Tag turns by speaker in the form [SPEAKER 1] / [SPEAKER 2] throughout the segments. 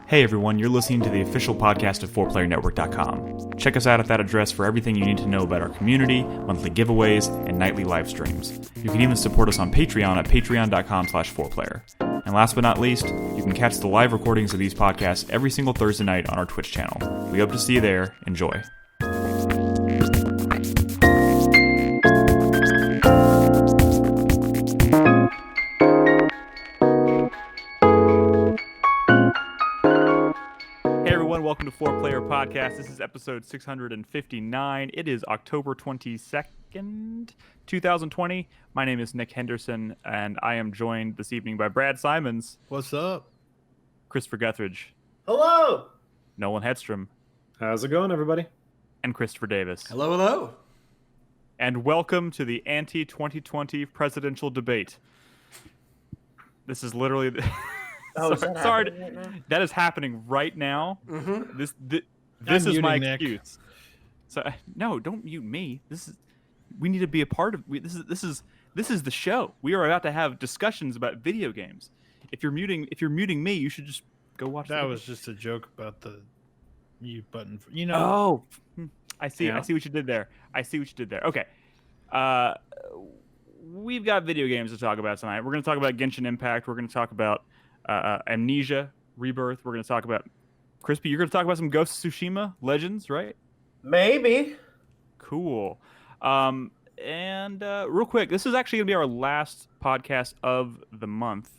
[SPEAKER 1] Hey everyone, you're listening to the official podcast of 4playernetwork.com. Check us out at that address for everything you need to know about our community, monthly giveaways, and nightly live streams. You can even support us on Patreon at patreon.com/4player. And last but not least, you can catch the live recordings of these podcasts every single Thursday night on our Twitch channel. We hope to see you there. Enjoy. Welcome to 4Player Podcast. This is episode 659. It is October 22nd, 2020. My name is Nick Henderson, and I am joined this evening by Brad Simons.
[SPEAKER 2] What's up?
[SPEAKER 1] Christopher Guthridge.
[SPEAKER 3] Hello!
[SPEAKER 1] Nolan Hedstrom.
[SPEAKER 4] How's it going, everybody?
[SPEAKER 1] And Christopher Davis.
[SPEAKER 5] Hello, hello.
[SPEAKER 1] And welcome to the anti-2020 presidential debate. This is literally... Sorry, right now? That is happening right now.
[SPEAKER 5] Mm-hmm.
[SPEAKER 1] This is my excuse. So no, don't mute me. We need to be a part of. This is the show. We are about to have discussions about video games. If you're muting me, you should just go watch.
[SPEAKER 2] That was just a joke about the mute button.
[SPEAKER 1] Oh, I see.
[SPEAKER 4] Yeah.
[SPEAKER 1] I see what you did there. Okay. We've got video games to talk about tonight. We're going to talk about Genshin Impact. We're going to talk about Amnesia Rebirth. We're going to talk about Crispy. You're going to talk about some Ghost of Tsushima Legends, right?
[SPEAKER 3] Maybe.
[SPEAKER 1] Cool. And real quick, this is actually going to be our last podcast of the month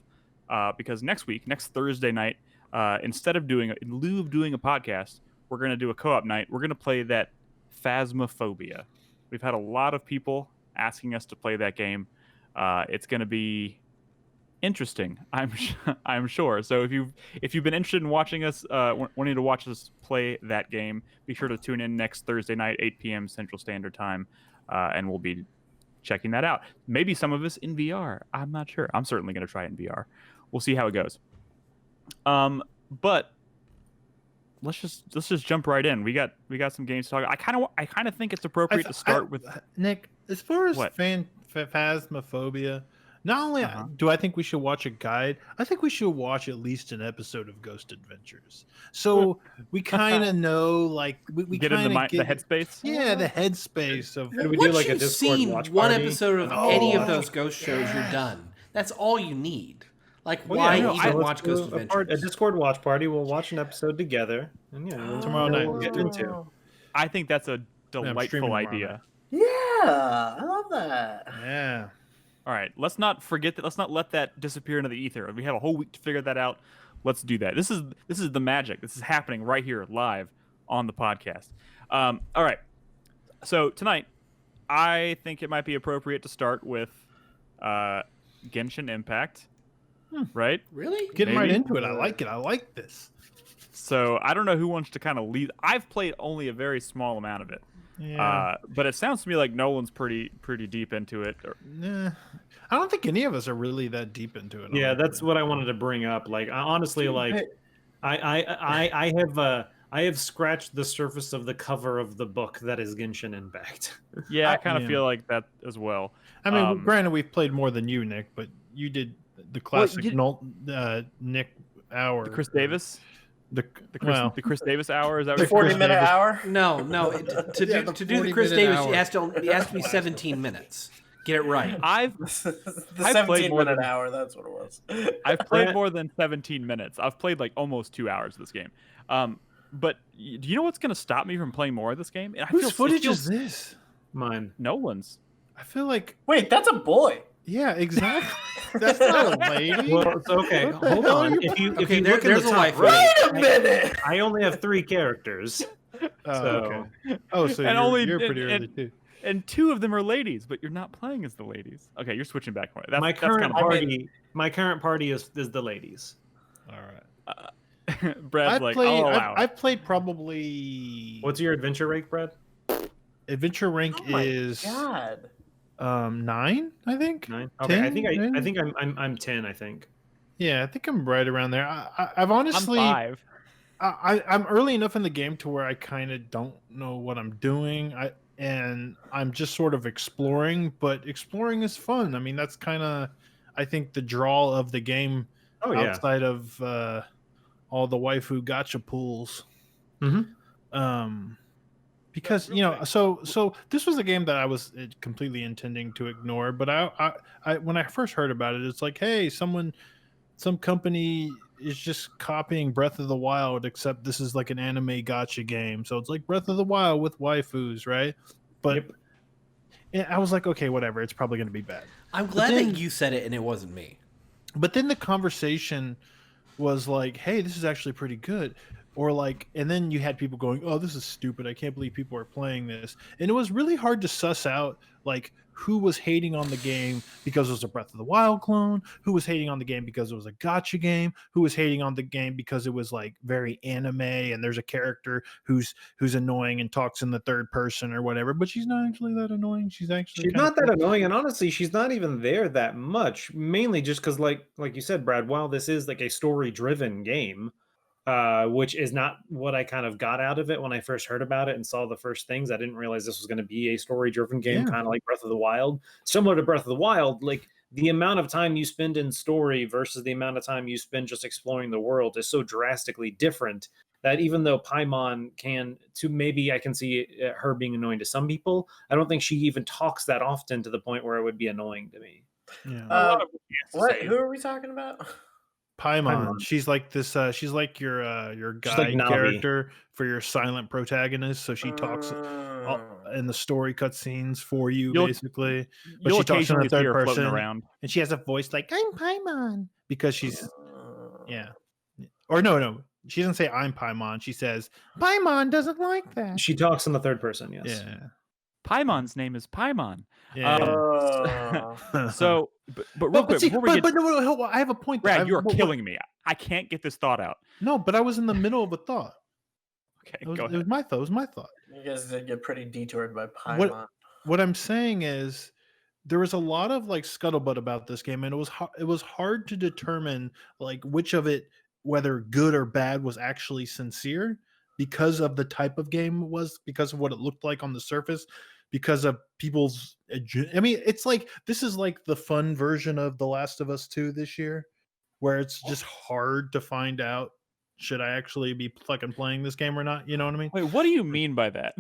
[SPEAKER 1] because next Thursday night, in lieu of doing a podcast, we're going to do a co-op night. We're going to play that Phasmophobia. We've had a lot of people asking us to play that game. It's going to be interesting, I'm sure. So if you've been interested in watching us, wanting to watch us play that game, be sure to tune in next Thursday night, 8 p.m. Central Standard Time, and we'll be checking that out. Maybe some of us in VR. I'm not sure. I'm certainly going to try it in VR. We'll see how it goes. But let's just jump right in. We got some games to talk about. I kind of think it's appropriate to start with
[SPEAKER 2] Nick. As far as
[SPEAKER 1] what?
[SPEAKER 2] Phasmophobia. Not only do I think we should watch a guide, I think we should watch at least an episode of Ghost Adventures. So we kind of know, like, we
[SPEAKER 1] get in the headspace.
[SPEAKER 2] Yeah, the headspace of.
[SPEAKER 4] We
[SPEAKER 5] Once
[SPEAKER 4] do like a
[SPEAKER 5] you've
[SPEAKER 4] Discord
[SPEAKER 5] seen
[SPEAKER 4] watch
[SPEAKER 5] one
[SPEAKER 4] party.
[SPEAKER 5] episode of any of those ghost shows, you're done. That's all you need. Like, why even watch Ghost Adventures?
[SPEAKER 4] A Discord watch party. We'll watch an episode together, and
[SPEAKER 2] tomorrow night
[SPEAKER 4] we'll get into.
[SPEAKER 1] I think that's a delightful idea.
[SPEAKER 3] Yeah, I love that.
[SPEAKER 2] Yeah.
[SPEAKER 1] All right, let's not forget that. Let's not let that disappear into the ether. We have a whole week to figure that out. Let's do that. This is the magic. This is happening right here, live on the podcast. All right. So tonight, I think it might be appropriate to start with Genshin Impact. Right?
[SPEAKER 5] Really?
[SPEAKER 2] Getting right into it. I like it. I like this.
[SPEAKER 1] So I don't know who wants to kind of lead. I've played only a very small amount of it.
[SPEAKER 2] Yeah.
[SPEAKER 1] But it sounds to me like Nolan's pretty deep into it.
[SPEAKER 2] Nah, I don't think any of us are really that deep into it.
[SPEAKER 4] Yeah, that's what I wanted to bring up. Like, honestly, like, I have scratched the surface of the cover of the book that is Genshin Impact.
[SPEAKER 1] Yeah, I kind of feel like that as well.
[SPEAKER 2] I mean, granted, we've played more than you, Nick, but you did the classic Nick hour.
[SPEAKER 1] The Chris Davis. The Chris Davis hour, is that
[SPEAKER 3] The
[SPEAKER 1] what
[SPEAKER 3] 40-minute hour?
[SPEAKER 5] No. To do the Chris Davis, it has to be 17 minutes. Get it right.
[SPEAKER 3] The 17-minute hour, that's what it was.
[SPEAKER 1] I've played more than 17 minutes. I've played like almost 2 hours of this game. But do you know what's going to stop me from playing more of this game?
[SPEAKER 2] Whose footage is this?
[SPEAKER 4] Mine.
[SPEAKER 1] Nolan's.
[SPEAKER 2] I feel like...
[SPEAKER 3] Wait, that's a boy.
[SPEAKER 2] Yeah, exactly. That's not a lady.
[SPEAKER 4] Well, it's okay. Hold on. If you look at the top
[SPEAKER 3] Wait a minute.
[SPEAKER 4] I only have 3 characters.
[SPEAKER 2] Okay. Oh, so you're pretty early too.
[SPEAKER 1] And 2 of them are ladies, but you're not playing as the ladies. Okay, you're switching back.
[SPEAKER 4] My current party is the ladies.
[SPEAKER 2] All right.
[SPEAKER 1] Brad's
[SPEAKER 2] I've played probably.
[SPEAKER 4] What's your adventure rank, Brad?
[SPEAKER 2] Adventure rank is
[SPEAKER 3] God.
[SPEAKER 2] 9, I think.
[SPEAKER 4] 9. Okay,
[SPEAKER 2] 10,
[SPEAKER 4] I think I'm 10. I think.
[SPEAKER 2] Yeah, I think I'm right around there. I've honestly.
[SPEAKER 1] I'm 5.
[SPEAKER 2] I'm early enough in the game to where I kind of don't know what I'm doing. I'm just sort of exploring, but exploring is fun. I mean, that's kind of, I think, the draw of the game outside of all the waifu gacha pools. Because so this was a game that I was completely intending to ignore, but I when I first heard about it, it's like, hey, some company is just copying Breath of the Wild, except this is like an anime gacha game, so it's like Breath of the Wild with waifus, right? But I was like, okay, whatever, it's probably going to be bad.
[SPEAKER 5] I'm glad that you said it and it wasn't me.
[SPEAKER 2] But then the conversation was like, hey, this is actually pretty good. Or like, and then you had people going, oh, this is stupid. I can't believe people are playing this. And it was really hard to suss out like who was hating on the game because it was a Breath of the Wild clone, who was hating on the game because it was a gacha game, who was hating on the game because it was like very anime and there's a character who's annoying and talks in the third person or whatever, but she's not actually that annoying. She's
[SPEAKER 4] not that annoying, and honestly, she's not even there that much. Mainly just because, like you said, Brad, while this is like a story-driven game, which is not what I kind of got out of it when I first heard about it and saw the first things. I didn't realize this was going to be a story-driven game, kind of like Breath of the Wild. Similar to Breath of the Wild, like the amount of time you spend in story versus the amount of time you spend just exploring the world is so drastically different that even though Paimon maybe I can see her being annoying to some people, I don't think she even talks that often to the point where it would be annoying to me.
[SPEAKER 3] Yeah. Who are we talking about?
[SPEAKER 2] Paimon. She's like this. She's like your guide like character for your silent protagonist. So she talks in the story cutscenes for you, basically. But she talks in the third person around, and she has a voice like "I'm Paimon" because she's Or no, she doesn't say "I'm Paimon." She says Paimon doesn't like that.
[SPEAKER 4] She talks in the third person. Yes.
[SPEAKER 2] Yeah.
[SPEAKER 1] Paimon's name is Paimon.
[SPEAKER 2] Yeah.
[SPEAKER 1] So, but real quick, before we get...
[SPEAKER 2] no, I have a point.
[SPEAKER 1] Brad, you are killing me. I can't get this thought out.
[SPEAKER 2] No, but I was in the middle of a thought.
[SPEAKER 1] Okay,
[SPEAKER 2] go ahead.
[SPEAKER 1] It
[SPEAKER 2] was my thought.
[SPEAKER 3] You guys did get pretty detoured by Paimon.
[SPEAKER 2] What I'm saying is, there was a lot of like scuttlebutt about this game, and it was hard to determine like which of it, whether good or bad, was actually sincere because of the type of game it was, because of what it looked like on the surface, because of people's... I mean, it's like, this is like the fun version of The Last of Us 2 this year, where it's just hard to find out, should I actually be fucking playing this game or not? You know what I mean?
[SPEAKER 1] Wait, what do you mean by that?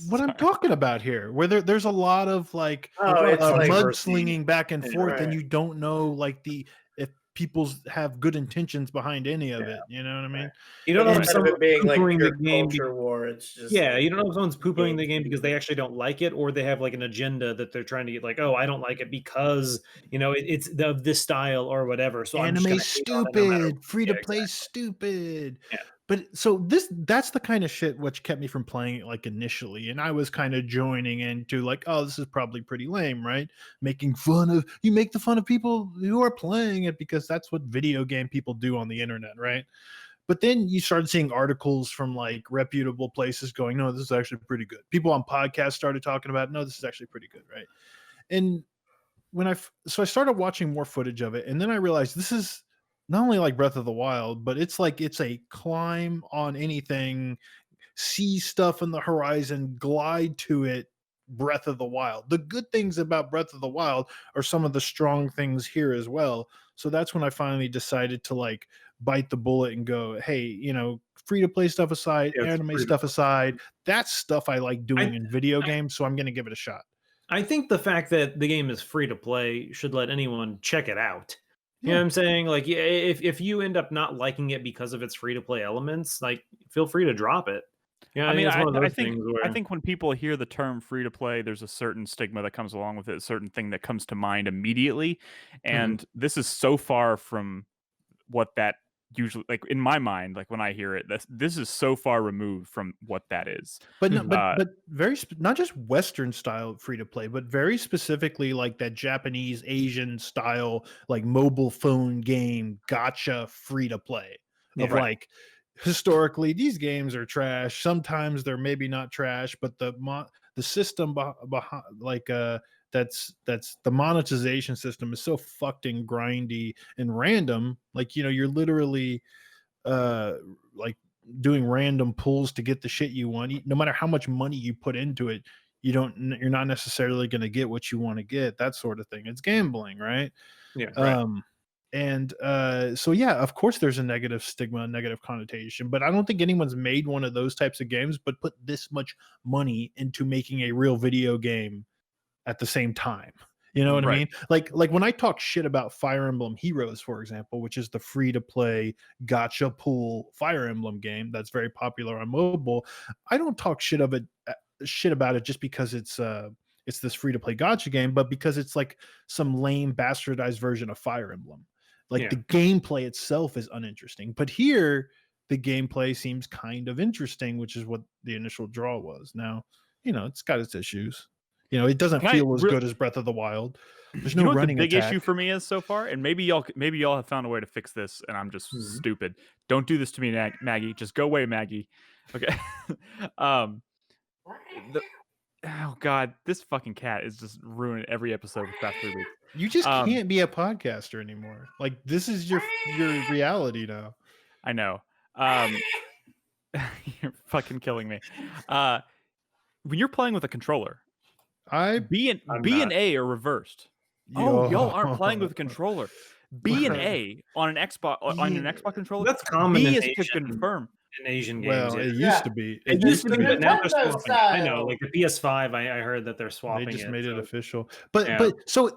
[SPEAKER 2] What I'm talking about here, where there's a lot of like mudslinging back and forth, and you don't know like if people have good intentions behind any of it. You know what I mean?
[SPEAKER 4] You don't know if someone's
[SPEAKER 3] being like
[SPEAKER 4] the game
[SPEAKER 3] culture war. It's just
[SPEAKER 4] you don't know if someone's poo-pooing the game because they actually don't like it, or they have like an agenda that they're trying to get, like, oh, I don't like it because it's of this style or whatever. So
[SPEAKER 2] anime stupid, free to play stupid. Yeah. But so that's the kind of shit which kept me from playing it like initially, and I was kind of joining into like, oh, this is probably pretty lame, right? Make the fun of people who are playing it because that's what video game people do on the internet, right? But then you started seeing articles from like reputable places going, no, this is actually pretty good. People on podcasts started talking about, no, this is actually pretty good, right? And so I started watching more footage of it, and then I realized this is not only like Breath of the Wild, but it's like it's a climb on anything, see stuff in the horizon, glide to it, Breath of the Wild. The good things about Breath of the Wild are some of the strong things here as well. So that's when I finally decided to like bite the bullet and go, hey, free to play stuff aside, anime stuff aside, that's stuff I like doing in video games, so I'm going to give it a shot.
[SPEAKER 4] I think the fact that the game is free to play should let anyone check it out. You know what I'm saying? Like, if you end up not liking it because of its free-to-play elements, like, feel free to drop it.
[SPEAKER 1] I mean, I think when people hear the term free-to-play, there's a certain stigma that comes along with it, a certain thing that comes to mind immediately, and this is so far from what that usually, like, in my mind, like when I hear it, this is so far removed from what that is.
[SPEAKER 2] But no, but very not just Western style free to play, but very specifically like that Japanese Asian style like mobile phone game gacha free to play of like, historically these games are trash. Sometimes they're maybe not trash, but the system behind like that's the monetization system is so fucked and grindy and random. Like, you're literally like doing random pulls to get the shit you want. No matter how much money you put into it, you're not necessarily going to get what you want to get, that sort of thing. It's gambling, right?
[SPEAKER 4] Yeah. Right.
[SPEAKER 2] And so yeah, of course there's a negative stigma, a negative connotation, but I don't think anyone's made one of those types of games but put this much money into making a real video game at the same time. You know what I mean? Like when I talk shit about Fire Emblem Heroes, for example, which is the free to play gacha pool Fire Emblem game that's very popular on mobile, I don't talk shit about it just because it's this free to play gacha game, but because it's like some lame bastardized version of Fire Emblem. Like the gameplay itself is uninteresting, but here the gameplay seems kind of interesting, which is what the initial draw was. Now, it's got its issues. It doesn't feel as good as Breath of the Wild. There's no running
[SPEAKER 1] what the big
[SPEAKER 2] attack.
[SPEAKER 1] issue for me is so far, and maybe y'all have found a way to fix this, and I'm just stupid. Don't do this to me, Maggie. Just go away, Maggie. Okay. Oh God, this fucking cat is just ruining every episode for the past 3 weeks.
[SPEAKER 2] You just can't be a podcaster anymore. Like this is your reality now.
[SPEAKER 1] I know. You're fucking killing me. When you're playing with a controller, B and A are reversed. Oh, y'all aren't playing with a controller. B and A on an Xbox controller.
[SPEAKER 4] That's common.
[SPEAKER 1] B is to confirm.
[SPEAKER 4] In Asian games,
[SPEAKER 2] well, it used to be.
[SPEAKER 4] It used to be, but now they're swapping. I know, like the PS5. I heard that they're swapping.
[SPEAKER 2] They just made it official. But so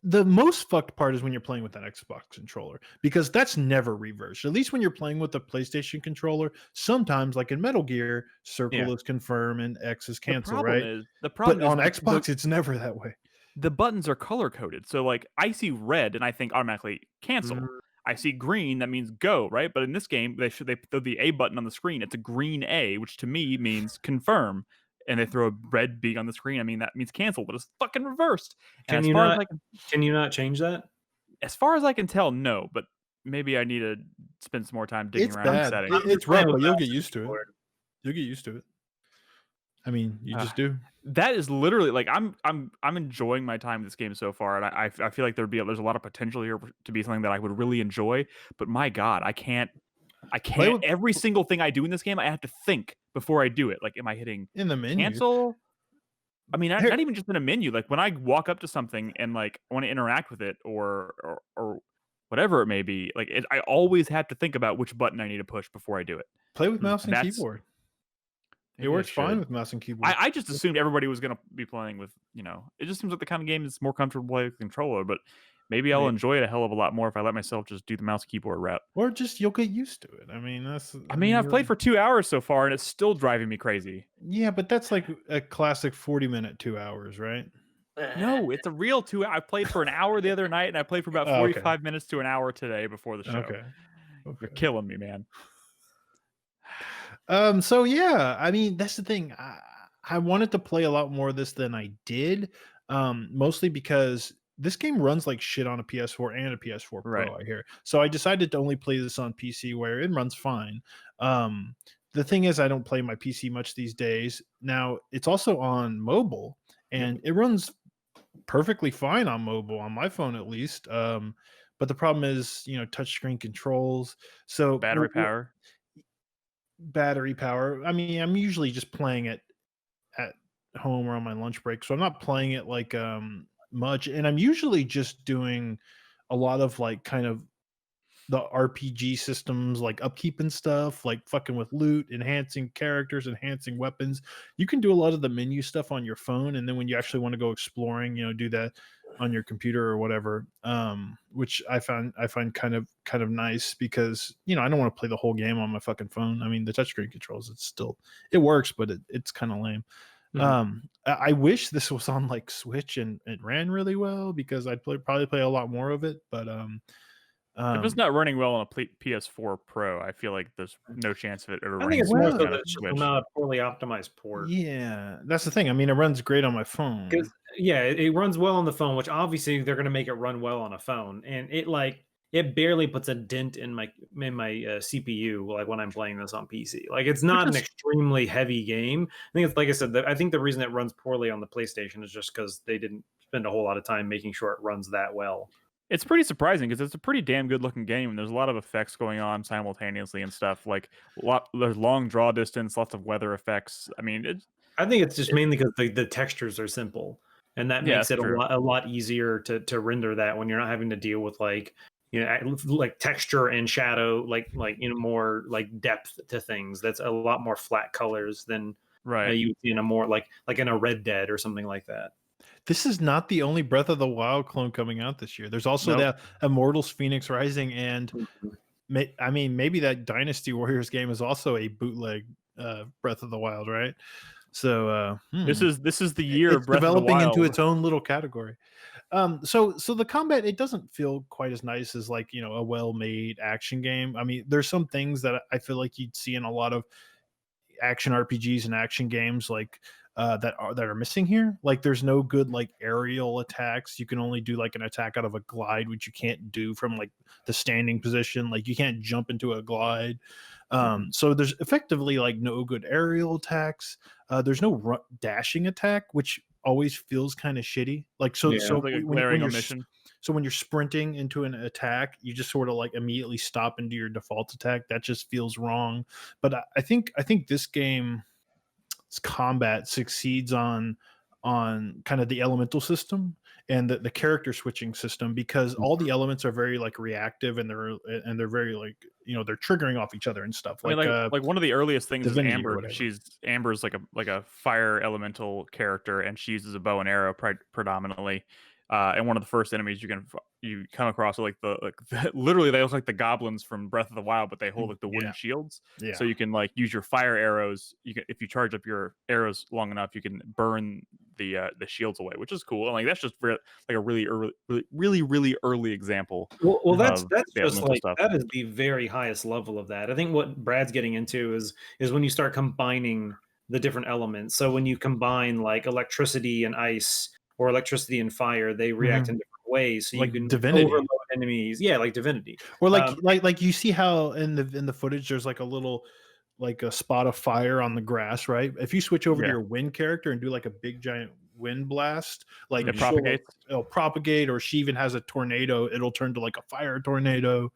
[SPEAKER 2] the most fucked part is when you're playing with an Xbox controller, because that's never reversed. At least when you're playing with a PlayStation controller, sometimes like in Metal Gear, circle is confirm and X is cancel, right?
[SPEAKER 1] The problem
[SPEAKER 2] is on Xbox, it's never that way.
[SPEAKER 1] The buttons are color coded, so like I see red and I think automatically cancel. I see green, that means go, right? But in this game, they throw the A button on the screen. It's a green A, which to me means confirm. And they throw a red B on the screen. I mean, that means cancel, but it's fucking reversed.
[SPEAKER 4] Can you not change that?
[SPEAKER 1] As far as I can tell, no. But maybe I need to spend some more time digging around
[SPEAKER 2] bad.
[SPEAKER 1] settings.
[SPEAKER 2] It's rough, but you'll get used to it. You'll get used to it. I mean, you just do.
[SPEAKER 1] That is literally like I'm enjoying my time with this game so far, and I feel like there's a lot of potential here to be something that I would really enjoy. But my God, I can't. Every single thing I do in this game, I have to think before I do it. Like, am I hitting
[SPEAKER 2] in the menu
[SPEAKER 1] cancel? I mean, not even just in a menu. Like when I walk up to something and like I want to interact with it or whatever it may be, like I always have to think about which button I need to push before I do it.
[SPEAKER 2] Play with mouse and keyboard. It works fine with mouse and keyboard.
[SPEAKER 1] I just assumed everybody was going to be playing with, it just seems like the kind of game that's more comfortable to play with a controller, but maybe I'll enjoy it a hell of a lot more if I let myself just do the mouse keyboard route.
[SPEAKER 2] Or just you'll get used to it. I mean,
[SPEAKER 1] I've played for 2 hours so far and it's still driving me crazy.
[SPEAKER 2] Yeah, but that's like a classic 40-minute 2 hours, right?
[SPEAKER 1] No, it's a real 2 hours. I played for an hour the other night and I played for about 45 minutes to an hour today before the show.
[SPEAKER 2] Okay.
[SPEAKER 1] You're killing me, man.
[SPEAKER 2] So yeah, I mean, that's the thing. I wanted to play a lot more of this than I did, mostly because this game runs like shit on a PS4 and a PS4 Pro, I hear. So I decided to only play this on PC where it runs fine. The thing is, I don't play my PC much these days. Now, it's also on mobile, and it runs perfectly fine on mobile, on my phone at least. But the problem is, touchscreen controls. So
[SPEAKER 1] battery power.
[SPEAKER 2] I mean, I'm usually just playing it at home or on my lunch break, so I'm not playing it like much, and I'm usually just doing a lot of like kind of the RPG systems, like upkeep and stuff, like fucking with loot, enhancing characters, enhancing weapons. You can do a lot of the menu stuff on your phone, and then when you actually want to go exploring, do that on your computer or whatever, which I find kind of nice because I don't want to play the whole game on my fucking phone. I mean, the touchscreen controls, it works, but it's kind of lame. I wish this was on like Switch and it ran really well because I'd probably play a lot more of it, but
[SPEAKER 1] if it's not running well on a PS4 Pro, I feel like there's no chance of it ever running.
[SPEAKER 4] I think it's more so that it's not a poorly optimized port.
[SPEAKER 2] Yeah, that's the thing. I mean, it runs great on my phone.
[SPEAKER 4] Yeah, it runs well on the phone, which obviously they're going to make it run well on a phone, and it barely puts a dent in my CPU like when I'm playing this on PC. Like it's not an extremely heavy game. I think it's like I said. I think the reason it runs poorly on the PlayStation is just because they didn't spend a whole lot of time making sure it runs that well.
[SPEAKER 1] It's pretty surprising because it's a pretty damn good looking game and there's a lot of effects going on simultaneously and stuff. Like there's long draw distance, lots of weather effects. I mean,
[SPEAKER 4] I think it's just mainly because the textures are simple, and that makes it a lot easier to render that when you're not having to deal with like like texture and shadow, like more like depth to things. That's a lot more flat colors than you would see in a more like in a Red Dead or something like that.
[SPEAKER 2] This is not the only Breath of the Wild clone coming out this year. There's also the Immortals Phoenix Rising, and I mean, maybe that Dynasty Warriors game is also a bootleg Breath of the Wild, right? So
[SPEAKER 1] this is the year
[SPEAKER 2] it's
[SPEAKER 1] of Breath
[SPEAKER 2] developing
[SPEAKER 1] of the Wild.
[SPEAKER 2] into its own little category. So the combat, it doesn't feel quite as nice as like, a well-made action game. I mean, there's some things that I feel like you'd see in a lot of action RPGs and action games, like that are missing here. Like there's no good like aerial attacks. You can only do like an attack out of a glide, which you can't do from like the standing position. Like you can't jump into a glide. So there's effectively like no good aerial attacks. There's no dashing attack, which always feels kind of shitty. Like so
[SPEAKER 1] like when you're
[SPEAKER 2] mission. So when you're sprinting into an attack, you just sort of like immediately stop into your default attack. That just feels wrong. But I think this game's combat succeeds on kind of the elemental system and the character switching system, because all the elements are very like reactive, and they're very like, they're triggering off each other and stuff.
[SPEAKER 1] Like one of the earliest things is Amber. Amber's like a fire elemental character, and she uses a bow and arrow predominantly. And one of the first enemies you come across are like literally they look like the goblins from Breath of the Wild, but they hold like the wooden shields. So you can like use your fire arrows. If you charge up your arrows long enough, you can burn the shields away, which is cool. And like that's just like a really early example.
[SPEAKER 4] Well, that's just like stuff. That is the very highest level of that. I think what Brad's getting into is when you start combining the different elements. So when you combine like electricity and ice, or electricity and fire, they react in different ways. So
[SPEAKER 2] like
[SPEAKER 4] you can
[SPEAKER 2] Divinity.
[SPEAKER 4] Overload enemies. Yeah, like Divinity.
[SPEAKER 2] Or like you see how in the footage there's like a little like a spot of fire on the grass, right? If you switch over to your wind character and do like a big giant wind blast, like it'll propagate, or she even has a tornado, it'll turn to like a fire tornado.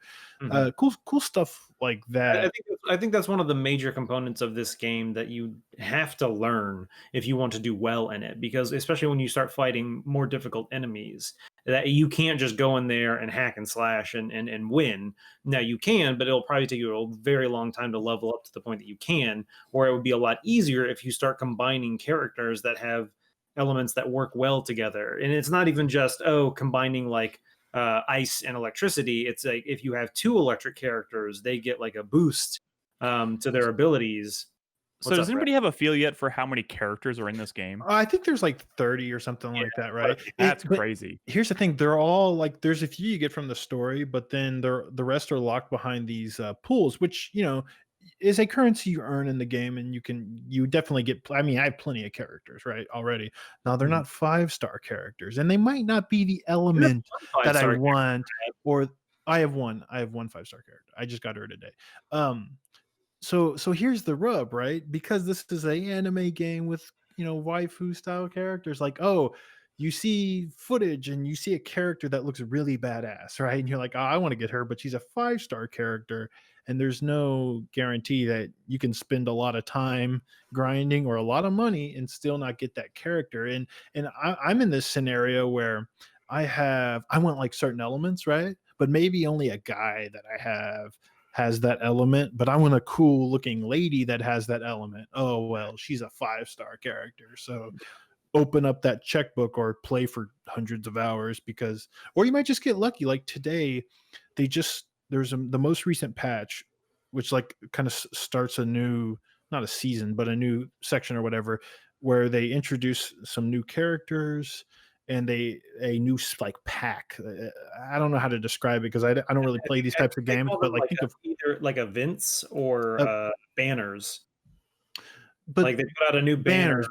[SPEAKER 2] Cool stuff like that.
[SPEAKER 4] I think that's one of the major components of this game that you have to learn if you want to do well in it, because especially when you start fighting more difficult enemies, that you can't just go in there and hack and slash and win. Now you can, but it'll probably take you a very long time to level up to the point that you can, or it would be a lot easier if you start combining characters that have elements that work well together. And it's not even just combining like ice and electricity. It's like if you have two electric characters, they get like a boost to their abilities.
[SPEAKER 1] So does anybody have a feel yet for how many characters are in this game?
[SPEAKER 2] I think there's like 30 or something like that, right?
[SPEAKER 1] That's crazy.
[SPEAKER 2] Here's the thing. They're all like, there's a few you get from the story, but then the rest are locked behind these pools, which, is a currency you earn in the game, and you definitely get. I mean, I have plenty of characters, right, already. Now they're not 5-star characters, and they might not be the element that I want. Or I have one 5-star character. I just got her today. So here's the rub, right? Because this is an anime game with waifu style characters. Like, you see footage and you see a character that looks really badass, right? And you're like, I want to get her, but she's a 5-star character, and there's no guarantee that you can spend a lot of time grinding or a lot of money and still not get that character. And I'm in this scenario where I want like certain elements, right? But maybe only a guy that I have has that element, but I want a cool looking lady that has that element. Oh, well, she's a 5-star character. So open up that checkbook or play for hundreds of hours, or you might just get lucky. Like today, there's the most recent patch, which like kind of starts a new, not a season, but a new section or whatever, where they introduce some new characters and a new like pack. I don't know how to describe it because I don't really play these types of games, but like think of
[SPEAKER 4] either like events or banners. But like they put out a new
[SPEAKER 2] banners.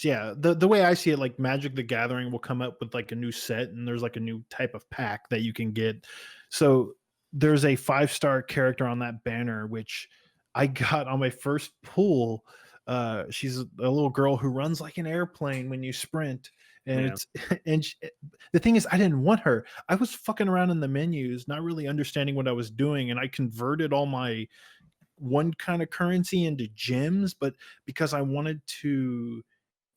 [SPEAKER 2] Yeah. The way I see it, like Magic the Gathering will come up with like a new set, and there's like a new type of pack that you can get. So there's a 5-star character on that banner, which I got on my first pool. She's a little girl who runs like an airplane when you sprint. And the thing is, I didn't want her. I was fucking around in the menus, not really understanding what I was doing. And I converted all my one kind of currency into gems, but because I wanted to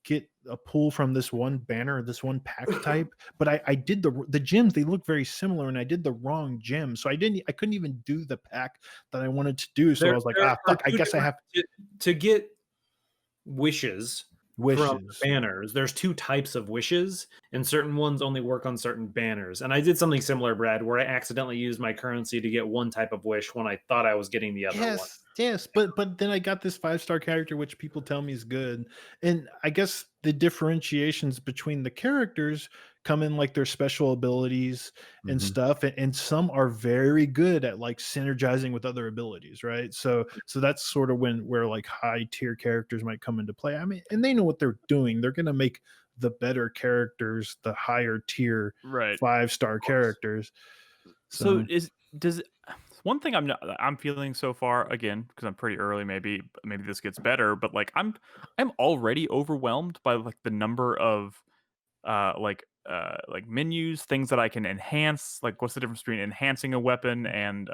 [SPEAKER 2] get a pull from this one banner, this one pack type, but I did the gems, they look very similar, and I did the wrong gem. So I couldn't even do the pack that I wanted to do. So I was like, fuck, I guess I have
[SPEAKER 4] to get wishes from banners. There's 2 types of wishes, and certain ones only work on certain banners. And I did something similar, Brad, where I accidentally used my currency to get one type of wish when I thought I was getting the other one.
[SPEAKER 2] Yes, but then I got this 5-star character, which people tell me is good, and I guess the differentiations between the characters come in like their special abilities and stuff, and some are very good at like synergizing with other abilities, right? So that's sort of where like high tier characters might come into play. I mean, and they know what they're doing. They're gonna make the better characters the higher tier 5-star characters.
[SPEAKER 1] So does one thing I'm feeling so far, again, because I'm pretty early, maybe this gets better, but like I'm already overwhelmed by like the number of like menus, things that I can enhance. Like, what's the difference between enhancing a weapon and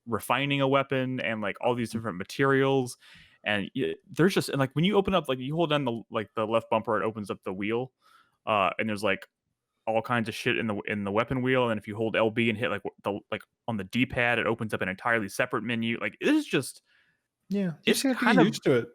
[SPEAKER 1] refining a weapon, and like all these different materials. And there's just, and like when you open up, like you hold down the left bumper, it opens up the wheel, and there's like all kinds of shit in the weapon wheel. And if you hold LB and hit like on the D-pad, it opens up an entirely separate menu. Like, it is just,
[SPEAKER 2] it's kind of used to it.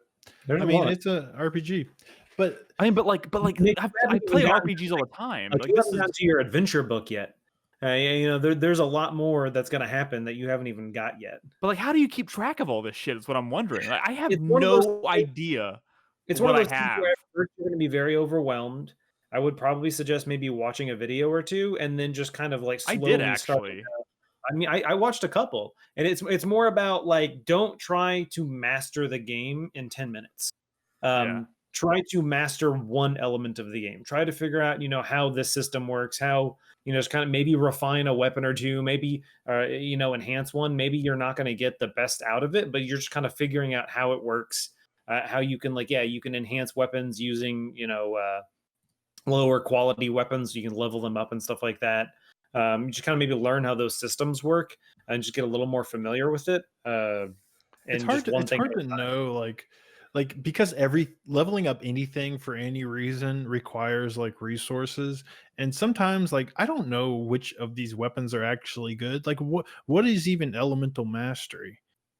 [SPEAKER 2] I mean, it's a RPG, but
[SPEAKER 1] I play RPGs all the time.
[SPEAKER 4] Like, you haven't gotten to your adventure book yet. There's a lot more that's going to happen that you haven't even got yet.
[SPEAKER 1] But like, how do you keep track of all this shit? Is what I'm wondering. Like, I have no idea.
[SPEAKER 4] It's one of those things where at first you're going to be very overwhelmed. I would probably suggest maybe watching a video or 2, and then just kind of like slowly
[SPEAKER 1] I did actually.
[SPEAKER 4] I mean, I watched a couple, and it's more about like, don't try to master the game in 10 minutes. Try to master one element of the game. Try to figure out, how this system works, how, just kind of maybe refine a weapon or 2, maybe, enhance one. Maybe you're not going to get the best out of it, but you're just kind of figuring out how it works, how you can you can enhance weapons using, lower quality weapons. You can level them up and stuff like that. You just kind of maybe learn how those systems work and just get a little more familiar with it.
[SPEAKER 2] It's hard to know, like because leveling up anything for any reason requires like resources, and sometimes like I don't know which of these weapons are actually good. Like what is even elemental mastery?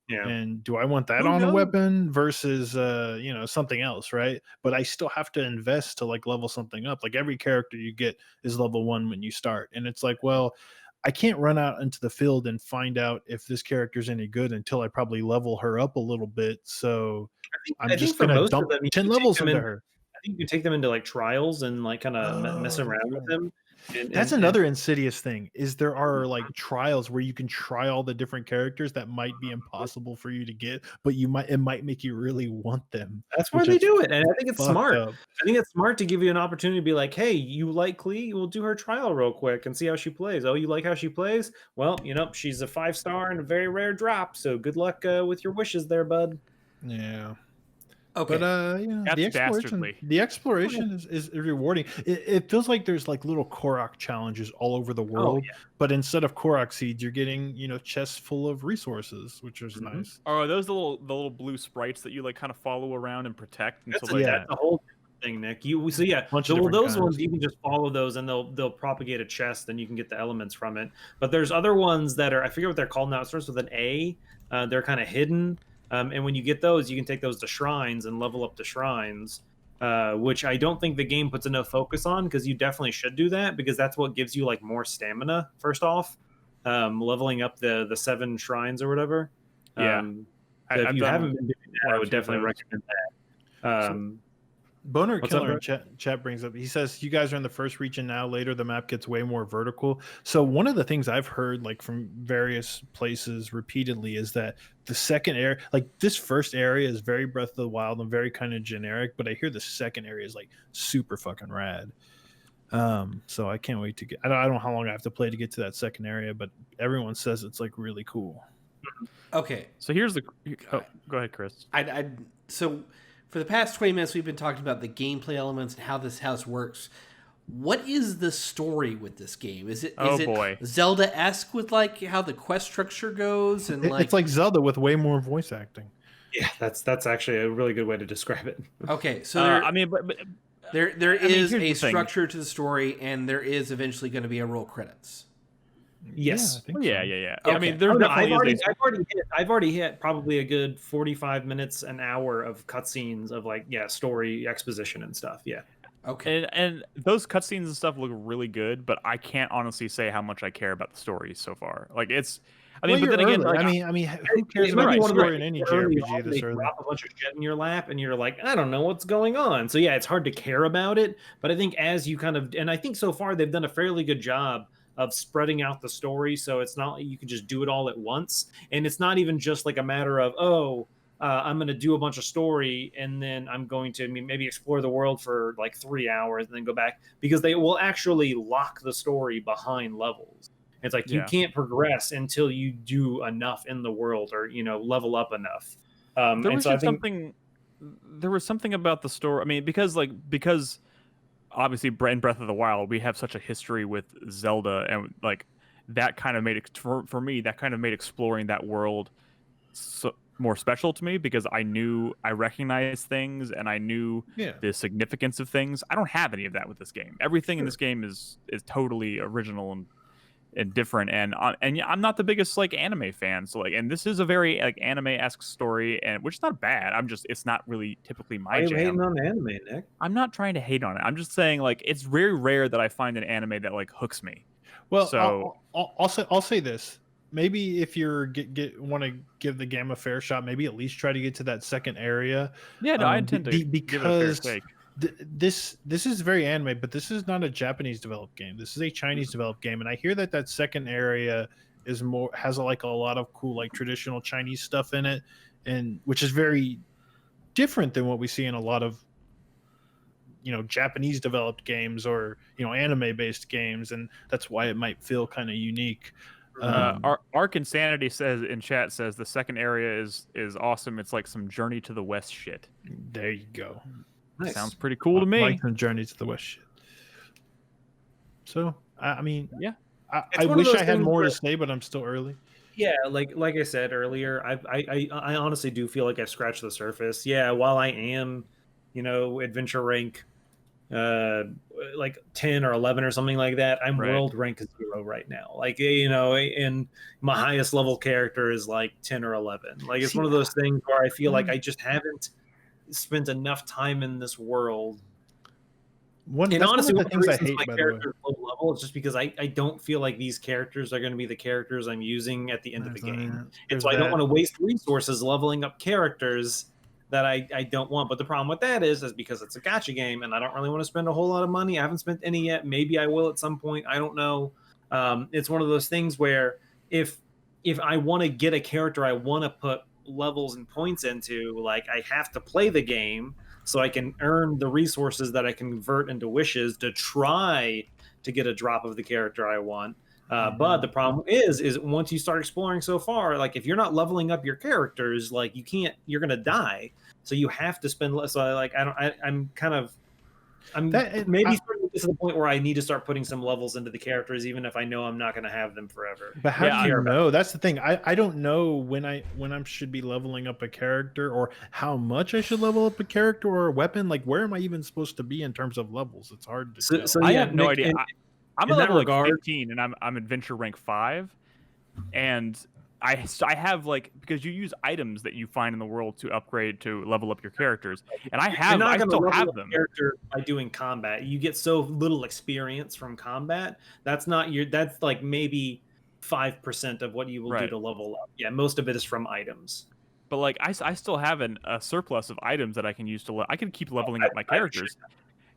[SPEAKER 4] Yeah.
[SPEAKER 2] And do I want that on a weapon versus something else, right? But I still have to invest to like level something up. Like every character you get is level 1 when you start. And it's like, well, I can't run out into the field and find out if this character's any good until I probably level her up a little bit. So I'm just going to dump 10 levels into her.
[SPEAKER 4] I think you take them into like trials and like kind of mess around with them.
[SPEAKER 2] That's another insidious thing, is there are like trials where you can try all the different characters that might be impossible for you to get, but it might make you really want them.
[SPEAKER 4] That's why they do it. And I think it's smart. I think it's smart to give you an opportunity to be like, hey, you like Klee? We'll do her trial real quick and see how she plays. Oh, you like how she plays? Well, she's a 5-star and a very rare drop. So good luck with your wishes there, bud.
[SPEAKER 2] Yeah.
[SPEAKER 5] Okay.
[SPEAKER 2] But the exploration is rewarding. It feels like there's like little Korok challenges all over the world, but instead of Korok seeds, you're getting chests full of resources, which is nice.
[SPEAKER 1] Are those the little blue sprites that you like kind of follow around and protect?
[SPEAKER 4] That's a whole thing, Nick. Those ones you can just follow those, and they'll propagate a chest, and you can get the elements from it. But there's other ones that are, I forget what they're called now. It starts with an A. They're kind of hidden. And when you get those, you can take those to shrines and level up the shrines, which I don't think the game puts enough focus on, because you definitely should do that, because that's what gives you like more stamina. First off, leveling up the 7 shrines or whatever. If you haven't been doing that, I would definitely recommend that.
[SPEAKER 2] Boner Killer in chat brings up, he says, you guys are in the first region now. Later the map gets way more vertical. So one of the things I've heard like from various places repeatedly is that the second area, like this first area is very Breath of the Wild and very kind of generic, but I hear the second area is like super fucking rad. So I can't wait to get, I don't know how long I have to play to get to that second area, but everyone says it's like really cool.
[SPEAKER 5] Okay.
[SPEAKER 1] So here's go ahead, Chris.
[SPEAKER 5] So for the past 20 minutes, we've been talking about the gameplay elements and how this house works. What is the story with this game? Is it Zelda-esque with like how the quest structure goes? And
[SPEAKER 2] it's like Zelda with way more voice acting.
[SPEAKER 4] Yeah, that's actually a really good way to describe it.
[SPEAKER 5] Okay, so
[SPEAKER 1] I mean, but
[SPEAKER 5] there
[SPEAKER 1] I mean,
[SPEAKER 5] is
[SPEAKER 1] here's
[SPEAKER 5] a
[SPEAKER 1] the thing.
[SPEAKER 5] structure to the story, and there is eventually going to be a roll credits.
[SPEAKER 4] Yes.
[SPEAKER 2] Yeah, I think
[SPEAKER 1] Well, yeah,
[SPEAKER 2] so.
[SPEAKER 1] yeah, yeah.
[SPEAKER 5] Okay.
[SPEAKER 1] I mean, there
[SPEAKER 4] Oh, no,
[SPEAKER 1] definitely is a
[SPEAKER 4] I've already hit probably a good 45 minutes, an hour of cutscenes of like, story exposition and stuff. Yeah.
[SPEAKER 5] Okay.
[SPEAKER 1] and those cutscenes and stuff look really good, but I can't honestly say how much I care about the story so far. Like it's, I mean,
[SPEAKER 2] Well,
[SPEAKER 1] but
[SPEAKER 2] you're
[SPEAKER 1] then again,
[SPEAKER 2] early.
[SPEAKER 1] like
[SPEAKER 2] I mean, who cares
[SPEAKER 4] It might
[SPEAKER 2] about
[SPEAKER 4] be
[SPEAKER 2] the
[SPEAKER 4] one of those
[SPEAKER 2] story in
[SPEAKER 4] things
[SPEAKER 2] any
[SPEAKER 4] where early
[SPEAKER 2] JRPG
[SPEAKER 4] on,
[SPEAKER 2] this
[SPEAKER 4] they
[SPEAKER 2] early?
[SPEAKER 4] drop a bunch of shit in your lap, and you're like, I don't know what's going on. So yeah, it's hard to care about it. But I think as you and I think so far they've done a fairly good job of spreading out the story, so it's not like you can just do it all at once, and it's not even just like a matter of I'm going to do a bunch of story and then I'm going to maybe explore the world for like 3 hours and then go back, because they will actually lock the story behind levels. It's like you
[SPEAKER 1] yeah.
[SPEAKER 4] can't progress until you do enough in the world or level up enough.
[SPEAKER 1] There
[SPEAKER 4] And
[SPEAKER 1] was
[SPEAKER 4] so I
[SPEAKER 1] just
[SPEAKER 4] think
[SPEAKER 1] something. There was something about the story. I mean, because obviously, in Breath of the Wild, we have such a history with Zelda, and like that kind of made it for me. That kind of made exploring that world more special to me because I recognized things and I knew
[SPEAKER 2] Yeah.
[SPEAKER 1] the significance of things. I don't have any of that with this game. Everything in this game is totally original and different. And yeah, I'm not the biggest like anime fan, so like, and this is a very like anime-esque story, and which is not bad. It's not really typically
[SPEAKER 4] why
[SPEAKER 1] my
[SPEAKER 4] are you
[SPEAKER 1] jam.
[SPEAKER 4] hating on anime, Nick?
[SPEAKER 1] I'm not trying to hate on it. I'm just saying like it's very rare that I find an anime that like hooks me.
[SPEAKER 2] Well,
[SPEAKER 1] So
[SPEAKER 2] I'll say this. Maybe if you're want to give the game a fair shot, maybe at least try to get to that second area.
[SPEAKER 1] yeah, no, I intend to give it a fair
[SPEAKER 2] Because
[SPEAKER 1] shake.
[SPEAKER 2] this is very anime, but this is not a Japanese developed game. This is a Chinese developed game, and I hear that second area has like a lot of cool like traditional Chinese stuff in it, and which is very different than what we see in a lot of Japanese developed games or anime based games, and that's why it might feel kind of unique.
[SPEAKER 1] Arc Insanity says in chat says the second area is awesome. It's like some Journey to the West shit.
[SPEAKER 2] There you go.
[SPEAKER 4] Nice.
[SPEAKER 1] Sounds pretty cool to me.
[SPEAKER 2] Like some Journey to the West shit. So I mean,
[SPEAKER 1] yeah,
[SPEAKER 2] I wish I had more to say, but I'm still early.
[SPEAKER 4] Yeah, like I said earlier, I honestly do feel like I've scratched the surface. Yeah, while I am, adventure rank like 10 or 11 or something like that, I'm
[SPEAKER 1] Right.
[SPEAKER 4] world rank 0 right now. Like, and my highest level character is like 10 or 11. Like, it's one of those things where I feel like I just haven't spent enough time in this world. And honestly, one of the things I hate, my character is low level, it's just because I don't feel like these characters are going to be the characters I'm using at the end of the game. And so I don't want to waste resources leveling up characters that I don't want. But the problem with that is because it's a gacha game and I don't really want to spend a whole lot of money. I haven't spent any yet. Maybe I will at some point. I don't know. It's one of those things where if I want to get a character I want to put levels and points into, like, I have to play the game so I can earn the resources that I can convert into wishes to try to get a drop of the character I want. But the problem is once you start exploring so far, like if you're not leveling up your characters, like you're gonna die. So you have to spend less. So I'm maybe starting to get to the point where I need to start putting some levels into the characters, even if I know I'm not going to have them forever.
[SPEAKER 2] But how do you know? That's the thing. I don't know when I should be leveling up a character or how much I should level up a character or a weapon. Like, where am I even supposed to be in terms of levels? It's hard to tell.
[SPEAKER 1] So I have no idea. I'm at level like 15, and I'm adventure rank 5, and I have like, because you use items that you find in the world to upgrade to level up your characters, and I still have them.
[SPEAKER 4] Character by doing combat, you get so little experience from combat. That's like maybe 5% of what you will do to level up. Yeah, most of it is from items.
[SPEAKER 1] But like I still have a surplus of items that I can use I can keep leveling up my characters.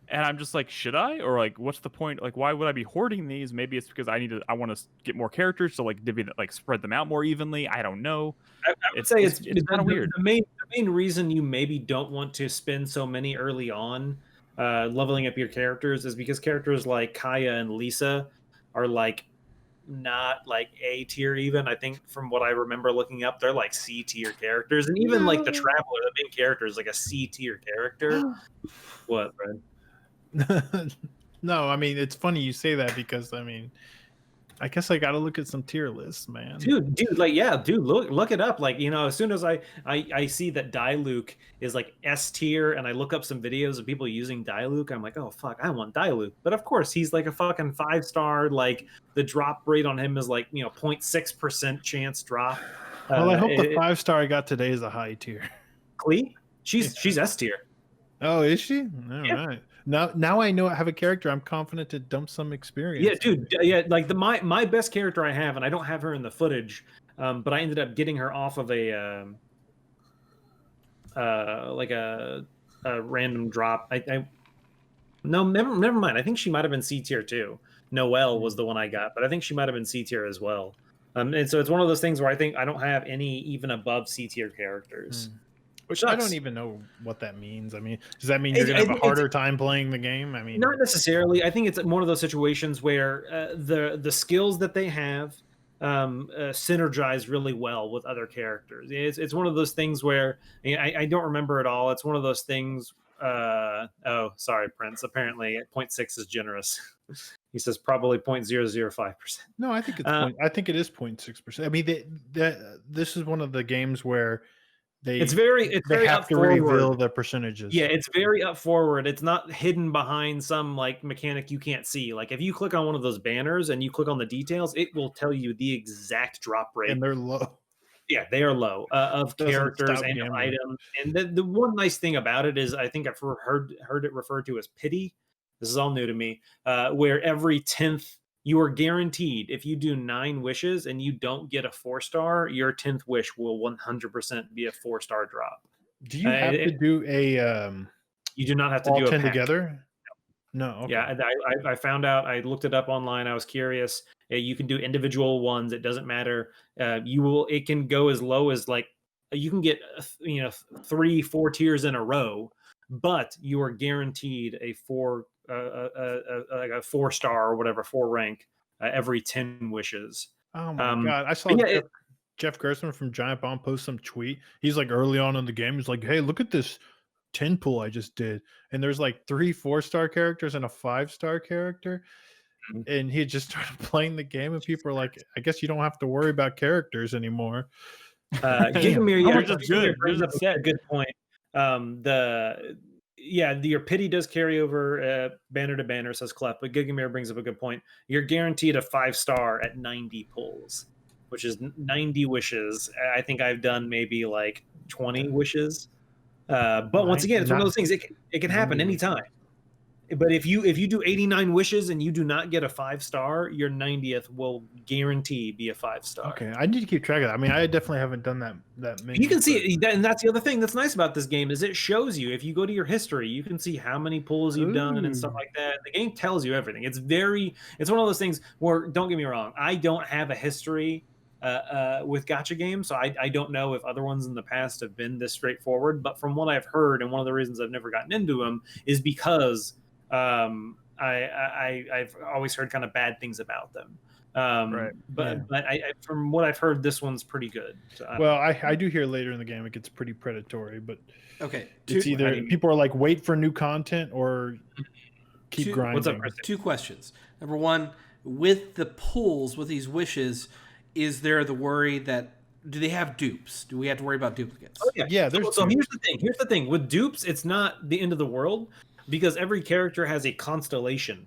[SPEAKER 1] And I'm just like, should I? Or like, what's the point? Like, why would I be hoarding these? Maybe it's because I want to get more characters to like spread them out more evenly. I don't know.
[SPEAKER 4] I would say it's kind of weird. The main reason you maybe don't want to spend so many early on leveling up your characters is because characters like Kaya and Lisa are like not like A tier even. I think from what I remember looking up, they're like C tier characters. And even like the Traveler, the main character, is like a C tier character. What, Fred?
[SPEAKER 2] No, I mean, it's funny you say that because I mean, I guess I gotta look at some tier lists, man.
[SPEAKER 4] Dude, look it up. Like, as soon as I see that Diluc is like S tier, and I look up some videos of people using Diluc, I'm like, oh fuck, I want Diluc. But of course, he's like a fucking 5-star. Like, the drop rate on him is like 0.6% chance drop.
[SPEAKER 2] Well, I hope the 5-star I got today is a high tier.
[SPEAKER 4] Klee, she's S tier.
[SPEAKER 2] Oh, is she? All right. Now I know I have a character. I'm confident to dump some experience.
[SPEAKER 4] Yeah, dude. Yeah, like my best character I have, and I don't have her in the footage, but I ended up getting her off of a random drop. No, never mind. I think she might have been C tier too. Noelle was the one I got, but I think she might have been C tier as well. And so it's one of those things where I think I don't have any even above C tier characters.
[SPEAKER 2] Which I don't even know what that means. I mean, does that mean you're going to have a harder time playing the game? I mean,
[SPEAKER 4] not necessarily. I think it's one of those situations where the skills that they have synergize really well with other characters. It's one of those things where I don't remember it all. It's one of those things. Oh, sorry, Prince. Apparently, 0.6 is generous. He says probably 0.005%.
[SPEAKER 2] No, I think it's I think it is 0.6%. I mean, this is one of the games where they
[SPEAKER 4] have to
[SPEAKER 2] reveal the percentages.
[SPEAKER 4] Yeah, it's very up forward. It's not hidden behind some like mechanic you can't see. Like if you click on one of those banners and you click on the details, it will tell you the exact drop rate.
[SPEAKER 2] And they're low.
[SPEAKER 4] Yeah, they are low of characters and items. And the one nice thing about it is I think I've heard it referred to as pity. This is all new to me. Where every 10th you are guaranteed, if you do 9 wishes and you don't get a 4-star, your 10th wish will 100% be a 4-star drop.
[SPEAKER 2] Do you have to do a?
[SPEAKER 4] You do not have to do a
[SPEAKER 2] 10
[SPEAKER 4] pack.
[SPEAKER 2] Together. No. Okay.
[SPEAKER 4] Yeah, I found out. I looked it up online. I was curious. You can do individual ones. It doesn't matter. It can go as low as like you can get 3-4 tiers in a row, but you are guaranteed a 4-star or whatever 4 rank every 10 wishes.
[SPEAKER 2] Oh my god! I saw Jeff Gerstmann from Giant Bomb post some tweet. He's like early on in the game. He's like, "Hey, look at this 10 pull I just did," and there's like 3 4-star characters and a 5-star character. And he just started playing the game, and people are like, "I guess you don't have to worry about characters anymore."
[SPEAKER 4] Gigamir brings up a good point. Your pity does carry over banner to banner, says Clef, but Gigamir brings up a good point. You're guaranteed a 5-star at 90 pulls, which is 90 wishes. I think I've done maybe like 20 wishes. But once again, it's one of those things. It can happen anytime. But if you do 89 wishes and you do not get a 5-star, your 90th will guarantee be a 5-star.
[SPEAKER 2] Okay, I need to keep track of that. I mean, I definitely haven't done that many.
[SPEAKER 4] You can see, and that's the other thing that's nice about this game is it shows you. If you go to your history, you can see how many pulls you've done and stuff like that. The game tells you everything. It's one of those things where, don't get me wrong, I don't have a history with gacha games, so I don't know if other ones in the past have been this straightforward. But from what I've heard, and one of the reasons I've never gotten into them is because I've always heard kind of bad things about them.
[SPEAKER 2] Right.
[SPEAKER 4] But I from what I've heard, this one's pretty good. So
[SPEAKER 2] I do hear later in the game it gets pretty predatory, but
[SPEAKER 5] okay,
[SPEAKER 2] it's either people are like wait for new content or keep grinding.
[SPEAKER 4] What's up, Chris?
[SPEAKER 5] 2 questions. Number 1, with the pulls, with these wishes, is there the worry that do they have dupes? Do we have to worry about duplicates?
[SPEAKER 4] Oh, yeah.
[SPEAKER 2] There's
[SPEAKER 4] so here's the thing. Here's the thing. With dupes, it's not the end of the world because every character has a constellation.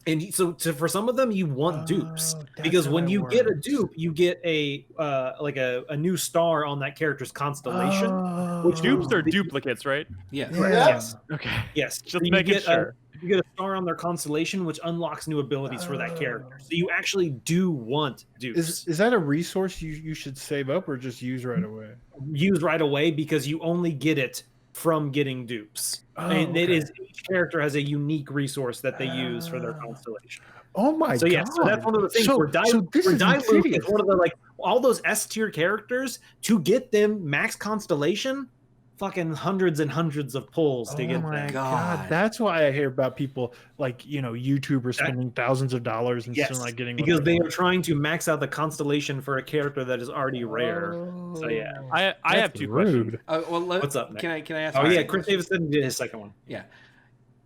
[SPEAKER 4] And so for some of them, you want dupes because when you get a dupe, you get a new star on that character's constellation.
[SPEAKER 1] Which dupes are duplicates, right?
[SPEAKER 5] Yes.
[SPEAKER 4] Yes.
[SPEAKER 1] Okay.
[SPEAKER 4] Yes.
[SPEAKER 1] Just making sure.
[SPEAKER 4] You get a star on their constellation, which unlocks new abilities for that character. So you actually do want dupes.
[SPEAKER 2] Is that a resource you should save up or just use right away?
[SPEAKER 4] Use right away because you only get it from getting dupes. And it is each character has a unique resource that they use for their constellation.
[SPEAKER 2] Oh my god!
[SPEAKER 4] So yeah, so that's one of the things. Where Diluc is one of the all those S tier characters to get them max constellation. Fucking hundreds and hundreds of pulls to get that.
[SPEAKER 2] Oh my god! That's why I hear about people like YouTubers spending thousands of dollars and still not getting
[SPEAKER 4] because they are trying to max out the constellation for a character that is already rare. So yeah,
[SPEAKER 1] I have 2 questions.
[SPEAKER 5] What's up? Nick? Can I ask?
[SPEAKER 4] Oh yeah, Chris Davidson did his second one.
[SPEAKER 5] Yeah,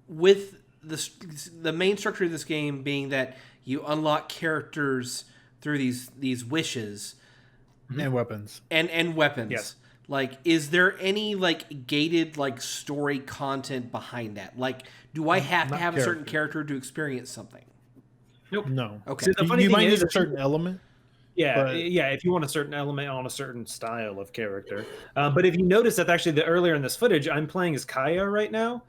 [SPEAKER 5] with the main structure of this game being that you unlock characters through these wishes
[SPEAKER 2] and weapons
[SPEAKER 5] and weapons.
[SPEAKER 4] Yes.
[SPEAKER 5] Like, is there any like gated like story content behind that? Like, do I have to
[SPEAKER 2] Not
[SPEAKER 5] have a certain
[SPEAKER 2] character.
[SPEAKER 5] character to experience something?
[SPEAKER 4] Nope.
[SPEAKER 2] No.
[SPEAKER 5] Okay.
[SPEAKER 4] See, the funny
[SPEAKER 2] You
[SPEAKER 4] thing
[SPEAKER 2] might
[SPEAKER 4] is,
[SPEAKER 2] need a certain element.
[SPEAKER 4] yeah,
[SPEAKER 2] but-
[SPEAKER 4] if you want a certain element on a certain style of character. But if you notice that actually the earlier in this footage, I'm playing as Kaya right now.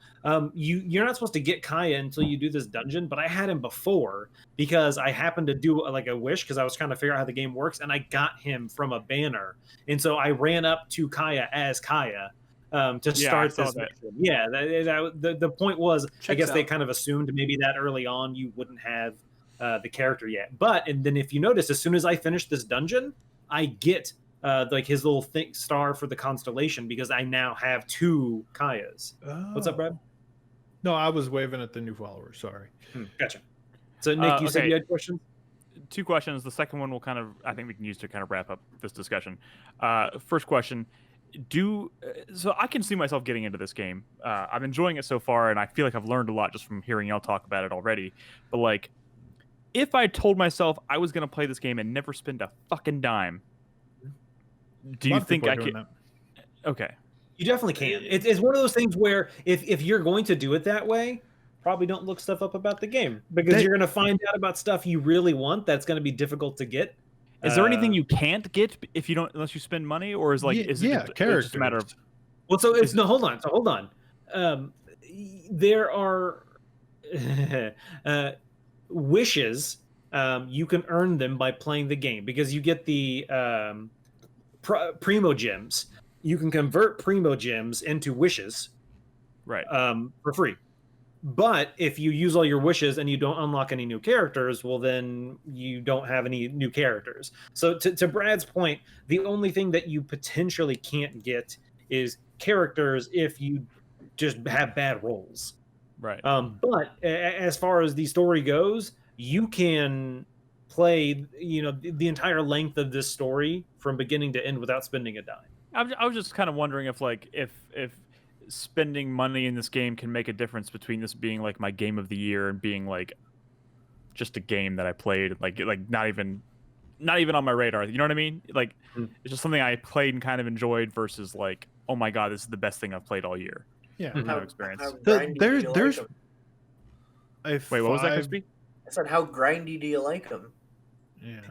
[SPEAKER 4] You're not supposed to get Kaya until you do this dungeon, but I had him before because I happened to do like a wish because I was trying to figure out how the game works, and I got him from a banner, and so I ran up to Kaya as Kaya. To start this mission. Yeah, the point was, I guess they kind of assumed maybe that early on you wouldn't have the character yet. And then if you notice, as soon as I finish this dungeon, I get like his little star for the constellation because I now have 2 Kayas. What's up, Brad?
[SPEAKER 2] No, I was waving at the new followers. Sorry.
[SPEAKER 4] Gotcha. So Nick, you said you had questions?
[SPEAKER 1] 2 questions. The second one I think we can use to kind of wrap up this discussion. First question. So I can see myself getting into this game. I'm enjoying it so far, and I feel like I've learned a lot just from hearing y'all talk about it already. But like, if I told myself I was going to play this game and never spend a fucking dime, do you think I could? Okay,
[SPEAKER 4] you definitely can. It's one of those things where if you're going to do it that way, probably don't look stuff up about the game because you're going to find out about stuff you really want that's going to be difficult to get.
[SPEAKER 1] Is there anything you can't get if you don't, unless you spend money, or is like is it just a matter of?
[SPEAKER 4] Well, so it's no. Hold on. There are wishes. You can earn them by playing the game because you get the primo gems. You can convert primo gems into wishes,
[SPEAKER 1] right?
[SPEAKER 4] For free. But if you use all your wishes and you don't unlock any new characters, well, then you don't have any new characters. So to Brad's point, the only thing that you potentially can't get is characters if you just have bad rolls.
[SPEAKER 1] Right.
[SPEAKER 4] But as far as the story goes, you can play, the entire length of this story from beginning to end without spending a dime.
[SPEAKER 1] I was just kind of wondering if spending money in this game can make a difference between this being like my game of the year and being like just a game that I played like not even on my radar. You know what I mean? Like it's just something I played and kind of enjoyed versus like, oh my god, this is the best thing I've played all year.
[SPEAKER 2] Yeah,
[SPEAKER 1] kind of experience.
[SPEAKER 2] There's
[SPEAKER 1] Wait, what was that, Crispy?
[SPEAKER 3] I said, how grindy do you like them?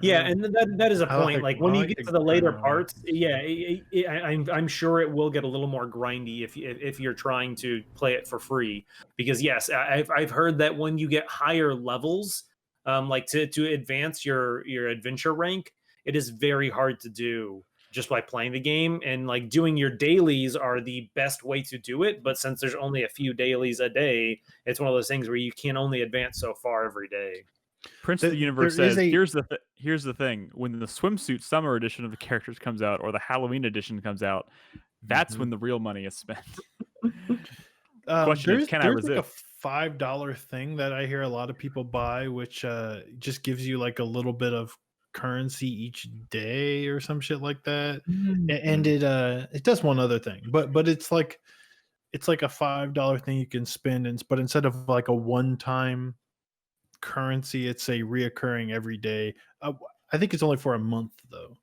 [SPEAKER 4] Yeah, and that is a point. Like when you get to the later parts, I'm sure it will get a little more grindy if you're trying to play it for free. Because yes, I've heard that when you get higher levels, like to advance your adventure rank, it is very hard to do just by playing the game. And like doing your dailies are the best way to do it. But since there's only a few dailies a day, it's one of those things where you can only advance so far every day.
[SPEAKER 1] Prince of the Universe says, here's the thing. When the swimsuit summer edition of the characters comes out or the Halloween edition comes out, that's when the real money is spent. Question is, can I resist?
[SPEAKER 2] Like a $5 thing that I hear a lot of people buy, which just gives you like a little bit of currency each day or some shit like that. And it does one other thing, but it's like a $5 thing you can spend, but instead of like a one-time currency, it's a reoccurring every day. I think it's only for a month though.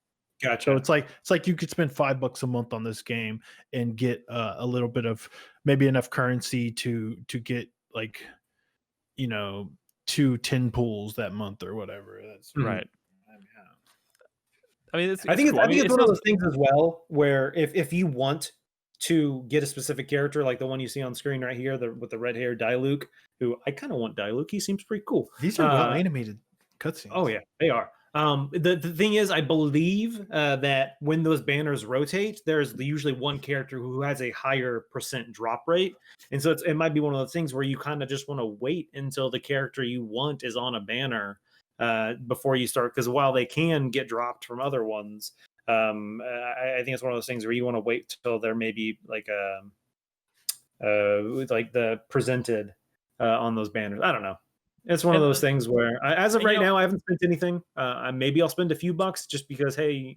[SPEAKER 4] Gotcha.
[SPEAKER 2] So it's like you could spend $5 a month on this game and get a little bit of maybe enough currency to get like 2 10 pools that month or whatever. That's
[SPEAKER 1] right. I mean,
[SPEAKER 4] I think it's one of those things as well where if you want to get a specific character like the one you see on screen right here, with the red hair Diluc, who I kind of want Diluc. He seems pretty cool.
[SPEAKER 2] These are well animated cutscenes.
[SPEAKER 4] Oh yeah, they are. The thing is, I believe that when those banners rotate, there's usually one character who has a higher % drop rate, and so it might be one of those things where you kind of just want to wait until the character you want is on a banner before you start, because while they can get dropped from other ones, I think it's one of those things where you want to wait till they're maybe like the presented on those banners. I don't know. It's one of those things where, as of right now, I haven't spent anything. Maybe I'll spend a few bucks just because, hey,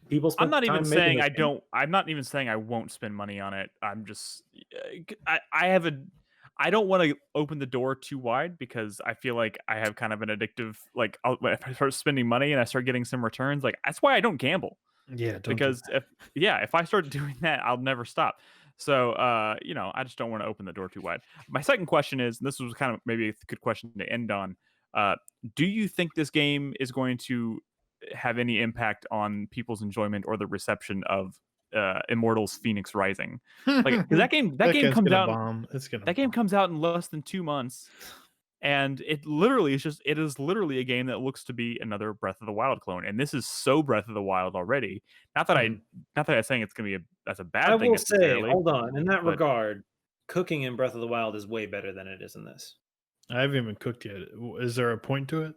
[SPEAKER 4] people.
[SPEAKER 1] I'm not even saying I don't. I'm not even saying I won't spend money on it. I'm just, I don't want to open the door too wide because I feel like I have kind of an addictive, like if I start spending money and I start getting some returns, like that's why I don't gamble.
[SPEAKER 2] Yeah, don't do
[SPEAKER 1] Because
[SPEAKER 2] that.
[SPEAKER 1] if I start doing that, I'll never stop. So I just don't want to open the door too wide. My second question is, and this was kind of maybe a good question to end on. Do you think this game is going to have any impact on people's enjoyment or the reception of Immortals Phoenix Rising? Like 'cause that game
[SPEAKER 2] game's
[SPEAKER 1] comes
[SPEAKER 2] gonna
[SPEAKER 1] out
[SPEAKER 2] bomb. It's gonna
[SPEAKER 1] that game
[SPEAKER 2] bomb.
[SPEAKER 1] comes out in less than 2 months. And it is literally a game that looks to be another Breath of the Wild clone. And this is so Breath of the Wild already. Not that
[SPEAKER 2] Mhm.
[SPEAKER 1] I'm saying it's gonna be that's a
[SPEAKER 4] I
[SPEAKER 1] bad thing
[SPEAKER 4] will say,
[SPEAKER 1] necessarily.
[SPEAKER 4] hold on. In that
[SPEAKER 1] but
[SPEAKER 4] regard, cooking in Breath of the Wild is way better than it is in this.
[SPEAKER 2] I haven't even cooked yet. Is there a point to it?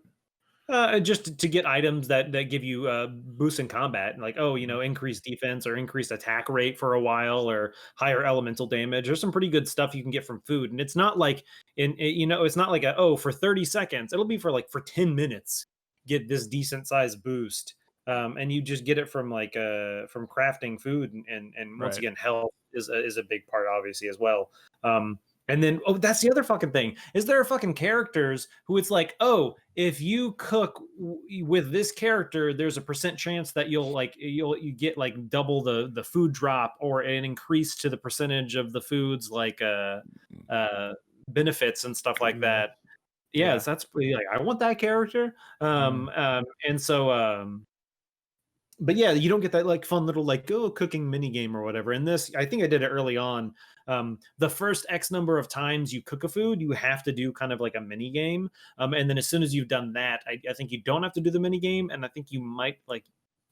[SPEAKER 4] Just to get items that give you boosts in combat, like increased defense or increased attack rate for a while, or higher elemental damage. There's some pretty good stuff you can get from food, and it's not like it's not like for 30 seconds. It'll be for 10 minutes. Get this decent sized boost, and you just get it from from crafting food, and once
[SPEAKER 1] Right.
[SPEAKER 4] again, health is a big part, obviously, as well. And then, that's the other fucking thing. Is there are fucking characters who it's like, oh, if you cook with this character, there's a percent chance that you get like double the food drop, or an increase to the percentage of the foods benefits and stuff like
[SPEAKER 2] Yeah.
[SPEAKER 4] that.
[SPEAKER 2] Yeah.
[SPEAKER 4] Yes, that's pretty. Like, I want that character. And so. But yeah, you don't get that like fun little cooking mini game or whatever. In this, I think I did it early on. The first X number of times you cook a food, you have to do kind of like a mini game. And then as soon as you've done that, I think you don't have to do the mini game, and I think you might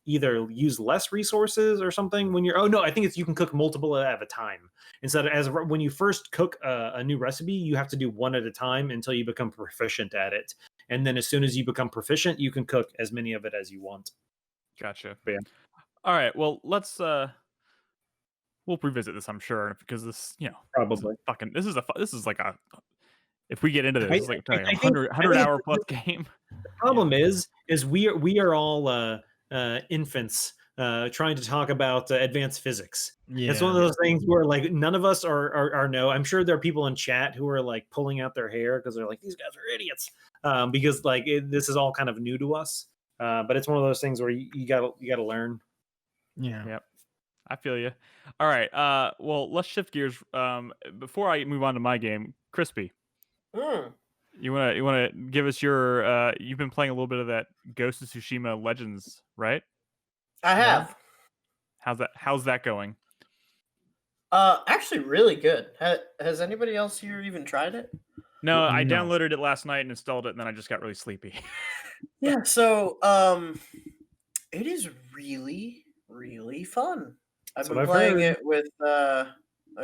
[SPEAKER 4] either use less resources or something when you're. Oh no, I think it's you can cook multiple at a time instead of when you first cook a new recipe, you have to do one at a time until you become proficient at it. And then as soon as you become proficient, you can cook as many of it as you want.
[SPEAKER 1] Gotcha.
[SPEAKER 4] Yeah.
[SPEAKER 1] All right. Well, we'll revisit this, I'm sure, because this,
[SPEAKER 4] Probably.
[SPEAKER 1] this is like a if we get into this, it's like a
[SPEAKER 4] I think
[SPEAKER 1] 100-hour plus game.
[SPEAKER 4] The problem is we are all infants trying to talk about advanced physics.
[SPEAKER 2] Yeah.
[SPEAKER 4] It's one of those things where like none of us are no. I'm sure there are people in chat who are like pulling out their hair because they're like, these guys are idiots, because this is all kind of new to us. But it's one of those things where you gotta learn.
[SPEAKER 2] Yeah.
[SPEAKER 1] Yep. I feel you. All right. Well, let's shift gears. Before I move on to my game, Crispy, you wanna give us your you've been playing a little bit of that Ghost of Tsushima Legends, right?
[SPEAKER 3] I have.
[SPEAKER 1] How's that going?
[SPEAKER 3] Actually, really good. Has anybody else here even tried it?
[SPEAKER 1] No, I
[SPEAKER 2] No.
[SPEAKER 1] downloaded it last night and installed it, and then I just got really sleepy.
[SPEAKER 3] Yeah. So, it is really, really fun. I've been playing it with a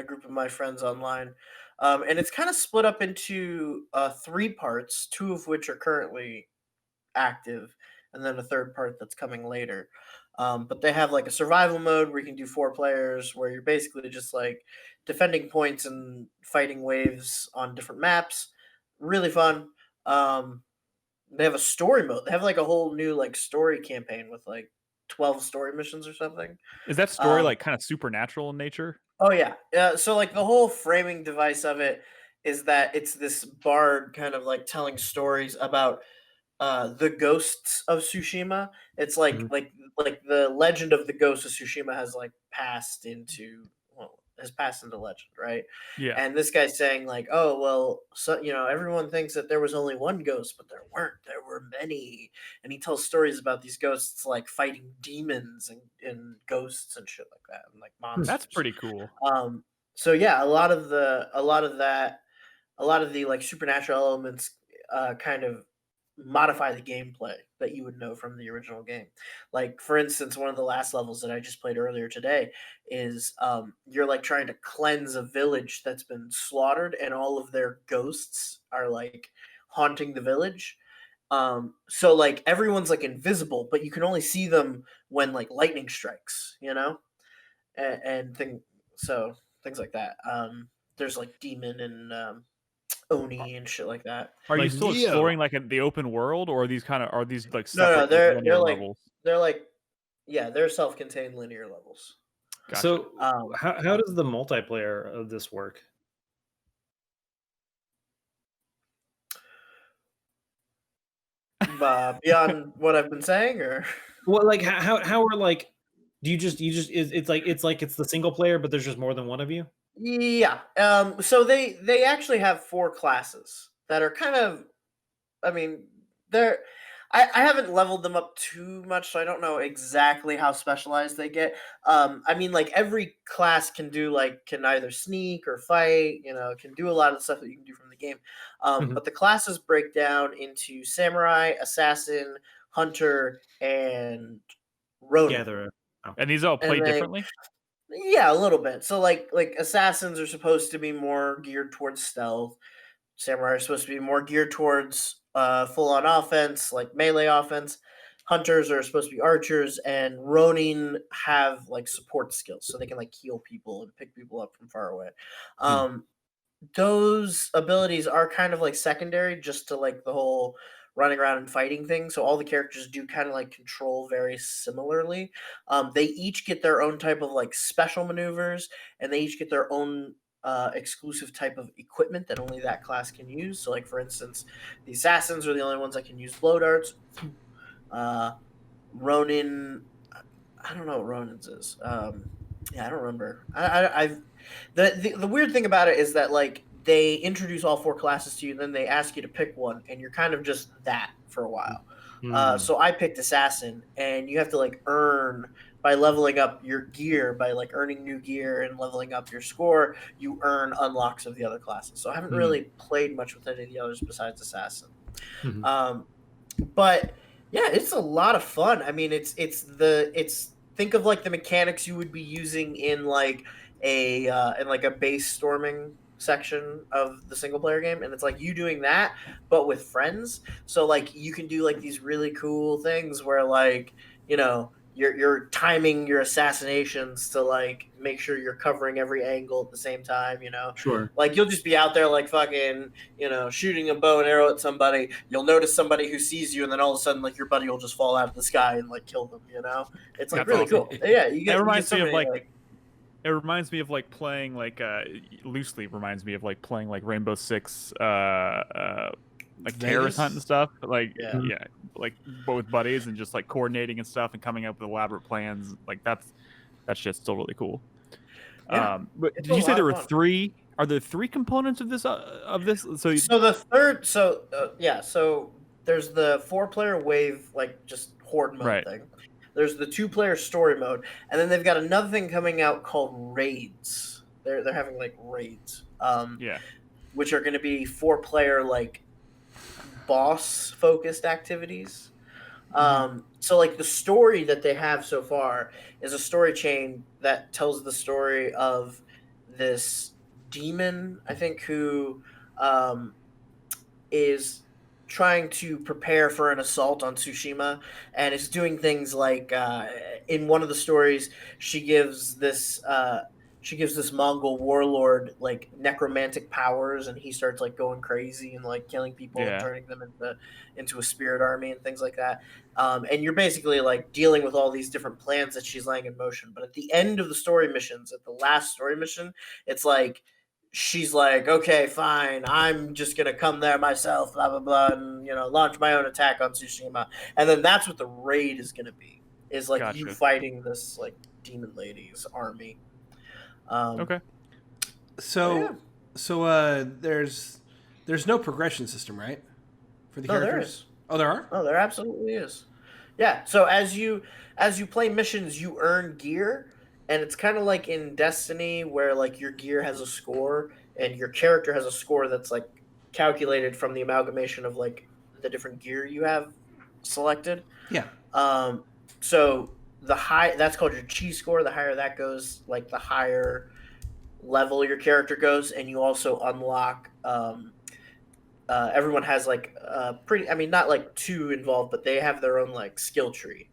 [SPEAKER 3] group of my friends online, and it's kind of split up into 3 parts, 2 of which are currently active, and then a third part that's coming later. But they have like a survival mode where you can do 4 players, where you're basically just like defending points and fighting waves on different maps. Really fun. They have a story mode. They have like a whole new like story campaign with like 12 story missions or something.
[SPEAKER 1] Is that story
[SPEAKER 3] Um,
[SPEAKER 1] like kind of supernatural in nature?
[SPEAKER 3] Oh yeah. So like the whole framing device of it is that it's this bard kind of like telling stories about the ghosts of Tsushima. It's
[SPEAKER 4] Mhm.
[SPEAKER 3] like the legend of the ghost of Tsushima has passed into legend, right?
[SPEAKER 1] Yeah.
[SPEAKER 3] And this guy's saying like, oh well, so everyone thinks that there was only one ghost, but there weren't. There were many. And he tells stories about these ghosts like fighting demons and ghosts and shit like that, and like monsters.
[SPEAKER 1] That's pretty cool.
[SPEAKER 3] So yeah, a lot of the like supernatural elements kind of modify the gameplay that you would know from the original game. Like for instance, one of the last levels that I just played earlier today is you're like trying to cleanse a village that's been slaughtered, and all of their ghosts are like haunting the village. So like everyone's like invisible, but you can only see them when like lightning strikes, and things like that. There's like demon and Oni and shit like that.
[SPEAKER 1] Are you
[SPEAKER 2] Like
[SPEAKER 1] still
[SPEAKER 2] Neo.
[SPEAKER 1] exploring like the open world, or are these like
[SPEAKER 3] No,
[SPEAKER 1] separate
[SPEAKER 3] they're
[SPEAKER 1] linear
[SPEAKER 3] like
[SPEAKER 1] levels?
[SPEAKER 3] they're self-contained linear levels.
[SPEAKER 1] Gotcha.
[SPEAKER 4] So
[SPEAKER 3] Um,
[SPEAKER 4] how does the multiplayer of this work?
[SPEAKER 3] beyond what I've been saying, or
[SPEAKER 4] Well, like how are like? Do you just it's like it's the single player, but there's just more than one of you?
[SPEAKER 3] yeah. So they actually have 4 classes that are kind of. I mean, they're. I haven't leveled them up too much, so I don't know exactly how specialized they get. I mean, like every class can either sneak or fight. Can do a lot of the stuff that you can do from the game.
[SPEAKER 4] Mhm.
[SPEAKER 3] But the classes break down into samurai, assassin, hunter, and Ronin.
[SPEAKER 4] Together.
[SPEAKER 1] And these all play
[SPEAKER 3] And they
[SPEAKER 1] differently.
[SPEAKER 3] Yeah, a little bit. So like assassins are supposed to be more geared towards stealth. Samurai are supposed to be more geared towards full on offense, like melee offense. Hunters are supposed to be archers, and Ronin have like support skills, so they can like heal people and pick people up from far away.
[SPEAKER 4] Hmm.
[SPEAKER 3] Those abilities are kind of like secondary just to like the whole running around and fighting thing. So all the characters do kind of like control very similarly. They each get their own type of like special maneuvers, and they each get their own exclusive type of equipment that only that class can use. So, like for instance, the assassins are the only ones that can use blow darts. Ronin, I don't know what Ronin's is. Yeah, I don't remember. I've the weird thing about it is that like they introduce all 4 classes to you, and then they ask you to pick one, and you're kind of just that for a while.
[SPEAKER 4] Hmm.
[SPEAKER 3] So I picked assassin, and you have to like earn by leveling up your gear, by like earning new gear and leveling up your score. You earn unlocks of the other classes. So I haven't really played much with any of the others besides assassin.
[SPEAKER 4] Mhm.
[SPEAKER 3] But yeah, it's a lot of fun. I mean, it's think of like the mechanics you would be using in like a base storming section of the single player game, and it's like you doing that but with friends. So like you can do like these really cool things where like you're timing your assassinations to like make sure you're covering every angle at the same time.
[SPEAKER 4] Sure.
[SPEAKER 3] Like you'll just be out there like fucking shooting a bow and arrow at somebody. You'll notice somebody who sees you, and then all of a sudden like your buddy will just fall out of the sky and like kill them. It's like
[SPEAKER 1] That's
[SPEAKER 3] really
[SPEAKER 1] awesome.
[SPEAKER 3] cool. Yeah, you get
[SPEAKER 1] reminds
[SPEAKER 3] so
[SPEAKER 1] me of
[SPEAKER 3] many,
[SPEAKER 1] like it reminds me of like playing like loosely reminds me of like playing like Rainbow Six like terrorist hunt and stuff. Like
[SPEAKER 3] Yeah.
[SPEAKER 1] like both buddies and just like coordinating and stuff and coming up with elaborate plans. Like that shit's still really cool.
[SPEAKER 3] Yeah,
[SPEAKER 1] But
[SPEAKER 3] it's
[SPEAKER 1] did
[SPEAKER 3] a
[SPEAKER 1] you say
[SPEAKER 3] lot
[SPEAKER 1] there
[SPEAKER 3] of
[SPEAKER 1] were
[SPEAKER 3] fun.
[SPEAKER 1] 3? Are there 3 components of this So
[SPEAKER 3] So the third, so there's the 4-player wave, like just horde mode
[SPEAKER 1] right.
[SPEAKER 3] thing. There's the 2-player story mode, and then they've got another thing coming out called raids. They're having like raids,
[SPEAKER 1] Yeah.
[SPEAKER 3] which are going to be 4-player like boss focused activities. So like the story that they have so far is a story chain that tells the story of this demon, I think, who is trying to prepare for an assault on Tsushima, and is doing things like in one of the stories she gives this Mongol warlord like necromantic powers, and he starts like going crazy and like killing people and
[SPEAKER 1] Yeah.
[SPEAKER 3] turning them into a spirit army and things like that. And you're basically like dealing with all these different plans that she's laying in motion. But at the end of the story missions, at the last story mission, it's like she's like, okay, fine, I'm just gonna come there myself, blah blah blah, and launch my own attack on Tsushima, and then that's what the raid is gonna be. Is like you
[SPEAKER 1] Gotcha.
[SPEAKER 3] fighting this like demon lady's army.
[SPEAKER 1] Okay.
[SPEAKER 5] So there's no progression system, right? For the
[SPEAKER 3] No, there
[SPEAKER 5] characters?
[SPEAKER 3] is.
[SPEAKER 5] Oh, there are?
[SPEAKER 3] Oh, there absolutely is. Yeah. So as you play missions, you earn gear, and it's kind of like in Destiny, where like your gear has a score, and your character has a score that's like calculated from the amalgamation of like the different gear you have selected.
[SPEAKER 5] Yeah.
[SPEAKER 3] So that's called your chi score. The higher that goes, like the higher level your character goes, and you also unlock. Everyone has like pretty. I mean, not like too involved, but they have their own like skill tree.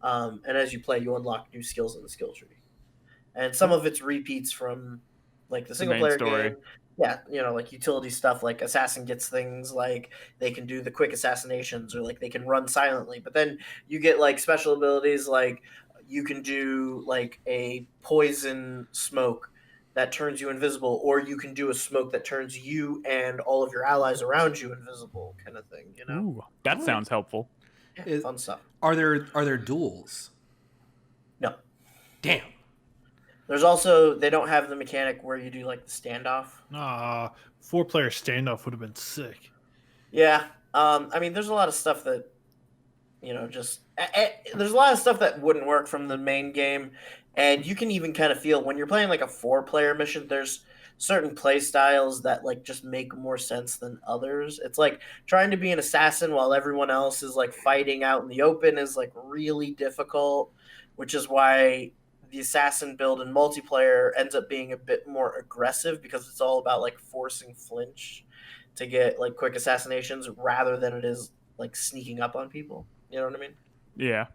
[SPEAKER 3] And as you play, you unlock new skills in the skill tree, and some of it's repeats from like the single
[SPEAKER 1] main
[SPEAKER 3] player
[SPEAKER 1] story.
[SPEAKER 3] game. Yeah, like utility stuff. Like assassin gets things like they can do the quick assassinations, or like they can run silently. But then you get like special abilities, like you can do like a poison smoke that turns you invisible, or you can do a smoke that turns you and all of your allies around you invisible, kind of thing. You know,
[SPEAKER 1] Ooh, that sounds helpful.
[SPEAKER 3] Yeah, fun stuff.
[SPEAKER 5] Are there duels?
[SPEAKER 3] No.
[SPEAKER 5] Damn.
[SPEAKER 3] There's also, they don't have the mechanic where you do like the standoff.
[SPEAKER 2] 4-player standoff would have been sick.
[SPEAKER 3] Yeah. I mean, there's a lot of stuff that, you know, just there's a lot of stuff that wouldn't work from the main game, and you can even kind of feel when you're playing like a 4-player mission, there's certain play styles that like just make more sense than others. It's like trying to be an assassin while everyone else is like fighting out in the open is like really difficult, which is why the assassin build in multiplayer ends up being a bit more aggressive, because it's all about like forcing flinch to get like quick assassinations rather than it is like sneaking up on people. You know what I mean?
[SPEAKER 1] Yeah.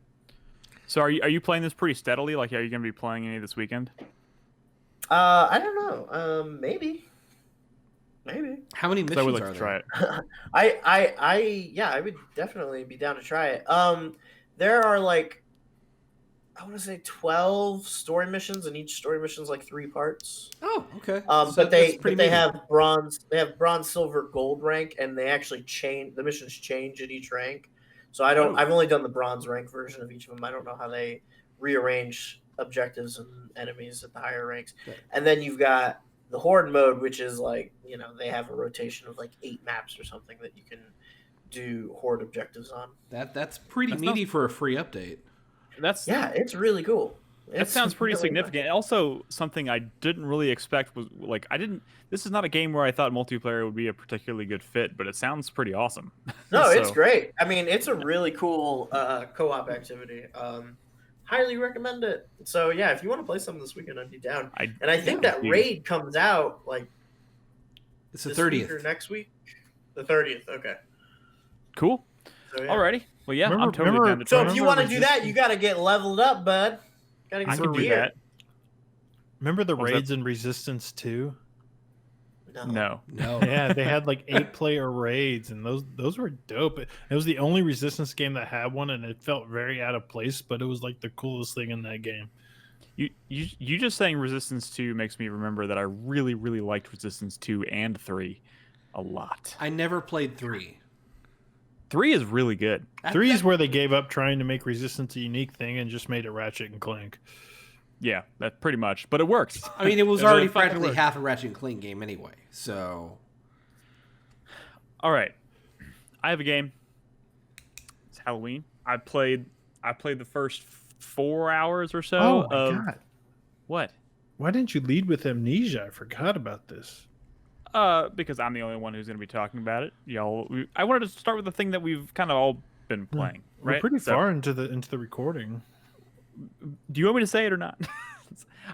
[SPEAKER 1] So are you playing this pretty steadily? Like, are you going to be playing any this weekend?
[SPEAKER 3] I don't know. Maybe.
[SPEAKER 5] How many missions
[SPEAKER 1] I would like
[SPEAKER 5] are
[SPEAKER 1] to try
[SPEAKER 5] there?
[SPEAKER 1] it.
[SPEAKER 3] I would definitely be down to try it. There are like, I want to say 12 story missions, and each story mission is like 3 parts.
[SPEAKER 5] Oh, okay.
[SPEAKER 3] So but they have bronze, silver, gold rank, and they actually change, the missions change at each rank. So I've only done the bronze rank version of each of them. I don't know how they rearrange objectives and enemies at the higher ranks.
[SPEAKER 5] Okay.
[SPEAKER 3] And then you've got the horde mode, which is like, you know, they have a rotation of like 8 maps or something that you can do horde objectives on.
[SPEAKER 5] That's pretty meaty for a free update.
[SPEAKER 3] It's really cool.
[SPEAKER 1] That sounds pretty significant. Also, something I didn't really expect was like this is not a game where I thought multiplayer would be a particularly good fit, but it sounds pretty awesome.
[SPEAKER 3] No, it's great. I mean, it's a really cool co-op activity. Highly recommend it. So yeah, if you want to play something this weekend, I'd be down. I think that raid comes out like
[SPEAKER 5] it's the 30th
[SPEAKER 3] or next week. The 30th. Okay.
[SPEAKER 1] Cool.
[SPEAKER 3] So, yeah.
[SPEAKER 1] Alrighty. Well, yeah, I'm totally down to try.
[SPEAKER 3] So if you want to do that, you got to get leveled up, bud. Got to get some gear.
[SPEAKER 2] Remember the raids in Resistance 2?
[SPEAKER 1] No.
[SPEAKER 2] Yeah, they had like 8-player raids, and those were dope. It was the only Resistance game that had one, and it felt very out of place, but it was like the coolest thing in that game.
[SPEAKER 1] You just saying Resistance 2 makes me remember that I really, really liked Resistance 2 and 3 a lot.
[SPEAKER 5] I never played 3.
[SPEAKER 1] 3 is really good.
[SPEAKER 2] 3 is where they gave up trying to make Resistance a unique thing and just made it Ratchet and Clank.
[SPEAKER 1] Yeah, that pretty much. But it works.
[SPEAKER 5] I mean, it was already practically half a Ratchet and Clank game anyway. So,
[SPEAKER 1] all right, I have a game. It's Halloween. I played the first 4 hours or so.
[SPEAKER 2] Oh my god!
[SPEAKER 1] What?
[SPEAKER 2] Why didn't you lead with Amnesia? I forgot about this.
[SPEAKER 1] Because I'm the only one who's going to be talking about it. I wanted to start with the thing that we've kind of all been playing.
[SPEAKER 2] We're
[SPEAKER 1] right?
[SPEAKER 2] pretty far into the recording.
[SPEAKER 1] Do you want me to say it or not?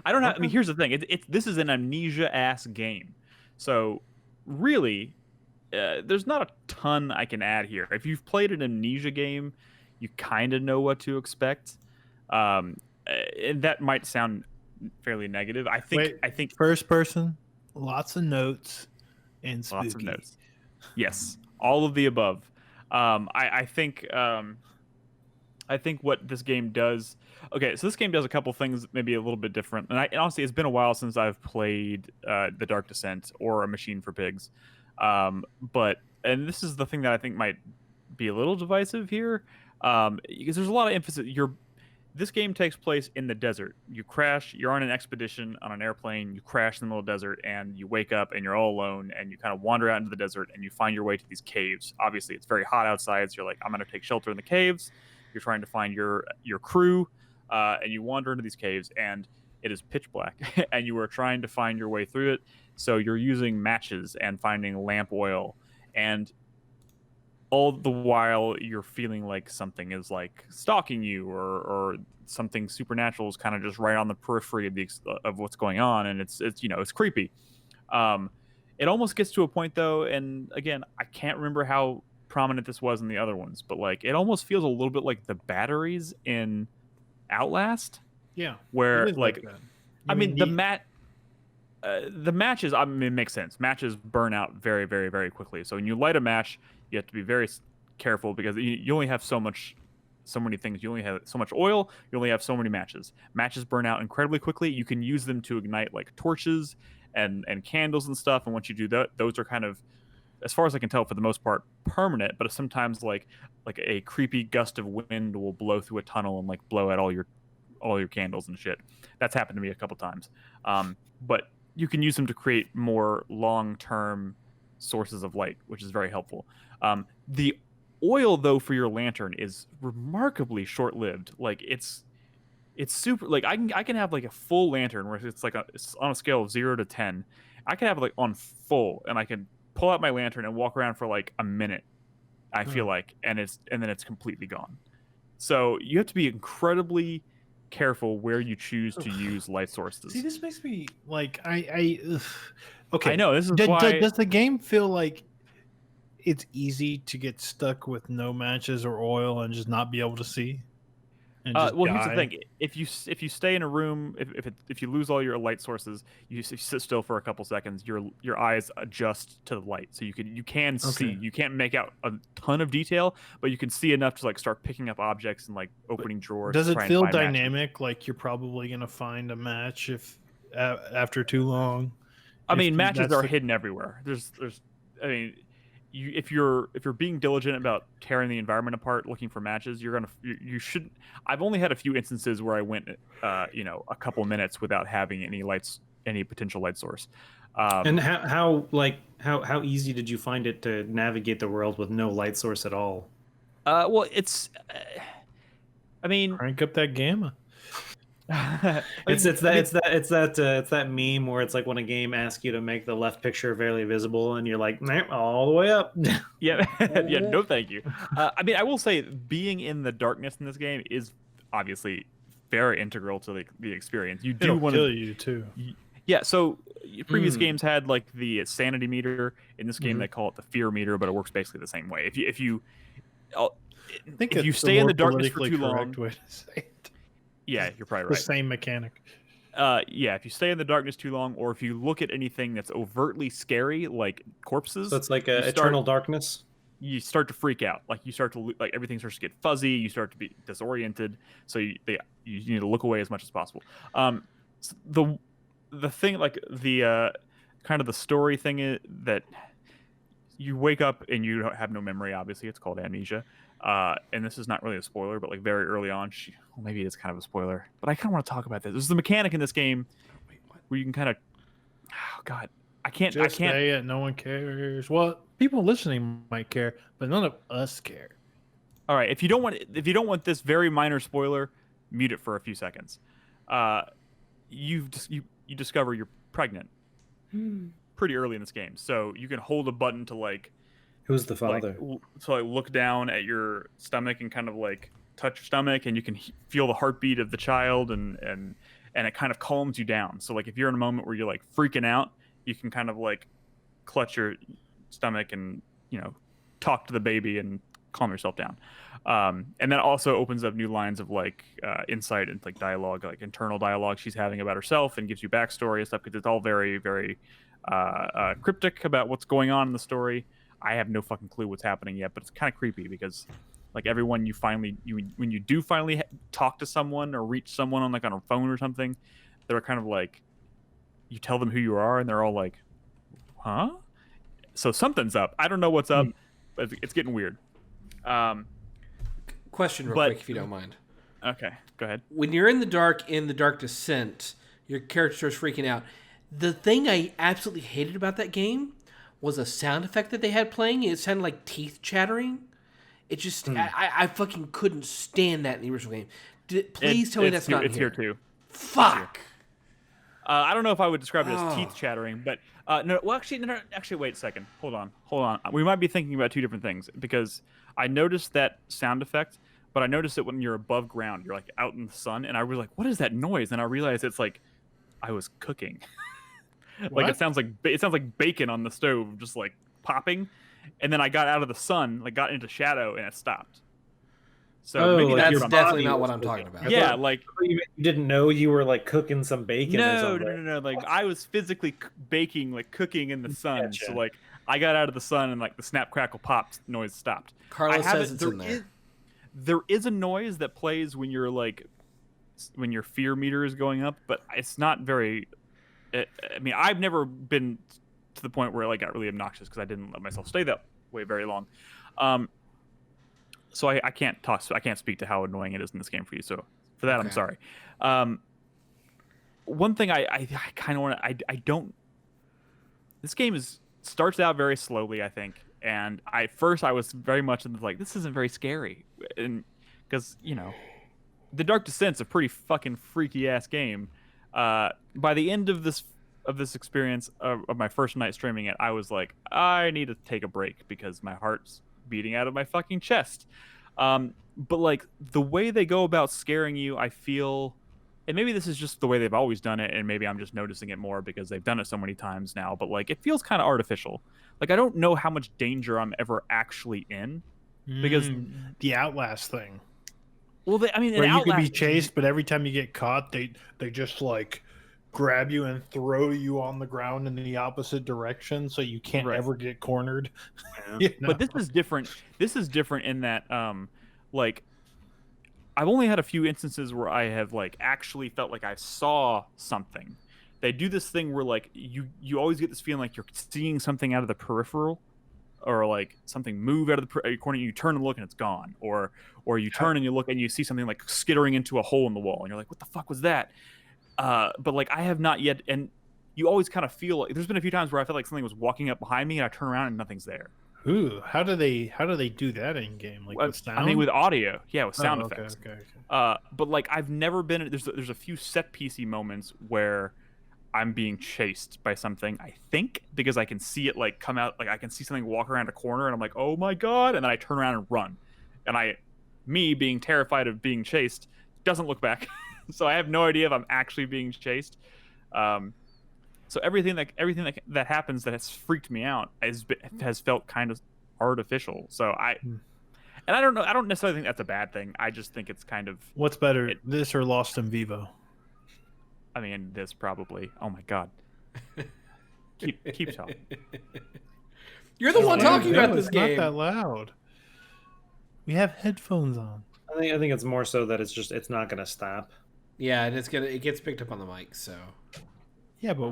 [SPEAKER 1] I don't have. I mean, here's the thing. This is an Amnesia ass game, so really, there's not a ton I can add here. If you've played an Amnesia game, you kind of know what to expect. And that might sound fairly negative. I think
[SPEAKER 2] first person. Lots of notes and spooky.
[SPEAKER 1] Lots of notes. Yes, all of the above. I think what this game does. Okay, so this game does a couple things maybe a little bit different. And honestly, it's been a while since I've played The Dark Descent or A Machine for Pigs. And this is the thing that I think might be a little divisive here, because there's a lot of emphasis. This game takes place in the desert. You crash, you're on an expedition on an airplane, you crash in the middle of the desert, and you wake up and you're all alone, and you kind of wander out into the desert, and you find your way to these caves. Obviously, it's very hot outside, so you're like, I'm going to take shelter in the caves. You're trying to find your crew, and you wander into these caves, and it is pitch black, and you are trying to find your way through it. So you're using matches and finding lamp oil, and all the while you're feeling like something is like stalking you, or something supernatural is kind of just right on the periphery of what's going on, and it's creepy. It almost gets to a point though, and again, I can't remember how prominent this was in the other ones, but like it almost feels a little bit like the batteries in Outlast.
[SPEAKER 2] Yeah,
[SPEAKER 1] where like I mean the matches, I mean, it makes sense. Matches burn out very, very, very quickly. So when you light a match, you have to be very careful because you only have so much so many things. You only have so much oil. You only have so many matches. Matches burn out incredibly quickly. You can use them to ignite like torches and candles and stuff. And once you do that, those are kind of, as far as I can tell, for the most part, permanent. But sometimes like a creepy gust of wind will blow through a tunnel and like blow out all your candles and shit. That's happened to me a couple times. But you can use them to create more long-term sources of light, which is very helpful. The oil, though, for your lantern is remarkably short-lived. Like it's super. Like I can have like a full lantern where it's like it's on a scale of 0 to 10. I can have it like on full, and I can pull out my lantern and walk around for like a minute. I feel like, and then it's completely gone. So you have to be incredibly careful where you choose to use light sources.
[SPEAKER 2] See, this makes me like okay.
[SPEAKER 1] I know this is
[SPEAKER 2] why. Does the game feel like it's easy to get stuck with no matches or oil and just not be able to see?
[SPEAKER 1] Well, here's the thing: if you stay in a room, if you lose all your light sources, you sit still for a couple seconds. Your eyes adjust to the light, so you can see. You can't make out a ton of detail, but you can see enough to like start picking up objects and like opening drawers.
[SPEAKER 2] Does it feel dynamic? Matches. Like you're probably gonna find a match if after too long.
[SPEAKER 1] I mean, matches are hidden everywhere. I mean. If you're being diligent about tearing the environment apart, looking for matches, you should. I've only had a few instances where I went, a couple minutes without having any potential light source.
[SPEAKER 4] And how easy did you find it to navigate the world with no light source at all?
[SPEAKER 1] Well, it's. I mean,
[SPEAKER 2] crank up that gamma.
[SPEAKER 4] It's that meme where it's like when a game asks you to make the left picture fairly visible and you're like, nah, all the way up.
[SPEAKER 1] Yeah, no thank you. I mean, I will say being in the darkness in this game is obviously very integral to the experience. You do want to
[SPEAKER 2] kill you too.
[SPEAKER 1] Yeah, so previous games had like the sanity meter. In this game, they call it the fear meter, but it works basically the same way. If you stay in the darkness for too long,
[SPEAKER 2] way to say it.
[SPEAKER 1] Yeah, you're probably right.
[SPEAKER 2] The same mechanic.
[SPEAKER 1] Yeah, if you stay in the darkness too long, or if you look at anything that's overtly scary, like corpses,
[SPEAKER 4] so it's like eternal darkness.
[SPEAKER 1] You start to freak out. Like you start to everything starts to get fuzzy. You start to be disoriented. So you need to look away as much as possible. The thing, like the kind of the story thing is that you wake up and you have no memory. Obviously, it's called amnesia. And this is not really a spoiler, but like very early on, maybe it is kind of a spoiler, but I kind of want to talk about this. There's the mechanic in this game where you can kind of, oh God, I can't
[SPEAKER 2] say it. No one cares. Well, people listening might care, but none of us care.
[SPEAKER 1] All right. If you don't want this very minor spoiler, mute it for a few seconds. You discover you're pregnant pretty early in this game. So you can hold a button to like,
[SPEAKER 4] who's the father?
[SPEAKER 1] So I look down at your stomach and kind of like touch your stomach, and you can feel the heartbeat of the child, and it kind of calms you down. So like if you're in a moment where you're like freaking out, you can kind of like clutch your stomach and talk to the baby and calm yourself down. And that also opens up new lines of like insight and like dialogue, like internal dialogue she's having about herself, and gives you backstory and stuff, because it's all very, very cryptic about what's going on in the story. I have no fucking clue what's happening yet, but it's kind of creepy because like everyone when you do finally talk to someone or reach someone on a phone or something, they're kind of like, you tell them who you are and they're all like, huh? So something's up. I don't know what's up, but it's getting weird.
[SPEAKER 5] Question real quick, if you don't mind.
[SPEAKER 1] Okay, go ahead.
[SPEAKER 5] When you're in the dark descent, your character starts freaking out. The thing I absolutely hated about that game was a sound effect that they had playing. It sounded like teeth chattering. It just, I fucking couldn't stand that in the original game. Please tell me that's not
[SPEAKER 1] here. It's here too.
[SPEAKER 5] Fuck.
[SPEAKER 1] I don't know if I would describe it as teeth chattering, but no. Well, actually, wait a second. Hold on. We might be thinking about two different things, because I noticed that sound effect, but I noticed it when you're above ground. You're like out in the sun, and I was like, "What is that noise?" And I realized it's like I was cooking. Like it sounds like bacon on the stove, just like popping. And then I got out of the sun, like got into shadow, and it stopped. So maybe
[SPEAKER 5] that's definitely not what I'm talking about.
[SPEAKER 1] Yeah, like
[SPEAKER 4] you didn't know you were like cooking some bacon.
[SPEAKER 1] No. Like I was physically baking, like cooking in the sun. Gotcha. So like I got out of the sun, and like the snap, crackle, pop noise stopped.
[SPEAKER 5] Carlos says it's in there.
[SPEAKER 1] there is a noise that plays when you're like when your fear meter is going up, but it's not very. I mean, I've never been to the point where it like got really obnoxious because I didn't let myself stay that way very long. So I can't talk. So I can't speak to how annoying it is in this game for you. So for that, I'm sorry. One thing I kind of want to I don't. This game starts out very slowly, I think, and first I was very much like, this isn't very scary, and because The Dark Descent's a pretty fucking freaky ass game. By the end of this experience of my first night streaming it, I was like, I need to take a break because my heart's beating out of my fucking chest. But like the way they go about scaring you, I feel, and maybe this is just the way they've always done it, and maybe I'm just noticing it more because they've done it so many times now, but like it feels kind of artificial. Like I don't know how much danger I'm ever actually in because
[SPEAKER 2] the Outlast thing.
[SPEAKER 1] Well, I mean,
[SPEAKER 2] where you could be chased, but every time you get caught, they just like grab you and throw you on the ground in the opposite direction, so you can't ever get cornered.
[SPEAKER 1] But this is different. This is different in that, like, I've only had a few instances where I have like actually felt like I saw something. They do this thing where like you always get this feeling like you're seeing something out of the peripheral, or like something move out of the corner, and you turn and look and it's gone, or you turn and you look and you see something like skittering into a hole in the wall and you're like, what the fuck was that? But like I have not yet, and you always kind of feel like there's been a few times where I felt like something was walking up behind me and I turn around and nothing's there.
[SPEAKER 2] Ooh, how do they do that in game? Like with sound?
[SPEAKER 1] I mean, with audio, yeah, with sound
[SPEAKER 2] okay,
[SPEAKER 1] effects.
[SPEAKER 2] Okay.
[SPEAKER 1] But like I've never been. There's a few set piecey moments where I'm being chased by something, I think, because I can see it like come out, like I can see something walk around a corner and I'm like, oh my god, and then I turn around and run, and me being terrified of being chased doesn't look back. So I have no idea if I'm actually being chased. So everything that happens that has freaked me out has felt kind of artificial. So and I don't know, I don't necessarily think that's a bad thing. I just think it's kind of,
[SPEAKER 2] what's better, this or Lost in Vivo?
[SPEAKER 1] I mean, this probably. Oh my god. Keep talking.
[SPEAKER 5] You're the one talking about this game.
[SPEAKER 2] It's not that loud. We have headphones on.
[SPEAKER 4] I think it's more so that it's not going to stop.
[SPEAKER 5] Yeah, and it gets picked up on the mic, so.
[SPEAKER 2] Yeah, but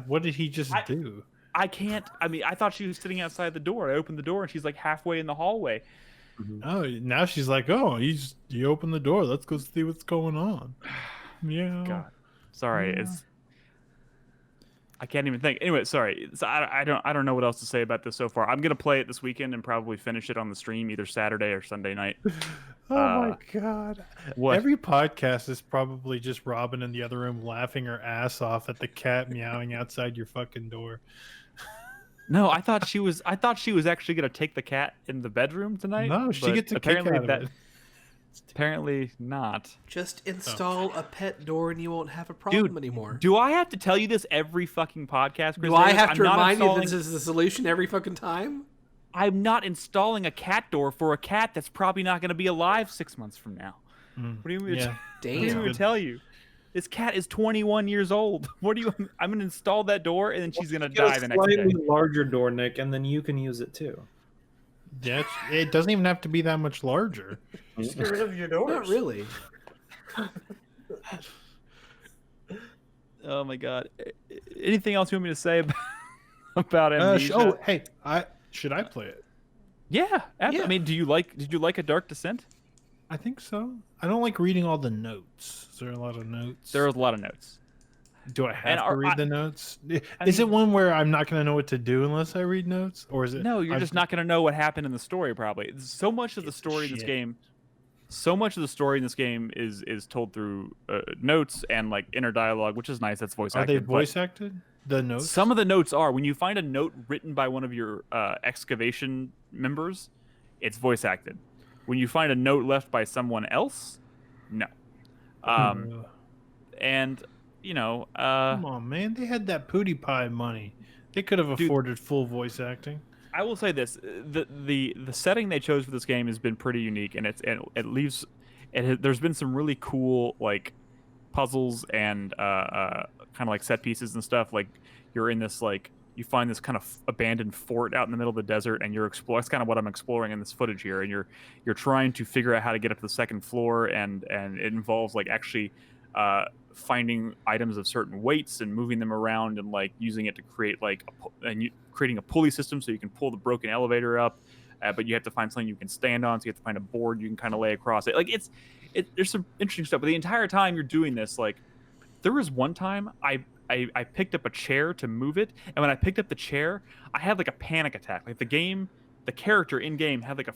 [SPEAKER 2] what did he just do?
[SPEAKER 1] I can't. I mean, I thought she was sitting outside the door. I opened the door and she's like halfway in the hallway.
[SPEAKER 2] Oh, now she's like, oh, you opened the door. Let's go see what's going on. Yeah.
[SPEAKER 1] God. Sorry, I can't even think. Anyway, sorry. So I don't know what else to say about this so far. I'm gonna play it this weekend and probably finish it on the stream either Saturday or Sunday night.
[SPEAKER 2] Oh my god!
[SPEAKER 1] What?
[SPEAKER 2] Every podcast is probably just Robin in the other room laughing her ass off at the cat meowing outside your fucking door.
[SPEAKER 1] No, I thought she was actually gonna take the cat in the bedroom tonight.
[SPEAKER 2] No, she gets a kick out of it.
[SPEAKER 1] Apparently not.
[SPEAKER 5] Just install a pet door and you won't have a problem anymore.
[SPEAKER 1] Do I have to tell you this every fucking podcast, Chris?
[SPEAKER 5] Do I have to remind you this is the solution every fucking time?
[SPEAKER 1] I'm not installing a cat door for a cat that's probably not going to be alive 6 months from now. What do you mean?
[SPEAKER 5] Damn.
[SPEAKER 1] What do you even tell you? This cat is 21 years old. I'm going to install that door and then she's going to die the next day.
[SPEAKER 4] Slightly larger door, Nick, and then you can use it too.
[SPEAKER 2] Yeah, it doesn't even have to be that much larger.
[SPEAKER 3] Just get rid of your doors.
[SPEAKER 5] Not really.
[SPEAKER 1] Oh my god! Anything else you want me to say about Amnesia?
[SPEAKER 2] Hey, should I play it?
[SPEAKER 1] Yeah. I mean, did you like A Dark Descent?
[SPEAKER 2] I think so. I don't like reading all the notes. Is there a lot of notes?
[SPEAKER 1] There was a lot of notes.
[SPEAKER 2] Do I have to read the notes? Is it one where I'm not going to know what to do unless I read notes, or is it?
[SPEAKER 1] No, you're just not going to know what happened in the story. Probably so much of the story in this game. So much of the story in this game is told through notes and like inner dialogue, which is nice. That's voice acted.
[SPEAKER 2] Are they voice acted? The notes?
[SPEAKER 1] Some of the notes are. When you find a note written by one of your excavation members, it's voice acted. When you find a note left by someone else, no. And
[SPEAKER 2] come on, man, they had that PewDiePie money. They could have afforded full voice acting.
[SPEAKER 1] I will say this: the setting they chose for this game has been pretty unique, and there's been some really cool like puzzles and kind of like set pieces and stuff. Like you're in this like you find this kind of abandoned fort out in the middle of the desert, and you're exploring. That's kind of what I'm exploring in this footage here, and you're trying to figure out how to get up to the second floor, and it involves like actually finding items of certain weights and moving them around, and like using it to create like creating a pulley system so you can pull the broken elevator up. But you have to find something you can stand on, so you have to find a board you can kind of lay across it. Like there's some interesting stuff. But the entire time you're doing this, like there was one time I picked up a chair to move it, and when I picked up the chair, I had like a panic attack. Like the character in game had like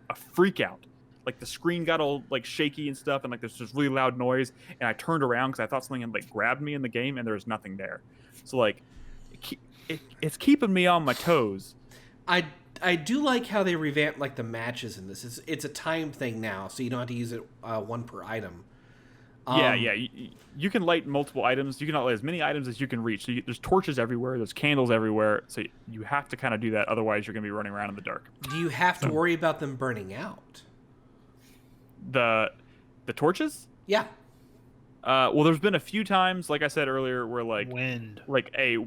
[SPEAKER 1] a freak out. Like the screen got all like shaky and stuff, and like there's just really loud noise. And I turned around because I thought something had like grabbed me in the game, and there was nothing there. So like it's keeping me on my toes.
[SPEAKER 5] I do like how they revamped like the matches in this. It's a time thing now, so you don't have to use it one per item.
[SPEAKER 1] Yeah. You can light multiple items. You can light as many items as you can reach. So there's torches everywhere. There's candles everywhere. So you have to kind of do that. Otherwise, you're going to be running around in the dark.
[SPEAKER 5] Do you have to worry about them burning out?
[SPEAKER 1] The torches?
[SPEAKER 5] Yeah.
[SPEAKER 1] Well, there's been a few times, like I said earlier, where like
[SPEAKER 2] wind,
[SPEAKER 1] like a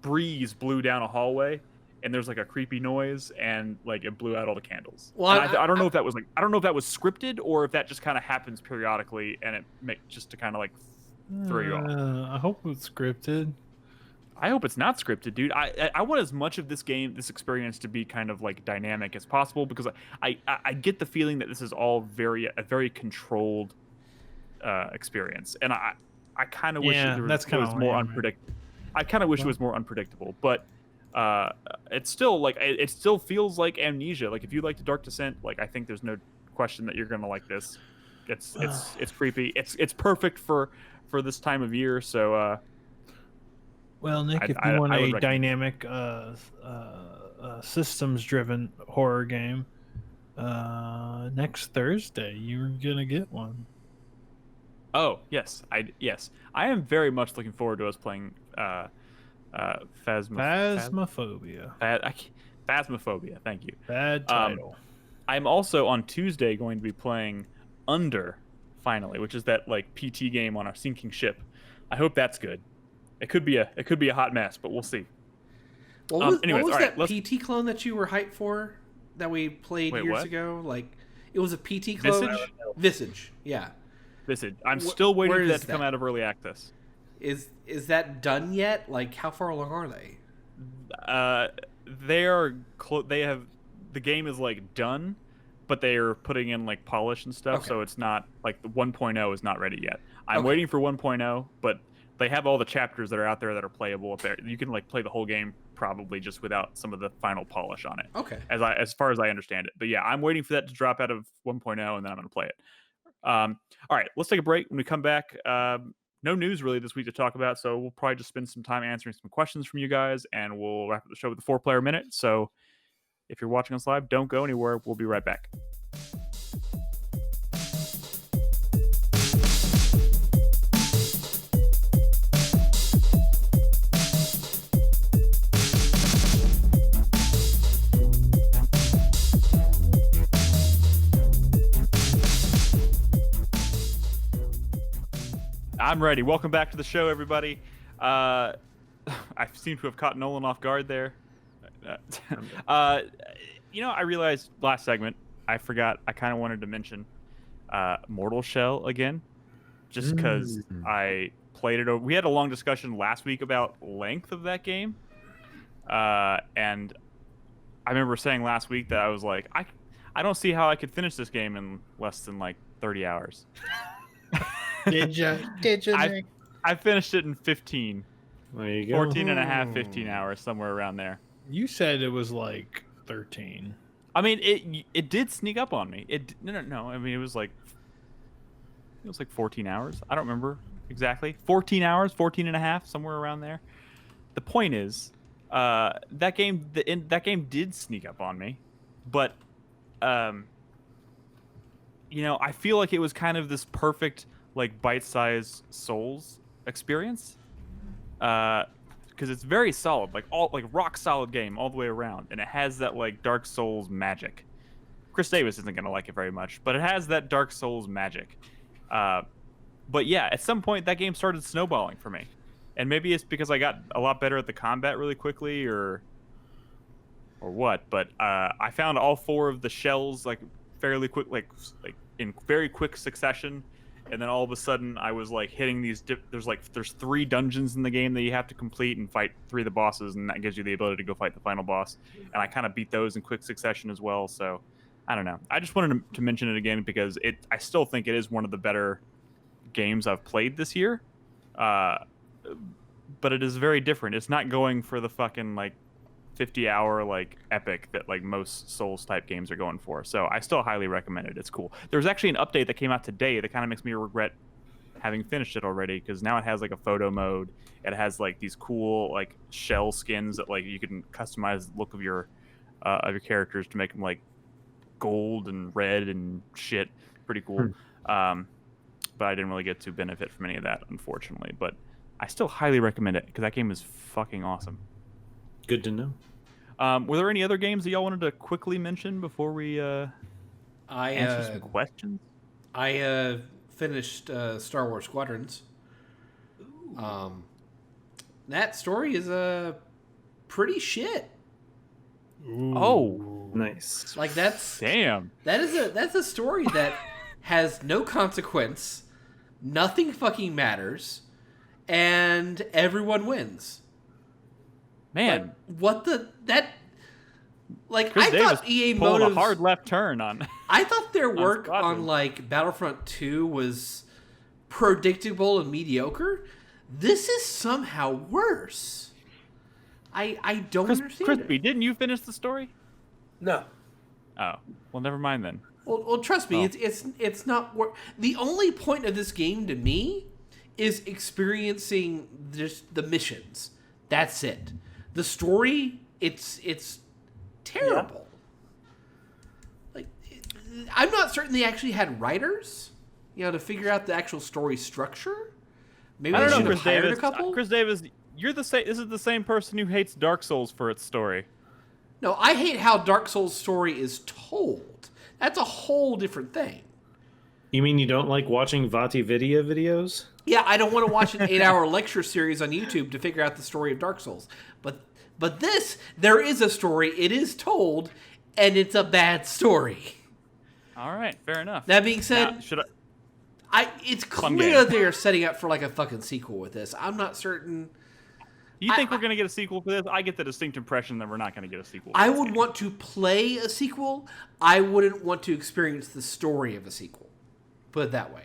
[SPEAKER 1] breeze blew down a hallway, and there's like a creepy noise, and like it blew out all the candles. Well, I don't know if that was scripted or if that just kind of happens periodically, and it just to kind of like throw you off.
[SPEAKER 2] I hope it's scripted.
[SPEAKER 1] I hope it's not scripted, dude. I want as much of this experience to be kind of like dynamic as possible, because I get the feeling that this is all a very controlled experience, and I kind of wish it was more unpredictable. I kind of wish it was more unpredictable, but it's still like it still feels like Amnesia. Like if you like the Dark Descent, like I think there's no question that you're gonna like this. It's creepy. It's perfect for this time of year. So
[SPEAKER 2] well, Nick, if you want a dynamic systems-driven horror game, next Thursday you're gonna get one.
[SPEAKER 1] Oh yes, I am very much looking forward to us playing
[SPEAKER 2] Phasmophobia.
[SPEAKER 1] Phasmophobia. Thank you.
[SPEAKER 2] Bad title.
[SPEAKER 1] I'm also on Tuesday going to be playing Under, finally, which is that like PT game on a sinking ship. I hope that's good. It could be a hot mess, but we'll see.
[SPEAKER 5] What was that PT clone that you were hyped for that we played years ago? Like it was a PT clone. Visage. Yeah.
[SPEAKER 1] Visage. I'm still waiting for that to come out of early access.
[SPEAKER 5] Is that done yet? Like how far along are they?
[SPEAKER 1] They are they have the game is like done, but they are putting in like polish and stuff, so it's not like the 1.0 is not ready yet. I'm waiting for 1.0, but they have all the chapters that are out there that are playable up there. You can like play the whole game probably just without some of the final polish on it.
[SPEAKER 5] Okay.
[SPEAKER 1] As far as I understand it. But yeah, I'm waiting for that to drop out of 1.0, and then I'm going to play it. All right, let's take a break. When we come back, no news really this week to talk about, so we'll probably just spend some time answering some questions from you guys, and we'll wrap up the show with the 4-player minute. So if you're watching us live, don't go anywhere. We'll be right back. I'm ready. Welcome back to the show, everybody. I seem to have caught Nolan off guard there. I realized last segment, I forgot I kind of wanted to mention Mortal Shell again, just because I played it over. We had a long discussion last week about length of that game, and I remember saying last week that I was like, I don't see how I could finish this game in less than like 30 hours.
[SPEAKER 2] Did you?
[SPEAKER 1] I finished it in 15.
[SPEAKER 4] There you go.
[SPEAKER 1] 14 and a half, 15 hours, somewhere around there.
[SPEAKER 2] You said it was like 13.
[SPEAKER 1] I mean, it did sneak up on me. No. I mean, it was like 14 hours. I don't remember exactly. 14 hours, 14 and a half, somewhere around there. The point is, that game did sneak up on me, but I feel like it was kind of this perfect like bite-sized Souls experience, because it's very solid, like rock solid game all the way around, and it has that like Dark Souls magic. Chris Davis isn't gonna like it very much, but it has that Dark Souls magic. But yeah, at some point that game started snowballing for me, And maybe it's because I got a lot better at the combat really quickly, or what. But I found all 4 of the shells like fairly quick, like in very quick succession. And then all of a sudden, I was like hitting these. There's 3 dungeons in the game that you have to complete and fight 3 of the bosses, and that gives you the ability to go fight the final boss. And I kind of beat those in quick succession as well. So I don't know. I just wanted to mention it again because I still think it is one of the better games I've played this year. But it is very different. It's not going for the fucking like 50-hour like epic that like most Souls type games are going for. So I still highly recommend it. It's cool. There's actually an update that came out today that kind of makes me regret having finished it already, because now it has like a photo mode. It has like these cool like shell skins that like you can customize the look of your characters to make them like gold and red and shit. Pretty cool. But I didn't really get to benefit from any of that, unfortunately. But I still highly recommend it because that game is fucking awesome.
[SPEAKER 4] Good to know.
[SPEAKER 1] Were there any other games that y'all wanted to quickly mention before we answer some questions?
[SPEAKER 5] I finished Star Wars Squadrons. That story is pretty shit.
[SPEAKER 2] Ooh.
[SPEAKER 1] Oh,
[SPEAKER 4] nice.
[SPEAKER 5] Like that's a story that has no consequence, nothing fucking matters, and everyone wins.
[SPEAKER 1] Man,
[SPEAKER 5] what like
[SPEAKER 1] Chris
[SPEAKER 5] I
[SPEAKER 1] Davis
[SPEAKER 5] thought EA
[SPEAKER 1] pulled
[SPEAKER 5] Motives
[SPEAKER 1] a hard left turn on.
[SPEAKER 5] I thought their work on
[SPEAKER 1] Squadron.
[SPEAKER 5] like Battlefront 2 was predictable and mediocre. This is somehow worse. I don't understand.
[SPEAKER 1] Crispy,
[SPEAKER 5] it.
[SPEAKER 1] didn't you finish the story?
[SPEAKER 3] No.
[SPEAKER 1] Oh, well, never mind then.
[SPEAKER 5] Well, trust me,
[SPEAKER 1] Oh.
[SPEAKER 5] it's not the only point of this game to me is experiencing just the missions. That's it. The story, it's terrible. Like, I'm not certain they actually had writers, to figure out the actual story structure. Maybe
[SPEAKER 1] I
[SPEAKER 5] they
[SPEAKER 1] don't
[SPEAKER 5] should
[SPEAKER 1] know,
[SPEAKER 5] have
[SPEAKER 1] Chris
[SPEAKER 5] hired
[SPEAKER 1] Davis.
[SPEAKER 5] a couple.
[SPEAKER 1] Chris Davis, you're the same. This is the same person who hates Dark Souls for its story.
[SPEAKER 5] No, I hate how Dark Souls' story is told. That's a whole different thing.
[SPEAKER 4] You mean you don't like watching VatiVidya videos?
[SPEAKER 5] Yeah, I don't want to watch an 8-hour lecture series on YouTube to figure out the story of Dark Souls. But this, there is a story, it is told, and it's a bad story.
[SPEAKER 1] All right, fair enough.
[SPEAKER 5] That being said,
[SPEAKER 1] Now, should I?
[SPEAKER 5] it's
[SPEAKER 1] Fun
[SPEAKER 5] clear
[SPEAKER 1] game.
[SPEAKER 5] that they are setting up for like a fucking sequel with this. I'm not certain.
[SPEAKER 1] You think we're going to get a sequel for this? I get the distinct impression that we're not going to get a sequel.
[SPEAKER 5] I would want to play a sequel. I wouldn't want to experience the story of a sequel. Put it that way.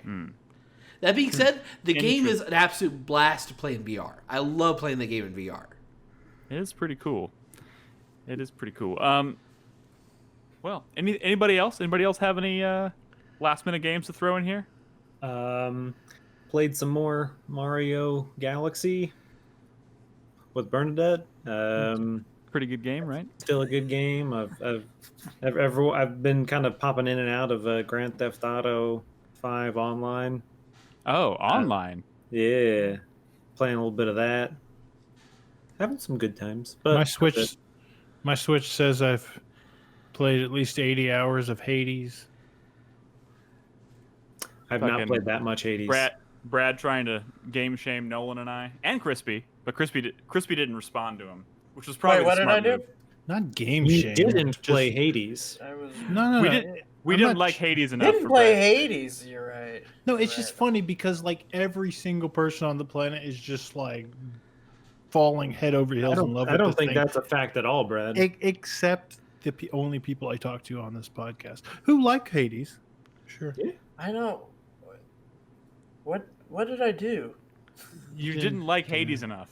[SPEAKER 5] That being said, the game is an absolute blast to play in VR. I love playing the game in VR.
[SPEAKER 1] It is pretty cool. It is pretty cool. Well, anybody else? Anybody else have any last minute games to throw in here?
[SPEAKER 4] Played some more Mario Galaxy with Bernadette.
[SPEAKER 1] Pretty good game, right?
[SPEAKER 4] Still a good game. I've been kind of popping in and out of Grand Theft Auto 5 online.
[SPEAKER 1] Oh, online.
[SPEAKER 4] Yeah, playing a little bit of that. Having some good times. But
[SPEAKER 2] my Switch says I've played at least 80 hours of Hades.
[SPEAKER 4] I've not played that much Hades.
[SPEAKER 1] Brad trying to game shame Nolan and I and Crispy, but Crispy didn't respond to him, which was probably
[SPEAKER 3] Wait, what
[SPEAKER 1] the
[SPEAKER 3] did I
[SPEAKER 1] smart
[SPEAKER 3] do?
[SPEAKER 1] move.
[SPEAKER 2] Not game
[SPEAKER 4] You
[SPEAKER 2] shame.
[SPEAKER 4] didn't play Hades.
[SPEAKER 3] I was
[SPEAKER 2] No.
[SPEAKER 1] We
[SPEAKER 2] I'm
[SPEAKER 1] didn't
[SPEAKER 2] not
[SPEAKER 1] like Hades enough.
[SPEAKER 3] didn't
[SPEAKER 1] for
[SPEAKER 3] play
[SPEAKER 1] Brad.
[SPEAKER 3] Hades. You're right.
[SPEAKER 2] No, it's just
[SPEAKER 3] Right.
[SPEAKER 2] funny because like every single person on the planet is just like falling head over heels in love with
[SPEAKER 4] I don't
[SPEAKER 2] the
[SPEAKER 4] think
[SPEAKER 2] thing.
[SPEAKER 4] that's a fact at all, Brad.
[SPEAKER 2] Except the only people I talk to on this podcast who like Hades. Sure.
[SPEAKER 3] I know. What did I do?
[SPEAKER 1] You didn't like Hades enough.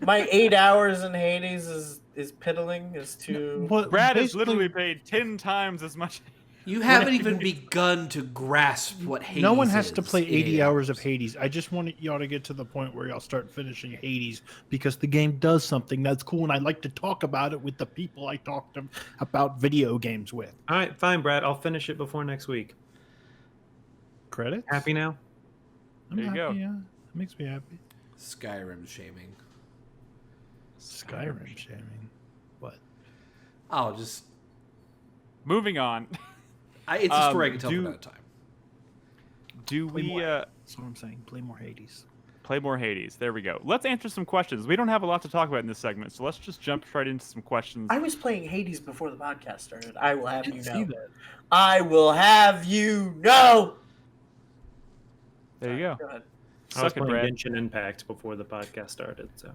[SPEAKER 3] My 8 hours in Hades is piddling. Is too.
[SPEAKER 2] Well,
[SPEAKER 1] Brad has
[SPEAKER 2] basically-
[SPEAKER 1] literally paid 10 times as much.
[SPEAKER 5] You haven't even begun to grasp what Hades is.
[SPEAKER 2] No one has to play 80 hours of
[SPEAKER 5] Hades.
[SPEAKER 2] Hades. I just want y'all to get to the point where y'all start finishing Hades because the game does something that's cool, and I like to talk about it with the people I talk to about video games with.
[SPEAKER 4] All right, fine, Brad. I'll finish it before next week.
[SPEAKER 2] Credits?
[SPEAKER 4] Happy now?
[SPEAKER 2] I'm
[SPEAKER 1] There you
[SPEAKER 2] happy,
[SPEAKER 1] go.
[SPEAKER 2] yeah. That makes me happy.
[SPEAKER 5] Skyrim shaming.
[SPEAKER 2] Skyrim shaming. What?
[SPEAKER 5] Oh, just
[SPEAKER 1] Moving on.
[SPEAKER 5] it's a story I can tell
[SPEAKER 1] do-
[SPEAKER 5] for another time.
[SPEAKER 1] Do we?
[SPEAKER 2] That's what I'm saying. Play more Hades.
[SPEAKER 1] Play more Hades. There we go. Let's answer some questions. We don't have a lot to talk about in this segment, so let's just jump right into some questions.
[SPEAKER 3] I was playing Hades before the podcast started. I will have you
[SPEAKER 2] See
[SPEAKER 3] know.
[SPEAKER 2] that.
[SPEAKER 3] I will have you know.
[SPEAKER 1] There you go.
[SPEAKER 3] Go ahead.
[SPEAKER 4] I was
[SPEAKER 1] Suck it,
[SPEAKER 4] playing
[SPEAKER 1] Brad.
[SPEAKER 4] Genshin Impact before the podcast started. So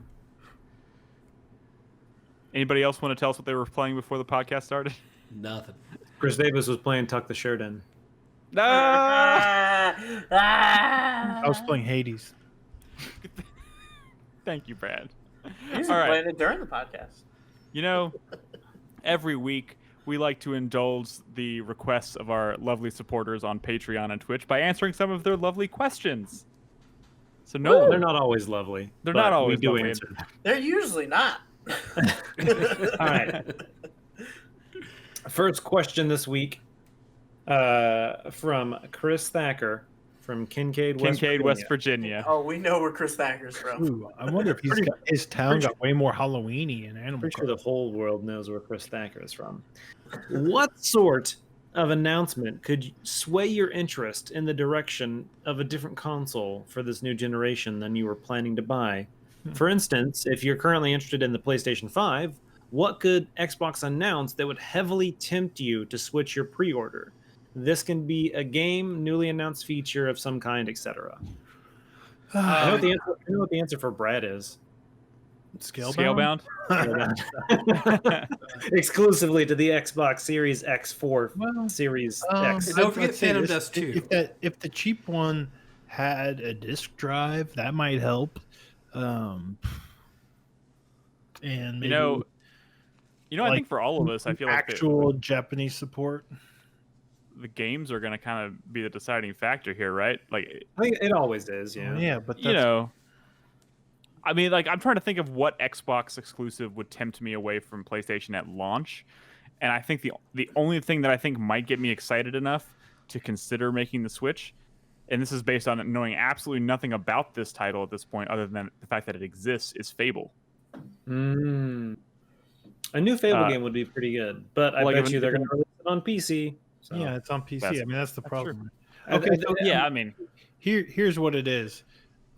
[SPEAKER 1] Anybody else want to tell us what they were playing before the podcast started?
[SPEAKER 5] Nothing.
[SPEAKER 4] Chris Davis was playing Tuck the Shirt In.
[SPEAKER 1] No.
[SPEAKER 2] I was playing Hades.
[SPEAKER 1] Thank you, Brad.
[SPEAKER 3] He's
[SPEAKER 1] All right.
[SPEAKER 3] playing it during the podcast.
[SPEAKER 1] You know, every week we like to indulge the requests of our lovely supporters on Patreon and Twitch by answering some of their lovely questions. So no,
[SPEAKER 4] They're not always lovely.
[SPEAKER 1] They're
[SPEAKER 4] but
[SPEAKER 1] not always
[SPEAKER 4] we do
[SPEAKER 1] lovely.
[SPEAKER 4] answer them.
[SPEAKER 3] They're usually not.
[SPEAKER 4] All right. First question this week from Chris Thacker from Kincaid,
[SPEAKER 1] West Virginia.
[SPEAKER 3] Oh, we know where Chris Thacker's from.
[SPEAKER 2] Ooh, I wonder if his town got way more Halloweeny in Animal
[SPEAKER 4] Pretty sure
[SPEAKER 2] Crossing.
[SPEAKER 4] the whole world knows where Chris Thacker is from. What sort of announcement could sway your interest in the direction of a different console for this new generation than you were planning to buy? For instance, if you're currently interested in the PlayStation 5, what could Xbox announce that would heavily tempt you to switch your pre-order? This can be a game, newly announced feature of some kind, etc. I know what the answer for Brad is.
[SPEAKER 2] Scalebound?
[SPEAKER 4] Exclusively to the Xbox Series X4,
[SPEAKER 2] Well,
[SPEAKER 4] Series
[SPEAKER 2] I'd
[SPEAKER 4] X.
[SPEAKER 5] Don't forget
[SPEAKER 2] say
[SPEAKER 5] Phantom
[SPEAKER 2] this,
[SPEAKER 5] Dust 2.
[SPEAKER 2] If the cheap one had a disc drive, that might help. And maybe
[SPEAKER 1] I think for all of us, I feel like
[SPEAKER 2] actual Japanese support.
[SPEAKER 1] the games are going to kind of be the deciding factor here, right? Like,
[SPEAKER 4] I think it always is, yeah.
[SPEAKER 2] Yeah, but that's,
[SPEAKER 1] you know, I mean, like, I'm trying to think of what Xbox exclusive would tempt me away from PlayStation at launch, and I think the only thing that I think might get me excited enough to consider making the switch, and this is based on knowing absolutely nothing about this title at this point, other than the fact that it exists, is Fable.
[SPEAKER 4] A new Fable game would be pretty good, but I bet you they're going to release it on PC. So.
[SPEAKER 2] yeah, it's on PC. I mean, that's the problem.
[SPEAKER 4] true.
[SPEAKER 2] Okay, so
[SPEAKER 1] Yeah, I mean,
[SPEAKER 2] here's what it is.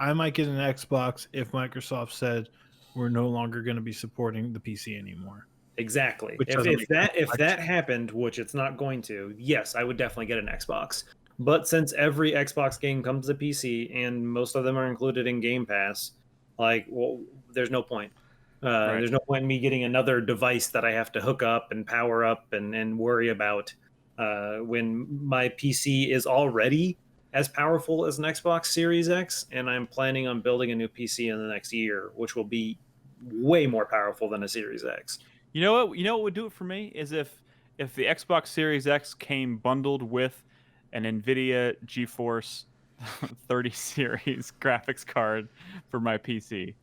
[SPEAKER 2] I might get an Xbox if Microsoft said we're no longer going to be supporting the PC anymore.
[SPEAKER 4] Exactly.
[SPEAKER 2] Which doesn't
[SPEAKER 4] If that happened, which it's not going to, yes, I would definitely get an Xbox. But since every Xbox game comes to PC and most of them are included in Game Pass, like, well, there's no point.
[SPEAKER 1] Right.
[SPEAKER 4] There's no point in me getting another device that I have to hook up and power up and worry about when my PC is already as powerful as an Xbox Series X, and I'm planning on building a new PC in the next year, which will be way more powerful than a Series X.
[SPEAKER 1] You know what would do it for me is if the Xbox Series X came bundled with an NVIDIA GeForce 30 series graphics card for my PC.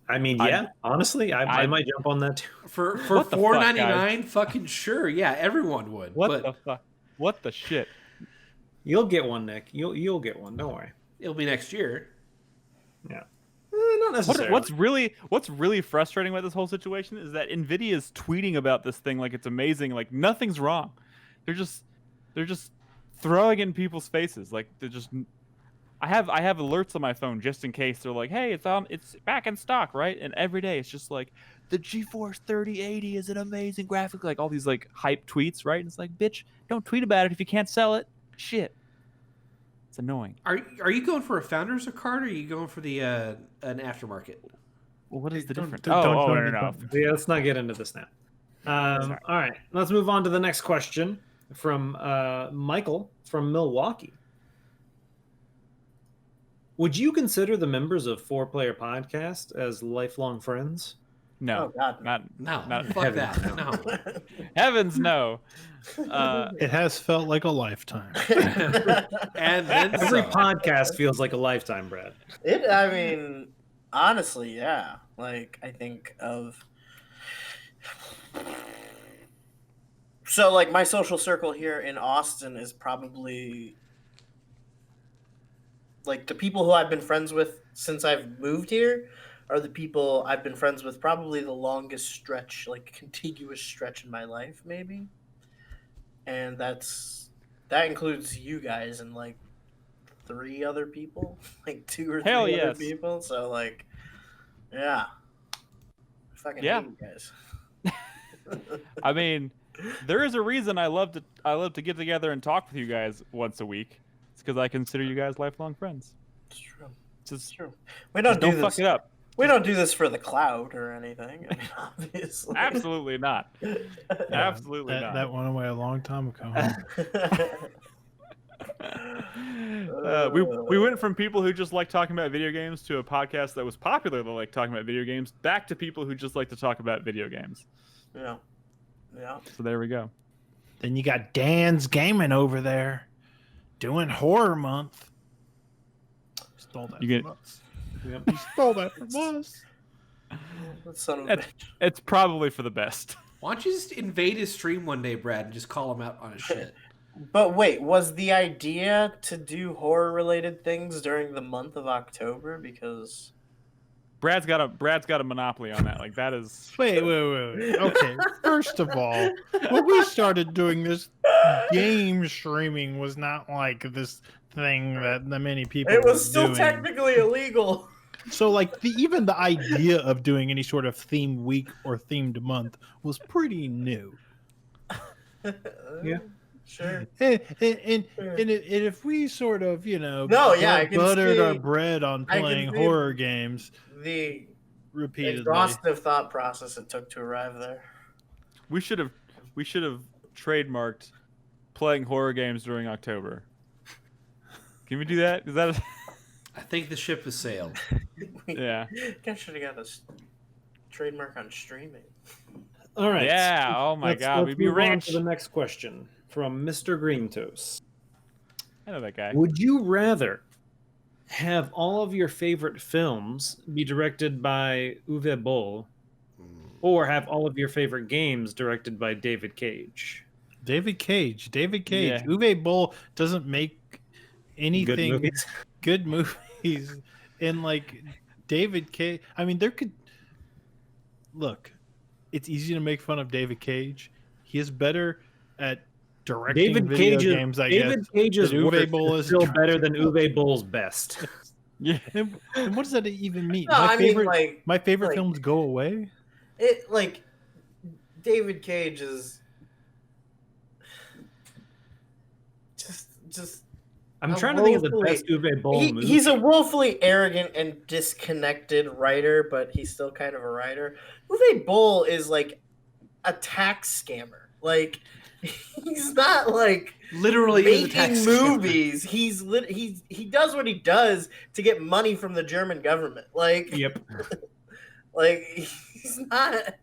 [SPEAKER 4] I mean, yeah, honestly, I might jump on that too.
[SPEAKER 5] For
[SPEAKER 1] What the fuck,
[SPEAKER 5] $4.99, fucking sure, yeah, everyone would.
[SPEAKER 1] What
[SPEAKER 5] but
[SPEAKER 1] the fuck? What the shit?
[SPEAKER 4] You'll get one, Nick. You'll get one. Don't worry.
[SPEAKER 5] it'll be next year.
[SPEAKER 4] Yeah, not necessarily.
[SPEAKER 1] What's really frustrating about this whole situation is that NVIDIA is tweeting about this thing like it's amazing, like nothing's wrong. They're just throwing it in people's faces, like they're just. I have alerts on my phone just in case they're like, hey, it's back in stock, right? And every day it's just like the GeForce 3080 is an amazing graphic, like all these like hype tweets, right? And it's like, bitch, don't tweet about it if you can't sell it. Shit. It's annoying.
[SPEAKER 5] Are you going for a founder's card, or are you going for the an aftermarket?
[SPEAKER 1] Well, what is the difference?
[SPEAKER 2] don't-
[SPEAKER 1] No.
[SPEAKER 4] Yeah, let's not get into this now. All right, let's move on to the next question from Michael from Milwaukee. Would you consider the members of 4Player Podcast as lifelong friends?
[SPEAKER 1] No.
[SPEAKER 3] Oh, God.
[SPEAKER 5] No,
[SPEAKER 1] Not
[SPEAKER 5] fuck
[SPEAKER 1] heavens,
[SPEAKER 5] that. No.
[SPEAKER 1] Heavens, no.
[SPEAKER 2] It has felt like a lifetime.
[SPEAKER 5] And then
[SPEAKER 4] Every
[SPEAKER 5] some.
[SPEAKER 4] podcast feels like a lifetime, Brad.
[SPEAKER 3] I mean, honestly, yeah. Like, I think of. So, like, my social circle here in Austin is probably. Like, the people who I've been friends with since I've moved here are the people I've been friends with probably the longest stretch, like, contiguous stretch in my life, maybe. And that includes you guys and, like, 3 other people, like 2 or 3
[SPEAKER 1] Hell
[SPEAKER 3] other
[SPEAKER 1] yes.
[SPEAKER 3] people. So like, yeah, I fucking
[SPEAKER 1] Yeah.
[SPEAKER 3] hate you guys.
[SPEAKER 1] I mean, there is a reason I love to get together and talk with you guys once a week. It's because I consider you guys lifelong friends.
[SPEAKER 3] It's true.
[SPEAKER 1] Just,
[SPEAKER 3] It's true. We don't do
[SPEAKER 1] don't
[SPEAKER 3] this.
[SPEAKER 1] fuck it up.
[SPEAKER 3] We don't do this for the clout or anything. I mean, obviously.
[SPEAKER 1] Absolutely not. Absolutely not.
[SPEAKER 2] That went away a long time ago.
[SPEAKER 1] We went from people who just like talking about video games to a podcast that was popular that like talking about video games back to people who just like to talk about video games.
[SPEAKER 3] Yeah. Yeah.
[SPEAKER 1] So there we go.
[SPEAKER 2] Then you got Dan's Gaming over there doing Horror Month. Stole that from us.
[SPEAKER 4] Yep.
[SPEAKER 2] He stole that from us.
[SPEAKER 3] Son of a bitch.
[SPEAKER 1] It's probably for the best.
[SPEAKER 5] Why don't you just invade his stream one day, Brad, and just call him out on his shit?
[SPEAKER 3] But wait, was the idea to do horror-related things during the month of October? Because
[SPEAKER 1] Brad's got a monopoly on that. Like that is.
[SPEAKER 2] Wait. Okay, first of all, when we started doing this, game streaming was not like this thing that many people.
[SPEAKER 3] it was
[SPEAKER 2] were
[SPEAKER 3] still
[SPEAKER 2] doing.
[SPEAKER 3] technically illegal.
[SPEAKER 2] So, like, even the idea of doing any sort of themed week or themed month was pretty new.
[SPEAKER 4] Yeah.
[SPEAKER 3] Sure.
[SPEAKER 2] And if we sort of,
[SPEAKER 3] No, yeah, I can
[SPEAKER 2] buttered
[SPEAKER 3] see-
[SPEAKER 2] our bread on
[SPEAKER 3] I can
[SPEAKER 2] playing
[SPEAKER 3] see
[SPEAKER 2] horror games
[SPEAKER 3] The
[SPEAKER 2] repeatedly.
[SPEAKER 3] exhaustive thought process it took to arrive there.
[SPEAKER 1] We should have trademarked playing horror games during October. Can we do that? Is that?
[SPEAKER 5] I think the ship has sailed.
[SPEAKER 1] Yeah.
[SPEAKER 3] Guys should have got a trademark on streaming.
[SPEAKER 4] All right.
[SPEAKER 1] Yeah. Oh my God,
[SPEAKER 4] let's
[SPEAKER 1] we'd be
[SPEAKER 4] move on
[SPEAKER 1] rich.
[SPEAKER 4] to the next question from Mr. Green Toast.
[SPEAKER 1] I know that guy.
[SPEAKER 4] Would you rather have all of your favorite films be directed by Uwe Boll, or have all of your favorite games directed by David Cage?
[SPEAKER 2] David Cage.
[SPEAKER 1] Yeah.
[SPEAKER 2] Uwe Boll doesn't make anything
[SPEAKER 4] movies.
[SPEAKER 2] good movies. And like David Cage, I mean, look, it's easy to make fun of David Cage. He is better at directing video games, I guess.
[SPEAKER 4] David Cage's
[SPEAKER 2] than Uwe
[SPEAKER 4] work
[SPEAKER 2] Boll
[SPEAKER 4] is
[SPEAKER 2] is
[SPEAKER 4] still
[SPEAKER 2] trying
[SPEAKER 4] better
[SPEAKER 2] to
[SPEAKER 4] than
[SPEAKER 2] do.
[SPEAKER 4] Uwe Boll's best.
[SPEAKER 1] Yeah.
[SPEAKER 2] And what does that even mean?
[SPEAKER 3] No, I mean,
[SPEAKER 2] My favorite
[SPEAKER 3] like-
[SPEAKER 2] films go away.
[SPEAKER 3] It like David Cage is just
[SPEAKER 4] I'm
[SPEAKER 3] A
[SPEAKER 4] trying to think of the
[SPEAKER 3] woefully-
[SPEAKER 4] best Uwe Boll movie.
[SPEAKER 3] he's a woefully arrogant and disconnected writer, but he's still kind of a writer. Uwe Boll is like a tax scammer. Like he's not like
[SPEAKER 5] Literally is a
[SPEAKER 3] making
[SPEAKER 5] tax scammer.
[SPEAKER 3] movies. He does what he does to get money from the German government. Like
[SPEAKER 4] Yep.
[SPEAKER 3] like he's not.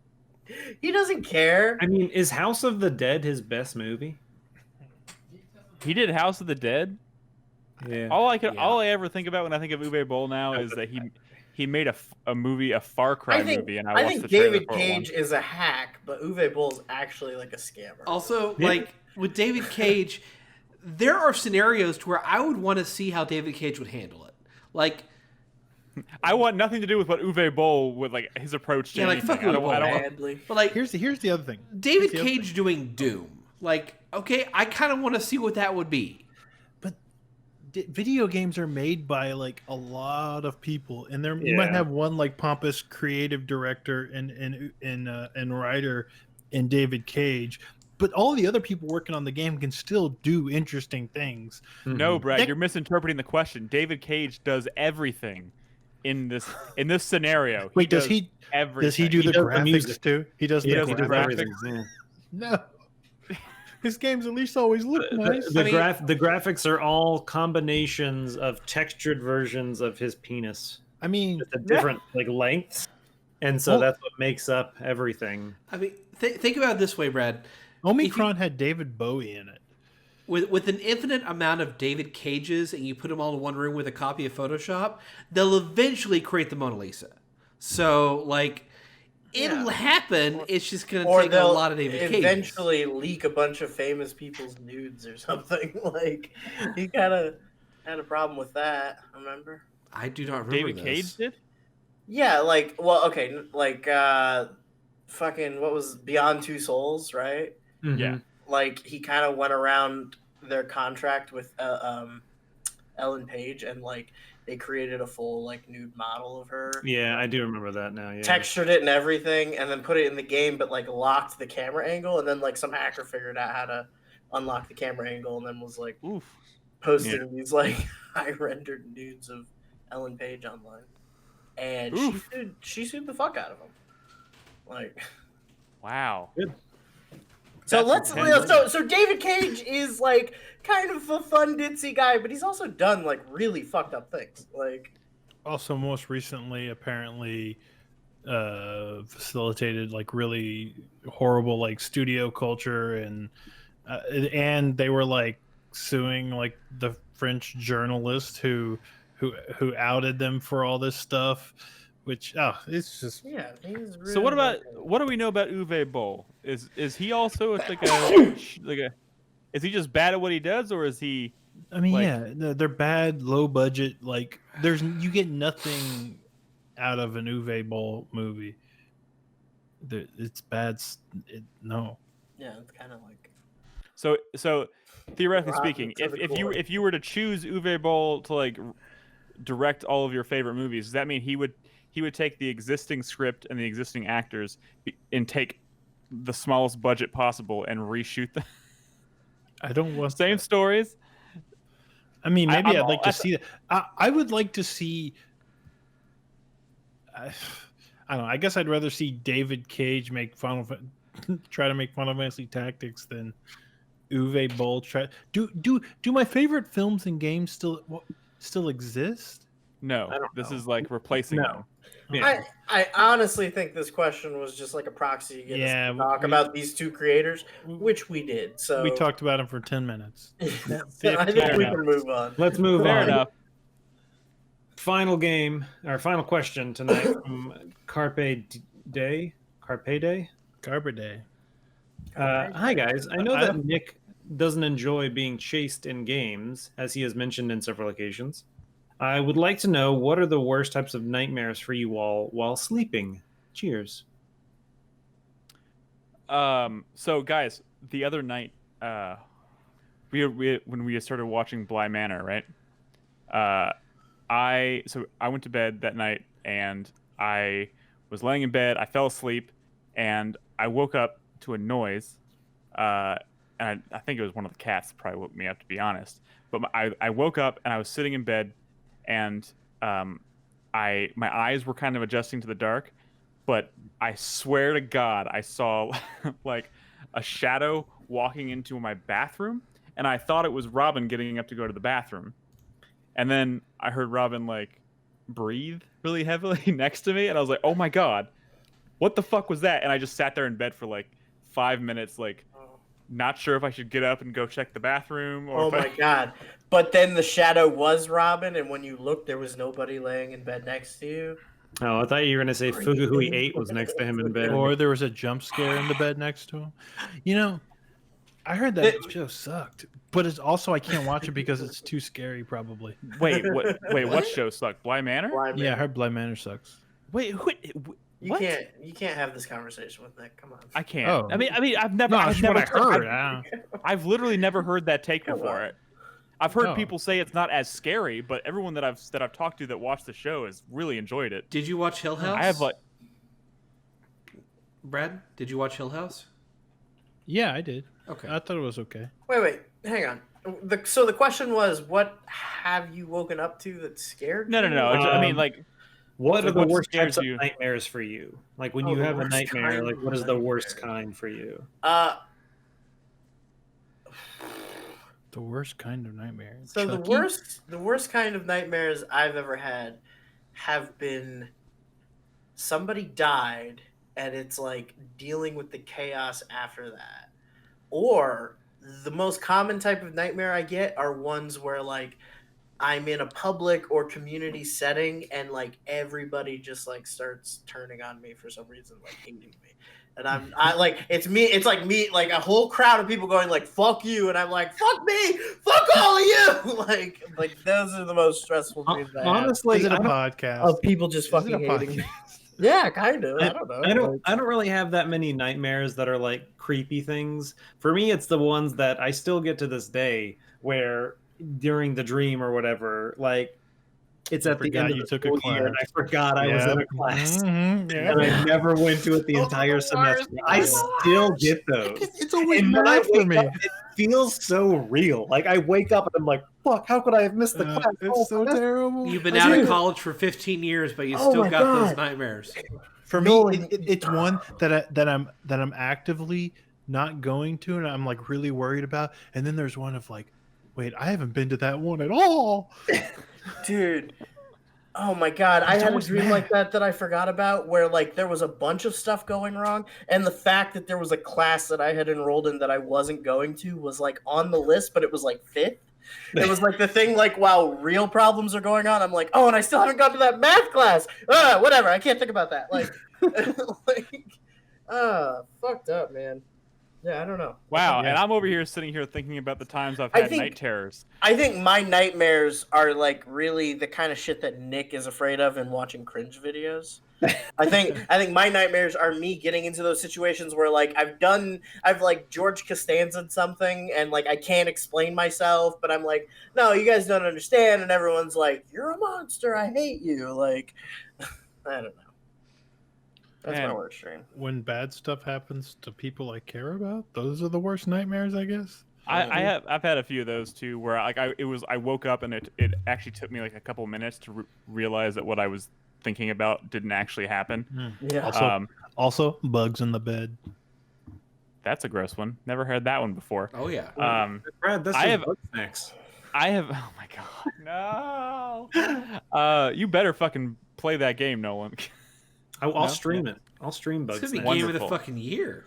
[SPEAKER 3] He doesn't care.
[SPEAKER 4] I mean, is House of the Dead his best movie?
[SPEAKER 1] He did House of the Dead.
[SPEAKER 4] Yeah.
[SPEAKER 1] All I ever think about when I think of Uwe Boll now is that he made a movie, a Far Cry movie, and I watched
[SPEAKER 3] think
[SPEAKER 1] the trailer
[SPEAKER 3] David
[SPEAKER 1] for it
[SPEAKER 3] Cage
[SPEAKER 1] once.
[SPEAKER 3] is a hack, but Uwe Boll's actually like a scammer.
[SPEAKER 5] Also,
[SPEAKER 4] Yeah.
[SPEAKER 5] like with David Cage, there are scenarios to where I would want to see how David Cage would handle it. Like,
[SPEAKER 1] I want nothing to do with what Uwe Boll would like his approach to
[SPEAKER 5] Yeah, like,
[SPEAKER 1] anything.
[SPEAKER 5] fuck
[SPEAKER 1] I don't,
[SPEAKER 5] Uwe
[SPEAKER 1] I don't
[SPEAKER 5] Boll,
[SPEAKER 1] want-
[SPEAKER 3] Badly.
[SPEAKER 5] but like
[SPEAKER 2] Here's the other thing.
[SPEAKER 5] David
[SPEAKER 2] Here's the other
[SPEAKER 5] Cage doing Doom. Like, okay, I kind of want to see what that would be.
[SPEAKER 2] Video games are made by like a lot of people, and you might
[SPEAKER 4] Yeah.
[SPEAKER 2] have one like pompous creative director and writer in David Cage, but all the other people working on the game can still do interesting things.
[SPEAKER 1] No, Brad,
[SPEAKER 2] That-
[SPEAKER 1] you're misinterpreting the question. David Cage does everything in this scenario.
[SPEAKER 2] Wait, does he
[SPEAKER 1] everything?
[SPEAKER 2] does he do the
[SPEAKER 4] does the
[SPEAKER 2] graphics
[SPEAKER 4] music.
[SPEAKER 2] too? He does
[SPEAKER 4] Yeah,
[SPEAKER 2] the
[SPEAKER 4] he does
[SPEAKER 2] graphics.
[SPEAKER 4] everything. Yeah.
[SPEAKER 2] No, his games at least always look nice.
[SPEAKER 4] The
[SPEAKER 5] mean-
[SPEAKER 4] graphics are all combinations of textured versions of his penis
[SPEAKER 2] I mean,
[SPEAKER 4] at different like lengths, and so
[SPEAKER 2] Well-
[SPEAKER 4] that's what makes up everything.
[SPEAKER 5] I mean, think about it this way, Brad.
[SPEAKER 2] Omicron had David Bowie in it.
[SPEAKER 5] With an infinite amount of David Cages and you put them all in one room with a copy of Photoshop, they'll eventually create the Mona Lisa. So, like, it'll happen. It's just going to
[SPEAKER 3] Or
[SPEAKER 5] take a
[SPEAKER 3] they'll
[SPEAKER 5] lot of David Cages.
[SPEAKER 3] eventually leak a bunch of famous people's nudes or something. Like he kind of had a problem with that. Remember?
[SPEAKER 5] I do not remember
[SPEAKER 1] David
[SPEAKER 5] this.
[SPEAKER 1] Cage did?
[SPEAKER 3] Yeah, like fucking what was Beyond Two Souls, right?
[SPEAKER 4] Mhm.
[SPEAKER 1] Yeah.
[SPEAKER 3] Like he kind of went around their contract with Ellen Page, and like they created a full like nude model of her.
[SPEAKER 4] Yeah, I do remember that now. Yeah,
[SPEAKER 3] Textured it and everything, and then put it in the game, but like locked the camera angle, and then like some hacker figured out how to unlock the camera angle, and then was like posting these like high rendered nudes of Ellen Page online, and she sued the fuck out of him. Like,
[SPEAKER 1] wow.
[SPEAKER 4] Good.
[SPEAKER 3] So so David Cage is like kind of a fun ditzy guy, but he's also done like really fucked up things. Like,
[SPEAKER 2] also most recently, apparently, facilitated like really horrible like studio culture, and they were like suing like the French journalist who outed them for all this stuff. Which it's just
[SPEAKER 3] he's really
[SPEAKER 1] So what do we know about Uwe Boll? Is he also like a is he just bad at what he does, or is he?
[SPEAKER 2] I mean, they're bad, low budget. Like you get nothing out of an Uwe Boll movie. It's bad. No.
[SPEAKER 3] Yeah, it's kind of like.
[SPEAKER 1] So theoretically speaking, if you were to choose Uwe Boll to like direct all of your favorite movies, does that mean he would take the existing script and the existing actors and take the smallest budget possible and reshoot them?
[SPEAKER 2] I don't want
[SPEAKER 1] same stories.
[SPEAKER 2] I mean, maybe I'd like to see that. I would like to see. I don't know. I guess I'd rather see David Cage try to make Final Fantasy Tactics than Uwe Boll try. Do my favorite films and games still exist?
[SPEAKER 1] No, this is like replacing them.
[SPEAKER 3] Yeah. I honestly think this question was just like a proxy to get us to talk about these two creators, which we did. So
[SPEAKER 2] we talked about them for 10 minutes.
[SPEAKER 3] I think we can move on.
[SPEAKER 4] Let's move on.
[SPEAKER 1] Fair enough.
[SPEAKER 4] Final game, or final question tonight from Carpe Day. Hi guys, I know that Nick doesn't enjoy being chased in games, as he has mentioned in several occasions. I would like to know, what are the worst types of nightmares for you all while sleeping? Cheers.
[SPEAKER 1] So guys, the other night, when we started watching Bly Manor, right? I went to bed that night, and I was laying in bed. I fell asleep, and I woke up to a noise. And I think it was one of the cats that probably woke me up, to be honest. But I woke up, and I was sitting in bed, and my eyes were kind of adjusting to the dark, but I swear to God, I saw like a shadow walking into my bathroom, and I thought it was Robin getting up to go to the bathroom. And then I heard Robin like breathe really heavily next to me, and I was like, oh my God, what the fuck was that? And I just sat there in bed for like 5 minutes, like not sure if I should get up and go check the bathroom. Or
[SPEAKER 3] my God. But then the shadow was Robin, and when you looked, there was nobody laying in bed next to you.
[SPEAKER 4] Oh, I thought you were going to say Fugu Who He Ate was next to him in bed.
[SPEAKER 2] Or there was a jump scare in the bed next to him. You know, I heard that show sucked, but it's also I can't watch it because it's too scary, probably.
[SPEAKER 1] Wait, what show sucked? Bly Manor?
[SPEAKER 2] Yeah, I heard Bly Manor sucks.
[SPEAKER 1] Wait, what?
[SPEAKER 3] You can't have this conversation with Nick. Come on.
[SPEAKER 1] I can't. Oh. I mean, I've never. I've literally never heard that take before. I've heard people say it's not as scary, but everyone that I've talked to that watched the show has really enjoyed it.
[SPEAKER 5] Did you watch Hill House?
[SPEAKER 1] I have
[SPEAKER 5] Brad, did you watch Hill House?
[SPEAKER 2] Yeah, I did.
[SPEAKER 5] Okay.
[SPEAKER 2] I thought it was okay.
[SPEAKER 3] Wait, hang on. So the question was, what have you woken up to that scared you?
[SPEAKER 1] No. I mean, like,
[SPEAKER 4] what are the worst types of nightmares for you? Like when you have a nightmare, like what is the worst kind for you?
[SPEAKER 2] The worst kind of nightmare.
[SPEAKER 3] So the worst kind of nightmares I've ever had have been somebody died, and it's like dealing with the chaos after that. Or the most common type of nightmare I get are ones where like I'm in a public or community setting, and like everybody just like starts turning on me for some reason, like hating me. And I like, it's like me, like a whole crowd of people going like, fuck you. And I'm like, fuck me, fuck all of you. like those are the most stressful things I have.
[SPEAKER 2] Honestly, is it a podcast
[SPEAKER 3] of people just fucking hating me? Yeah, kind of. I don't know.
[SPEAKER 4] I don't really have that many nightmares that are like creepy things. For me, it's the ones that I still get to this day where during the dream or whatever. Like it's at the end of
[SPEAKER 2] you
[SPEAKER 4] the
[SPEAKER 2] took a
[SPEAKER 4] school year, and I
[SPEAKER 2] class.
[SPEAKER 4] forgot I was in a class,
[SPEAKER 2] Mhm, yeah.
[SPEAKER 4] and I never went to it the entire semester. I still get those.
[SPEAKER 2] It's always
[SPEAKER 4] And when I
[SPEAKER 2] math for
[SPEAKER 4] wake
[SPEAKER 2] me.
[SPEAKER 4] up, it feels so real. Like I wake up and I'm like, "Fuck! How could I have missed the class?"
[SPEAKER 2] It's so terrible.
[SPEAKER 5] You've been
[SPEAKER 4] I
[SPEAKER 5] out of
[SPEAKER 4] do.
[SPEAKER 5] college for 15 years, but you
[SPEAKER 4] Oh
[SPEAKER 5] still
[SPEAKER 4] my
[SPEAKER 5] got those
[SPEAKER 4] God.
[SPEAKER 5] nightmares.
[SPEAKER 2] For
[SPEAKER 4] No,
[SPEAKER 2] me, it's one that I'm actively not going to, and I'm like really worried about. And then there's one of like, wait, I haven't been to that one at all.
[SPEAKER 3] Dude. Oh my God, I
[SPEAKER 2] It's
[SPEAKER 3] had a
[SPEAKER 2] always
[SPEAKER 3] dream
[SPEAKER 2] mad.
[SPEAKER 3] like that I forgot about where like there was a bunch of stuff going wrong, and the fact that there was a class that I had enrolled in that I wasn't going to was like on the list, but it was like fifth. It was like the thing like while real problems are going on, I'm like, oh, and I still haven't gone to that math class. Whatever, I can't think about that. Like, fucked up, man. Yeah, I don't know.
[SPEAKER 1] Wow,
[SPEAKER 2] Yeah.
[SPEAKER 1] and I'm over here sitting here thinking about the times I've
[SPEAKER 3] I
[SPEAKER 1] had
[SPEAKER 3] think-
[SPEAKER 1] night terrors.
[SPEAKER 3] I think my nightmares are like really the kind of shit that Nick is afraid of in watching cringe videos. I think my nightmares are me getting into those situations where like I've like George Costanza'd something and like I can't explain myself, but I'm like, no, you guys don't understand, and everyone's like, you're a monster, I hate you. Like, I don't know. That's
[SPEAKER 1] Man.
[SPEAKER 3] my worst dream.
[SPEAKER 2] When bad stuff happens to people I care about, those are the worst nightmares, I guess.
[SPEAKER 1] I've had a few of those too, where like I woke up and it actually took me like a couple minutes to realize that what I was thinking about didn't actually happen.
[SPEAKER 3] Yeah.
[SPEAKER 2] Also, bugs in the bed.
[SPEAKER 1] That's a gross one. Never heard that one before.
[SPEAKER 5] Oh yeah.
[SPEAKER 4] Brad, that's
[SPEAKER 1] I
[SPEAKER 4] just
[SPEAKER 1] have-
[SPEAKER 4] bug snacks.
[SPEAKER 1] I have. Oh my god, no! You better fucking play that game, Nolan.
[SPEAKER 4] I'll
[SPEAKER 1] No?
[SPEAKER 4] stream it. I'll stream
[SPEAKER 5] It's
[SPEAKER 4] bug
[SPEAKER 5] gonna be
[SPEAKER 4] snacks.
[SPEAKER 5] game of the
[SPEAKER 1] Wonderful.
[SPEAKER 5] fucking year.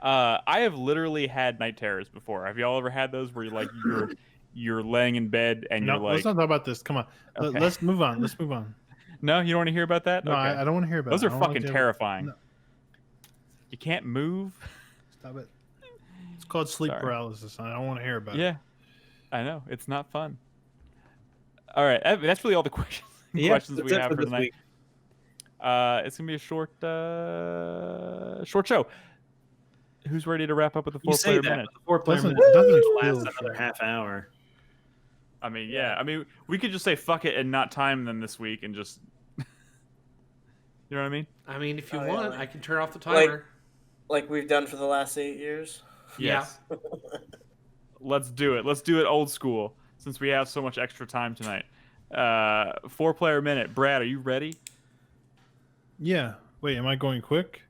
[SPEAKER 1] I have literally had night terrors before. Have y'all ever had those where you're like you're laying in bed and
[SPEAKER 2] No,
[SPEAKER 1] you're like,
[SPEAKER 2] let's not talk about this. Come on,
[SPEAKER 1] Okay.
[SPEAKER 2] let's move on. Let's move on.
[SPEAKER 1] no, you don't want to hear about that?
[SPEAKER 2] No,
[SPEAKER 1] Okay.
[SPEAKER 2] I don't want to hear about
[SPEAKER 1] Those
[SPEAKER 2] it.
[SPEAKER 1] are
[SPEAKER 2] I don't wanna
[SPEAKER 1] fucking
[SPEAKER 2] deal with-
[SPEAKER 1] terrifying.
[SPEAKER 2] No.
[SPEAKER 1] You can't move.
[SPEAKER 2] Stop it. It's called sleep
[SPEAKER 1] Sorry.
[SPEAKER 2] paralysis. I don't want to hear about it.
[SPEAKER 1] Yeah, I know it's not fun. All right, that's really all the questions
[SPEAKER 4] Yeah,
[SPEAKER 1] questions
[SPEAKER 4] that's
[SPEAKER 1] we
[SPEAKER 4] it
[SPEAKER 1] have
[SPEAKER 4] for
[SPEAKER 1] for
[SPEAKER 4] this
[SPEAKER 1] tonight.
[SPEAKER 4] week.
[SPEAKER 1] It's gonna be a short show. Who's ready to wrap up with the
[SPEAKER 4] You say
[SPEAKER 1] 4-player
[SPEAKER 4] that,
[SPEAKER 1] minute?
[SPEAKER 4] but the 4-player
[SPEAKER 2] Doesn't-
[SPEAKER 4] minute
[SPEAKER 2] doesn't
[SPEAKER 4] lasts
[SPEAKER 2] feel
[SPEAKER 4] another
[SPEAKER 2] short.
[SPEAKER 4] half hour.
[SPEAKER 1] I mean, yeah. I mean, we could just say fuck it and not time them this week and just, you know what I mean?
[SPEAKER 5] I mean, if you
[SPEAKER 3] Oh, yeah,
[SPEAKER 5] want,
[SPEAKER 3] like-
[SPEAKER 5] I can turn off the
[SPEAKER 3] like-
[SPEAKER 5] timer.
[SPEAKER 3] Like we've done for the last 8 years.
[SPEAKER 5] Yeah.
[SPEAKER 1] Yes. Let's do it. Let's do it old school since we have so much extra time tonight. 4-player minute. Brad, are you ready?
[SPEAKER 2] Yeah. Wait, am I going quick?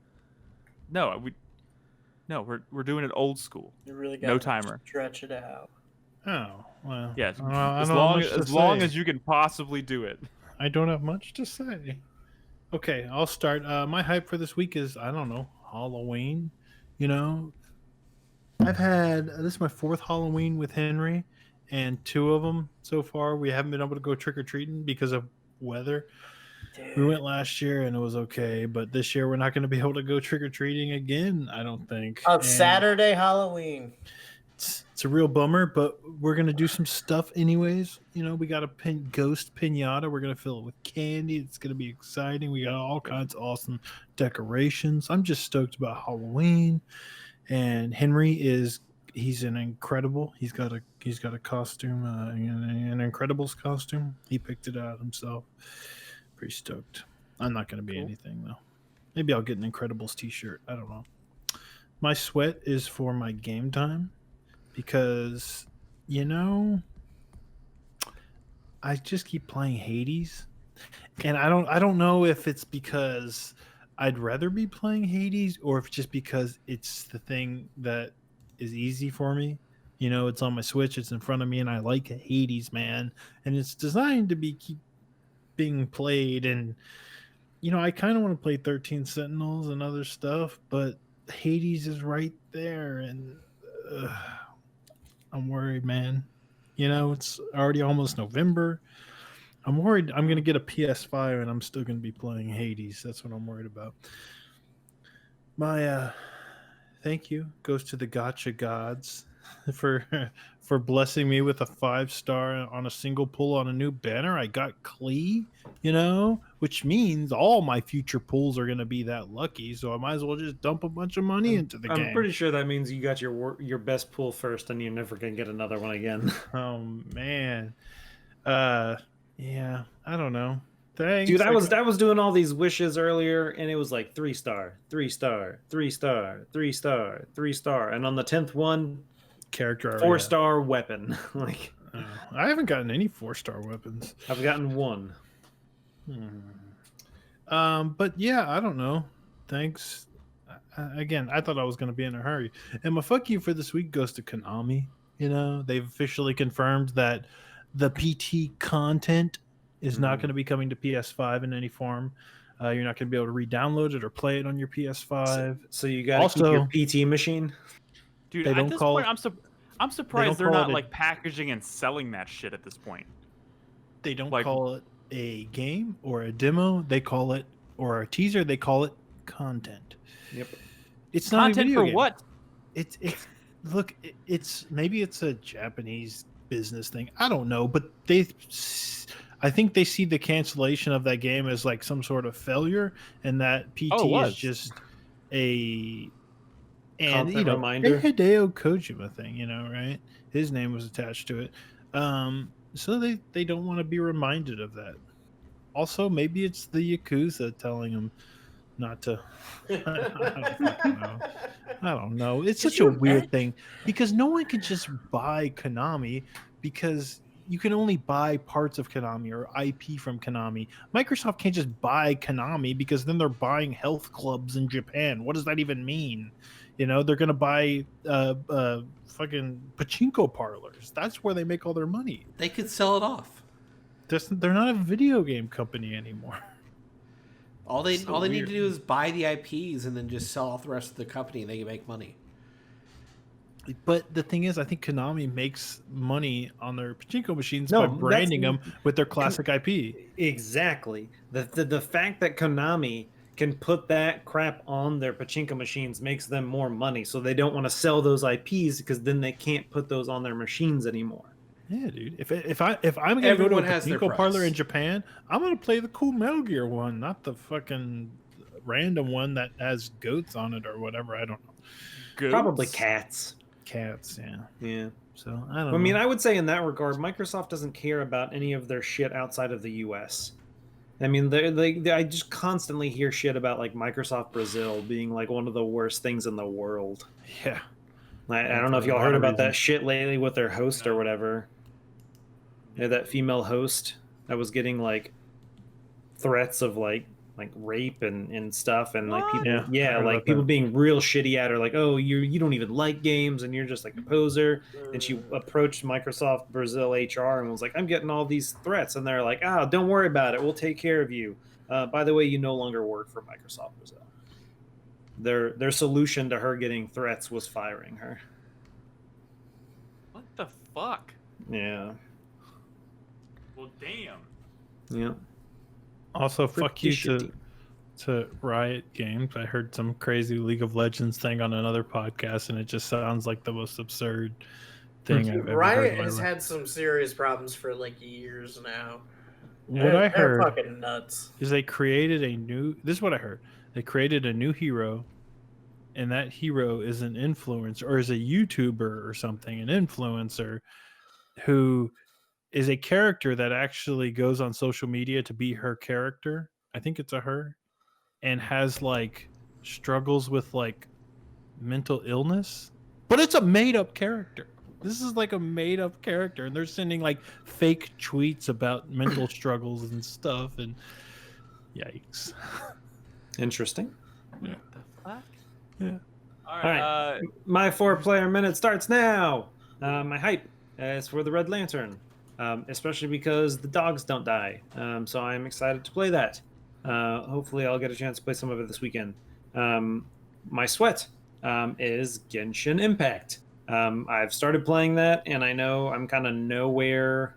[SPEAKER 1] No, we're doing it old school.
[SPEAKER 3] You really got
[SPEAKER 1] No timer.
[SPEAKER 3] Stretch it out.
[SPEAKER 2] Oh, well.
[SPEAKER 1] Yes.
[SPEAKER 2] I don't have
[SPEAKER 1] As long
[SPEAKER 2] much to
[SPEAKER 1] as
[SPEAKER 2] say.
[SPEAKER 1] you can possibly do it.
[SPEAKER 2] I don't have much to say. Okay, I'll start. My hype for this week is, I don't know, Halloween. You know, I've had, this is my 4th Halloween with Henry, and 2 of them so far. We haven't been able to go trick-or-treating because of weather.
[SPEAKER 3] Dude.
[SPEAKER 2] We went last year and it was okay, but this year we're not going to be able to go trick-or-treating again, I don't think.
[SPEAKER 3] On
[SPEAKER 2] And
[SPEAKER 3] Saturday, Halloween.
[SPEAKER 2] it's a real bummer, but we're going to do some stuff anyways. You know, we got a ghost pinata. We're going to fill it with candy. It's going to be exciting. We got all kinds of awesome decorations. I'm just stoked about Halloween. And Henry he's an incredible. He's got a costume, an Incredibles costume. He picked it out himself. Pretty stoked. I'm not going to be anything though. Maybe I'll get an Incredibles t-shirt. I don't know. My sweat is for my game time because, you know, I just keep playing Hades, and I don't know if it's because I'd rather be playing Hades or if it's just because it's the thing that is easy for me. You know, it's on my Switch, it's in front of me, and I like Hades, man. And it's designed to keep being played. And, you know, I kind of want to play 13 Sentinels and other stuff, but Hades is right there. And I'm worried, man. You know, it's already almost November. I'm worried I'm going to get a PS5 and I'm still going to be playing Hades. That's what I'm worried about. My thank you goes to the Gacha gods. for for blessing me with a 5-star on a single pull on a new banner. I got Klee, which means all my future pulls are going to be that lucky. So I might as well just dump a bunch of money into the game.
[SPEAKER 4] I'm pretty sure that means you got your best pull first, and you're never gonna get another one again.
[SPEAKER 2] Oh man, yeah, I don't know. Thanks,
[SPEAKER 4] dude. I was doing all these wishes earlier, and it was like 3-star, 3-star, 3-star, 3-star, 3-star, and on the 10th one,
[SPEAKER 2] character
[SPEAKER 4] 4-star weapon. Like,
[SPEAKER 2] I haven't gotten any 4-star weapons.
[SPEAKER 4] I've gotten one.
[SPEAKER 2] But yeah, I don't know. Thanks. Again, I thought I was going to be in a hurry. And my fuck you for this week goes to Konami. They've officially confirmed that the PT content is not going to be coming to PS5 in any form. You're not going to be able to re-download it or play it on your PS5.
[SPEAKER 4] So you got to keep your PT machine?
[SPEAKER 1] Dude, at this point, I'm surprised they're not like packaging and selling that shit at this point.
[SPEAKER 2] They don't call it a game or a demo. They call it, or a teaser, they call it content.
[SPEAKER 4] Yep.
[SPEAKER 2] It's not
[SPEAKER 1] content for game. What?
[SPEAKER 2] Look, maybe it's a Japanese business thing. I don't know, but I think they see the cancellation of that game as like some sort of failure, and that PT is just a
[SPEAKER 4] reminder.
[SPEAKER 2] Hideo Kojima thing, right? His name was attached to it. So they don't want to be reminded of that. Also, maybe it's the Yakuza telling them not to. I don't know. It's such a weird thing because no one can just buy Konami because you can only buy parts of Konami or IP from Konami. Microsoft can't just buy Konami because then they're buying health clubs in Japan. What does that even mean? They're going to buy fucking pachinko parlors. That's where they make all their money.
[SPEAKER 5] They could sell it off.
[SPEAKER 2] They're not a video game company anymore.
[SPEAKER 5] All they need to do is buy the IPs and then just sell off the rest of the company, and they can make money.
[SPEAKER 2] But the thing is, I think Konami makes money on their pachinko machines by branding them with their classic IP.
[SPEAKER 4] Exactly. The fact that Konami can put that crap on their pachinko machines makes them more money. So they don't want to sell those IPs because then they can't put those on their machines anymore.
[SPEAKER 2] Yeah, dude. If I'm gonna go to a pachinko parlor in Japan, I'm gonna play the cool Metal Gear one, not the fucking random one that has goats on it or whatever. I don't know.
[SPEAKER 1] Goats?
[SPEAKER 4] Probably cats.
[SPEAKER 2] Cats, yeah.
[SPEAKER 4] Yeah.
[SPEAKER 2] So I don't know.
[SPEAKER 4] I mean, I would say in that regard, Microsoft doesn't care about any of their shit outside of the US. I mean, I just constantly hear shit about like Microsoft Brazil being like one of the worst things in the world.
[SPEAKER 2] Yeah.
[SPEAKER 4] I don't know if y'all heard about that shit lately with their host or whatever. Yeah, that female host that was getting like threats of like rape and stuff, and like people, like people being real shitty at her, like, oh, you don't even like games and you're just like a poser. And she approached Microsoft Brazil HR and was like, I'm getting all these threats, and they're like, don't worry about it, we'll take care of you. By the way, you no longer work for Microsoft Brazil. Their solution to her getting threats was firing her.
[SPEAKER 1] What the fuck?
[SPEAKER 4] Yeah.
[SPEAKER 1] Well, damn.
[SPEAKER 4] Yeah.
[SPEAKER 2] Also, fuck you to Riot Games. I heard some crazy League of Legends thing on another podcast, and it just sounds like the most absurd thing I've ever
[SPEAKER 3] Riot
[SPEAKER 2] heard.
[SPEAKER 3] Riot has had some serious problems for like years now.
[SPEAKER 2] What I heard,
[SPEAKER 3] they're fucking nuts.
[SPEAKER 2] Is they created a new. This is what I heard. They created a new hero, and that hero is an influencer or is a YouTuber or something, an influencer who is a character that actually goes on social media to be her character. I think it's a her, and has like struggles with like mental illness, but it's a made up character. This is like a made up character, and they're sending like fake tweets about mental struggles and stuff, and yikes.
[SPEAKER 4] Interesting.
[SPEAKER 1] Yeah. The fuck?
[SPEAKER 2] Yeah.
[SPEAKER 1] All
[SPEAKER 4] right. My 4-player minute starts now. My hype is for the Red Lantern. Especially because the dogs don't die. So I'm excited to play that. Hopefully I'll get a chance to play some of it this weekend. My sweat is Genshin Impact. I've started playing that, and I know I'm kind of nowhere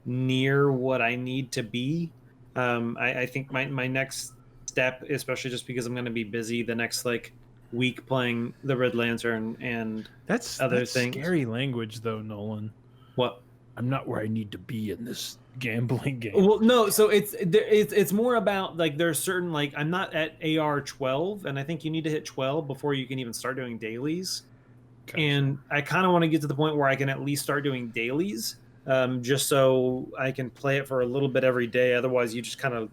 [SPEAKER 4] near what I need to be. I think my next step, especially just because I'm going to be busy the next like week playing the Red Lantern and
[SPEAKER 2] That's
[SPEAKER 4] other things.
[SPEAKER 2] Scary language, though, Nolan.
[SPEAKER 4] What?
[SPEAKER 2] I'm not where I need to be in this gambling game.
[SPEAKER 4] Well, no. So it's more about like there's certain like I'm not at AR 12, and I think you need to hit 12 before you can even start doing dailies. Gotcha. And I kind of want to get to the point where I can at least start doing dailies, just so I can play it for a little bit every day. Otherwise, you just kind of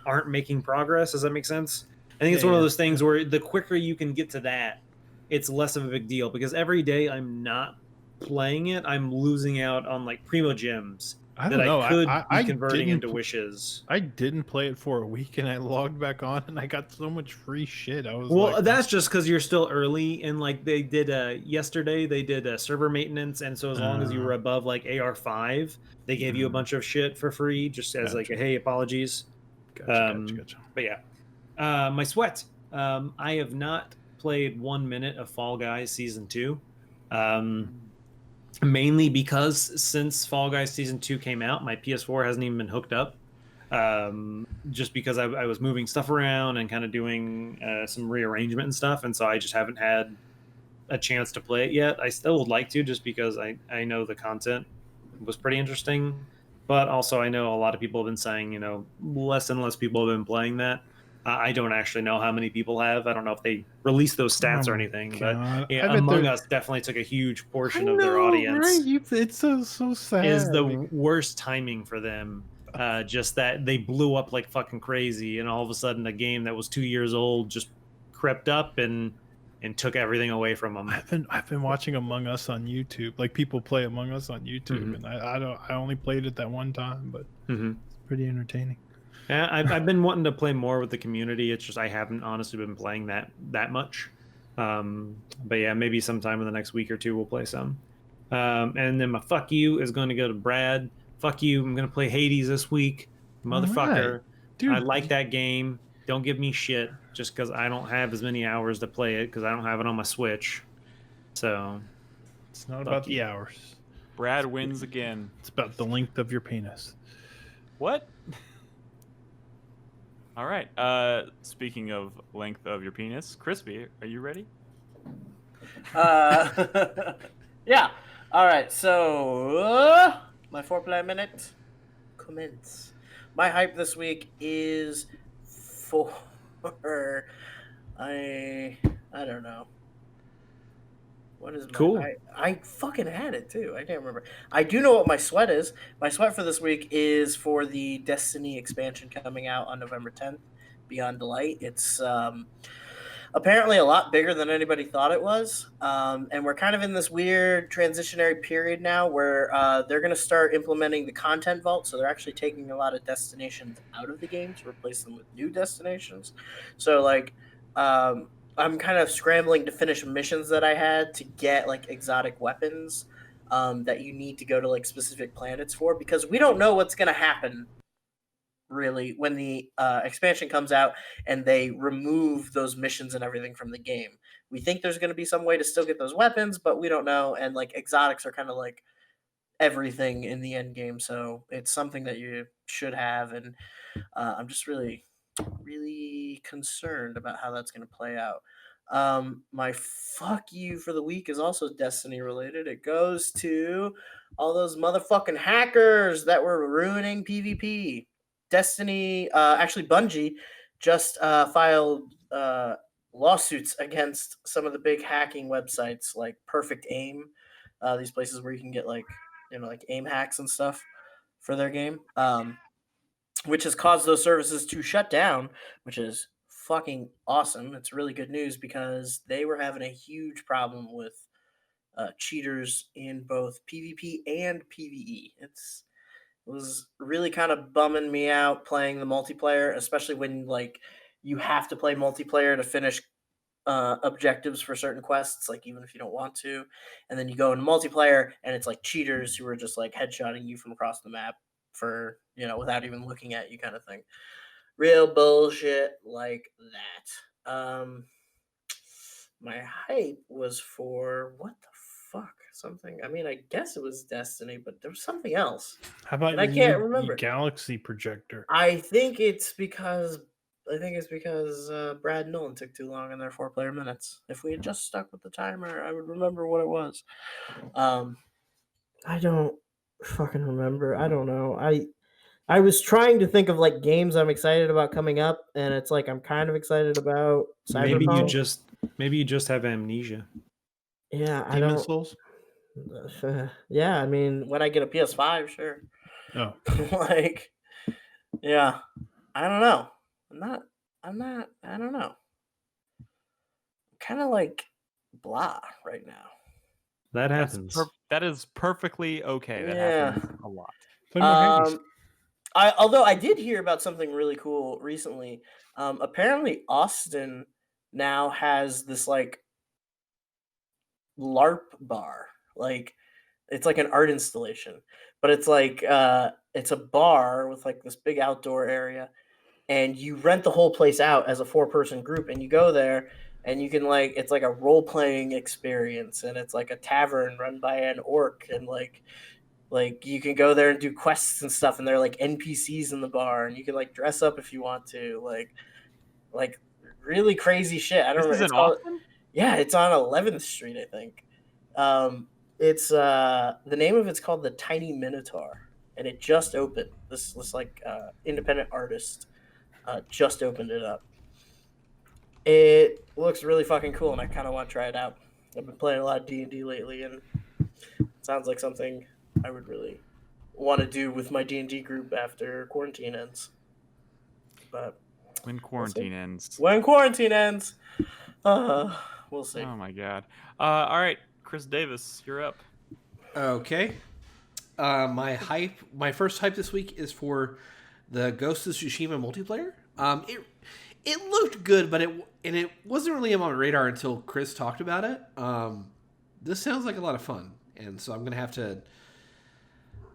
[SPEAKER 4] aren't making progress. Does that make sense? I think it's one of those things where the quicker you can get to that, it's less of a big deal, because every day I'm not playing it, I'm losing out on like primo gems
[SPEAKER 2] I don't know.
[SPEAKER 4] I could
[SPEAKER 2] I
[SPEAKER 4] be converting
[SPEAKER 2] didn't
[SPEAKER 4] into wishes.
[SPEAKER 2] I didn't play it for a week, and I logged back on, and I got so much free shit. I was
[SPEAKER 4] Well,
[SPEAKER 2] like,
[SPEAKER 4] that's just because you're still early, and like they did yesterday, they did server maintenance, and so as long as you were above like AR5, they gave you a bunch of shit for free, just as like a hey, apologies.
[SPEAKER 2] Gotcha.
[SPEAKER 4] But yeah, my sweat. I have not played 1 minute of Fall Guys Season 2. Mainly because since Fall Guys Season 2 came out, my PS4 hasn't even been hooked up. Just because I was moving stuff around and kind of doing some rearrangement and stuff, and so I just haven't had a chance to play it yet. I still would like to, just because I know the content was pretty interesting, but also I know a lot of people have been saying, less and less people have been playing that. I don't actually know how many people have. I don't know if they released those stats or anything, but yeah, Among Us definitely took a huge portion of their audience.
[SPEAKER 2] Right? It's so sad.
[SPEAKER 4] Is the worst timing for them. Just that they blew up like fucking crazy, and all of a sudden a game that was 2 years old just crept up and took everything away from them.
[SPEAKER 2] I've been watching Among Us on YouTube. Like, people play Among Us on YouTube, and I only played it that one time, but it's pretty entertaining.
[SPEAKER 4] Yeah, I've been wanting to play more with the community. It's just I haven't honestly been playing that much. But yeah, maybe sometime in the next week or two we'll play some. And then my fuck you is going to go to Brad. Fuck you. I'm going to play Hades this week. Motherfucker. Right. Dude, I like that game. Don't give me shit just because I don't have as many hours to play it, because I don't have it on my Switch. So
[SPEAKER 2] it's not about the hours.
[SPEAKER 1] Brad wins again.
[SPEAKER 2] It's about the length of your penis.
[SPEAKER 1] What? All right. Speaking of length of your penis, Crispy, are you ready?
[SPEAKER 3] Yeah. All right. So my 4-player minute commence. My hype this week is for I don't know. What is my
[SPEAKER 4] cool?
[SPEAKER 3] I fucking had it too. I can't remember. I do know what my sweat is. My sweat for this week is for the Destiny expansion coming out on November 10th, Beyond Delight. It's apparently a lot bigger than anybody thought it was. And we're kind of in this weird transitionary period now where they're going to start implementing the content vault. So they're actually taking a lot of destinations out of the game to replace them with new destinations. So like, I'm kind of scrambling to finish missions that I had to get like exotic weapons that you need to go to like specific planets for, because we don't know what's going to happen really when the expansion comes out and they remove those missions and everything from the game. We think there's going to be some way to still get those weapons, but we don't know. And like exotics are kind of like everything in the end game. So it's something that you should have. And I'm just really concerned about how that's going to play out. My fuck you for the week is also Destiny related. It goes to all those motherfucking hackers that were ruining PvP. Destiny, actually Bungie just filed lawsuits against some of the big hacking websites like Perfect Aim, these places where you can get like aim hacks and stuff for their game. Which has caused those services to shut down, which is fucking awesome. It's really good news because they were having a huge problem with cheaters in both PvP and PvE. It was really kind of bumming me out playing the multiplayer, especially when like you have to play multiplayer to finish objectives for certain quests, like even if you don't want to, and then you go into multiplayer and it's like cheaters who are just like headshotting you from across the map for without even looking at you, kind of thing. Real bullshit like that. My hype was for what the fuck? Something. I mean, I guess it was Destiny, but there was something else.
[SPEAKER 2] How about
[SPEAKER 3] I can't remember.
[SPEAKER 2] Galaxy projector?
[SPEAKER 3] I think it's because I think it's because Brad and Nolan took too long in their 4-player minutes. If we had just stuck with the timer, I would remember what it was. I don't fucking remember. I don't know. I was trying to think of like games I'm excited about coming up, and it's like I'm kind of excited about Cyberpunk.
[SPEAKER 4] Maybe you just have amnesia.
[SPEAKER 3] Yeah, I
[SPEAKER 2] Demon
[SPEAKER 3] don't.
[SPEAKER 2] Souls.
[SPEAKER 3] Yeah, I mean, when I get a PS5, sure.
[SPEAKER 2] Oh,
[SPEAKER 3] Like, yeah, I don't know. I don't know. I'm kind of like blah right now.
[SPEAKER 4] That happens.
[SPEAKER 1] That is perfectly okay. That
[SPEAKER 3] Yeah.
[SPEAKER 1] happens a lot.
[SPEAKER 2] play more Hades.
[SPEAKER 3] Although I did hear about something really cool recently. Apparently Austin now has this like LARP bar. Like it's like an art installation, but it's like it's a bar with like this big outdoor area, and you rent the whole place out as a 4-person group, and you go there and you can like it's like a role-playing experience, and it's like a tavern run by an orc, and like you can go there and do quests and stuff, and there are like NPCs in the bar, and you can like dress up if you want to, like really crazy shit. I don't
[SPEAKER 1] This is
[SPEAKER 3] know.
[SPEAKER 1] in Austin?
[SPEAKER 3] Yeah, it's on 11th Street, I think. It's the name of it's called the Tiny Minotaur, and it just opened. This like independent artist just opened it up. It looks really fucking cool, and I kind of want to try it out. I've been playing a lot of D&D lately, and it sounds like something I would really want to do with my D&D group after quarantine ends. But
[SPEAKER 1] When quarantine ends.
[SPEAKER 3] when quarantine ends, we'll see.
[SPEAKER 1] Oh my god. All right, Chris Davis, you're up.
[SPEAKER 5] Okay. My first hype this week is for the Ghost of Tsushima multiplayer. It looked good, but it wasn't really on my radar until Chris talked about it. This sounds like a lot of fun, and so I'm gonna have to.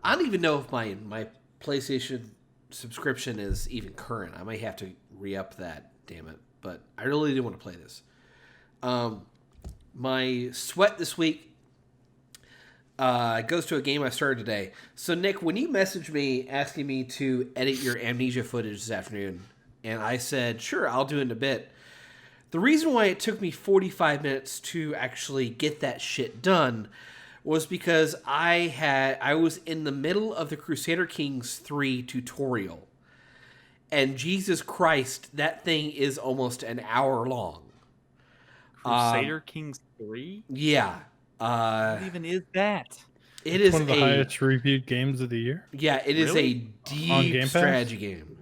[SPEAKER 5] I don't even know if my PlayStation subscription is even current. I might have to re-up that. Damn it! But I really do want to play this. My sweat this week goes to a game I started today. So Nick, when you messaged me asking me to edit your Amnesia footage this afternoon, and I said, sure, I'll do it in a bit. The reason why it took me 45 minutes to actually get that shit done was because I was in the middle of the Crusader Kings 3 tutorial. And Jesus Christ, that thing is almost an hour long.
[SPEAKER 1] Crusader Kings 3?
[SPEAKER 5] Yeah.
[SPEAKER 1] What even is that?
[SPEAKER 5] It is
[SPEAKER 2] one of the highest reviewed games of the year.
[SPEAKER 5] Yeah, it is
[SPEAKER 1] Really?
[SPEAKER 5] a deep strategy game.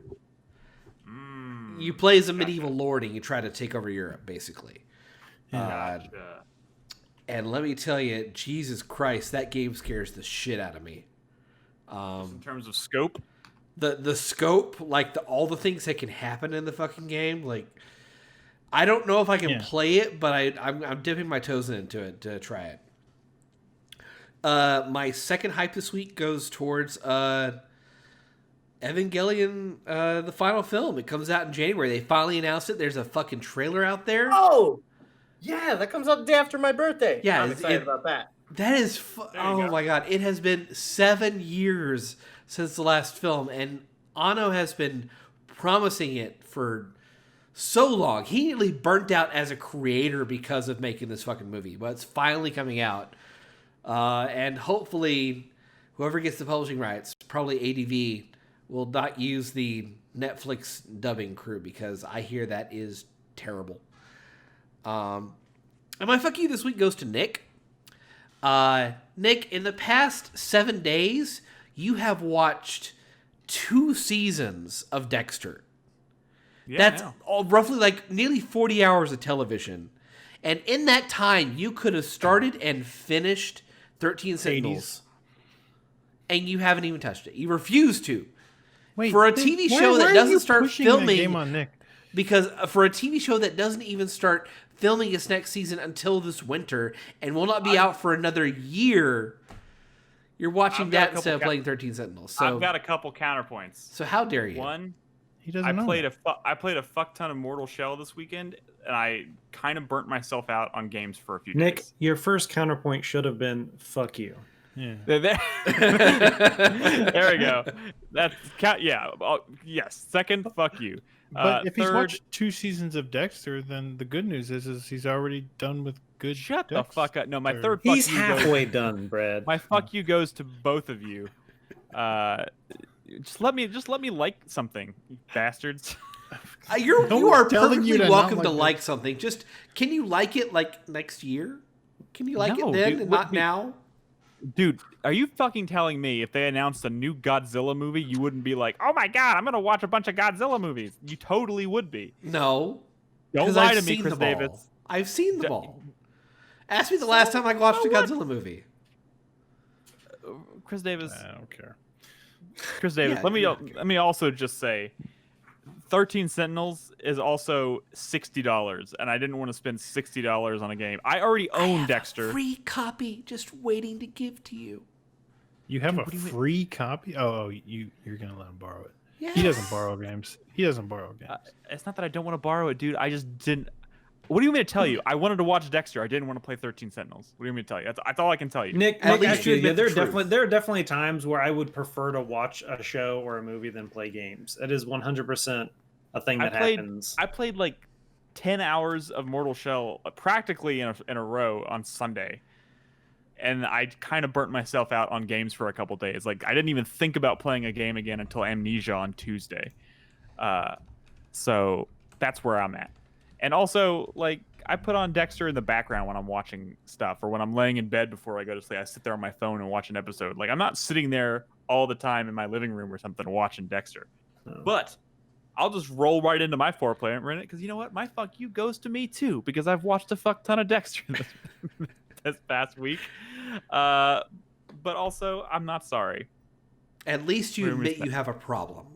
[SPEAKER 5] You play as a medieval lord and you try to take over Europe, basically.
[SPEAKER 1] Gotcha.
[SPEAKER 5] And let me tell you, Jesus Christ, that game scares the shit out of me.
[SPEAKER 1] In terms of scope?
[SPEAKER 5] The scope, like all the things that can happen in the fucking game, like I don't know if I can play it, but I'm dipping my toes into it to try it. My second hype this week goes towards Evangelion, the final film. It comes out in January. They finally announced it. There's a fucking trailer out there.
[SPEAKER 3] Oh, yeah, that comes out the day after my birthday.
[SPEAKER 5] Yeah,
[SPEAKER 3] I'm excited about that.
[SPEAKER 5] That is, oh my god! It has been 7 years since the last film, and Anno has been promising it for so long. He nearly burnt out as a creator because of making this fucking movie, but it's finally coming out, and hopefully, whoever gets the publishing rights, probably ADV, will not use the Netflix dubbing crew because I hear that is terrible. And my fuck you this week goes to Nick. Nick, in the past 7 days, you have watched 2 seasons of Dexter.
[SPEAKER 1] Yeah,
[SPEAKER 5] That's roughly like nearly 40 hours of television. And in that time, you could have started and finished 13 Sentinels. And you haven't even touched it. You refuse to.
[SPEAKER 2] Wait,
[SPEAKER 5] for a TV show that doesn't start filming,
[SPEAKER 2] game on Nick?
[SPEAKER 5] Because for a TV show that doesn't even start filming its next season until this winter and will not be out for another year, you're watching that instead of playing 13 Sentinels. So
[SPEAKER 1] I've got a couple counterpoints.
[SPEAKER 5] So how dare you?
[SPEAKER 1] One,
[SPEAKER 2] he doesn't
[SPEAKER 1] I
[SPEAKER 2] know.
[SPEAKER 1] played a fuck ton of Mortal Shell this weekend, and I kind of burnt myself out on games for a few
[SPEAKER 4] Nick,
[SPEAKER 1] days.
[SPEAKER 4] your first counterpoint should have been "fuck you."
[SPEAKER 2] Yeah.
[SPEAKER 1] There we go. That's yes. Second, fuck you.
[SPEAKER 2] But if he's
[SPEAKER 1] third,
[SPEAKER 2] watched 2 seasons of Dexter, then the good news is he's already done with good.
[SPEAKER 1] shut the
[SPEAKER 2] Dexter.
[SPEAKER 1] fuck up. No, my third. Fuck
[SPEAKER 4] He's
[SPEAKER 1] you
[SPEAKER 4] halfway
[SPEAKER 1] goes,
[SPEAKER 4] done, Brad.
[SPEAKER 1] My fuck you goes to both of you. Just let me like something, you bastards.
[SPEAKER 5] You
[SPEAKER 2] No
[SPEAKER 5] are
[SPEAKER 2] one's telling
[SPEAKER 5] perfectly
[SPEAKER 2] you to not
[SPEAKER 5] welcome
[SPEAKER 2] like
[SPEAKER 5] to
[SPEAKER 2] this.
[SPEAKER 5] like something. Just can you like it like next year? Can you like
[SPEAKER 1] No,
[SPEAKER 5] it then
[SPEAKER 1] dude,
[SPEAKER 5] and
[SPEAKER 1] what
[SPEAKER 5] not
[SPEAKER 1] do you-
[SPEAKER 5] now?
[SPEAKER 1] Dude, are you fucking telling me if they announced a new Godzilla movie, you wouldn't be like, oh my god, I'm gonna watch a bunch of Godzilla movies? You totally would be.
[SPEAKER 5] No.
[SPEAKER 1] Don't
[SPEAKER 5] 'Cause
[SPEAKER 1] lie
[SPEAKER 5] I've
[SPEAKER 1] to me,
[SPEAKER 5] seen
[SPEAKER 1] Chris
[SPEAKER 5] them all.
[SPEAKER 1] Davis.
[SPEAKER 5] I've seen them
[SPEAKER 1] D-
[SPEAKER 5] all. Ask me the last time I watched a Godzilla movie.
[SPEAKER 1] Chris Davis.
[SPEAKER 2] I don't care.
[SPEAKER 1] Chris Davis.
[SPEAKER 5] Yeah,
[SPEAKER 1] let
[SPEAKER 5] you're not
[SPEAKER 1] me also just say, 13 Sentinels is also $60, and I didn't want to spend $60 on a game. I already own Dexter.
[SPEAKER 5] Free copy just waiting to give to you.
[SPEAKER 2] You have
[SPEAKER 1] Dude,
[SPEAKER 2] a
[SPEAKER 1] what do you mean?
[SPEAKER 2] free copy? Oh, you're gonna let him borrow it.
[SPEAKER 5] Yeah.
[SPEAKER 2] He doesn't borrow games. He doesn't borrow games.
[SPEAKER 1] It's not that I don't want to borrow it, dude. I just didn't. What do you want me to tell you? I wanted to watch Dexter. I didn't want to play 13 Sentinels. What do you want me to tell you? That's all I can tell you.
[SPEAKER 4] Nick,
[SPEAKER 5] At least
[SPEAKER 4] actually,
[SPEAKER 5] you admit the truth.
[SPEAKER 4] there are definitely times where I would prefer to watch a show or a movie than play games. It is 100% a thing that happens.
[SPEAKER 1] I played like 10 hours of Mortal Shell practically in a row on Sunday. And I kind of burnt myself out on games for a couple days. Like, I didn't even think about playing a game again until Amnesia on Tuesday. So that's where I'm at. And also, like, I put on Dexter in the background when I'm watching stuff, or when I'm laying in bed before I go to sleep. I sit there on my phone and watch an episode. Like, I'm not sitting there all the time in my living room or something watching Dexter.
[SPEAKER 4] Oh.
[SPEAKER 1] But I'll just roll right into my 4Player and run it, because you know what? My fuck you goes to me too, because I've watched a fuck ton of Dexter this past week. But also, I'm not sorry.
[SPEAKER 5] At least you
[SPEAKER 1] Room
[SPEAKER 5] admit
[SPEAKER 1] respect.
[SPEAKER 5] you have a problem.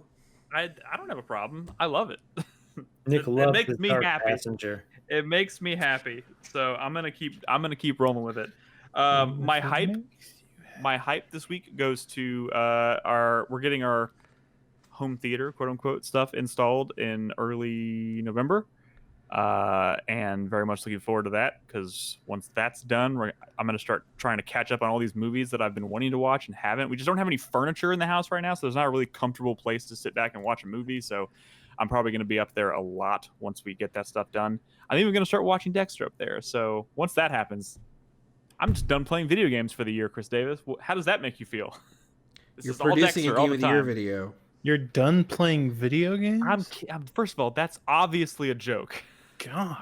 [SPEAKER 1] I don't have a problem. I love it.
[SPEAKER 4] Nick loves
[SPEAKER 1] makes
[SPEAKER 4] his
[SPEAKER 1] me
[SPEAKER 4] dark
[SPEAKER 1] happy.
[SPEAKER 4] passenger.
[SPEAKER 1] It makes me happy. So I'm gonna keep rolling with it. My hype this week goes to we're getting our home theater, quote unquote, stuff installed in early November. And very much looking forward to that, because once that's done, I'm going to start trying to catch up on all these movies that I've been wanting to watch and haven't. We just don't have any furniture in the house right now, so there's not a really comfortable place to sit back and watch a movie. So I'm probably going to be up there a lot once we get that stuff done. I'm even going to start watching Dexter up there. So once that happens, I'm just done playing video games for the year, Chris Davis. How does that make you feel? This
[SPEAKER 5] You're
[SPEAKER 1] is all
[SPEAKER 5] producing
[SPEAKER 1] Dexter
[SPEAKER 5] a
[SPEAKER 1] all
[SPEAKER 5] Game
[SPEAKER 1] the
[SPEAKER 5] of the Year
[SPEAKER 1] time.
[SPEAKER 5] video.
[SPEAKER 2] You're done playing video games?
[SPEAKER 1] I'm first of all, that's obviously a joke.
[SPEAKER 2] God.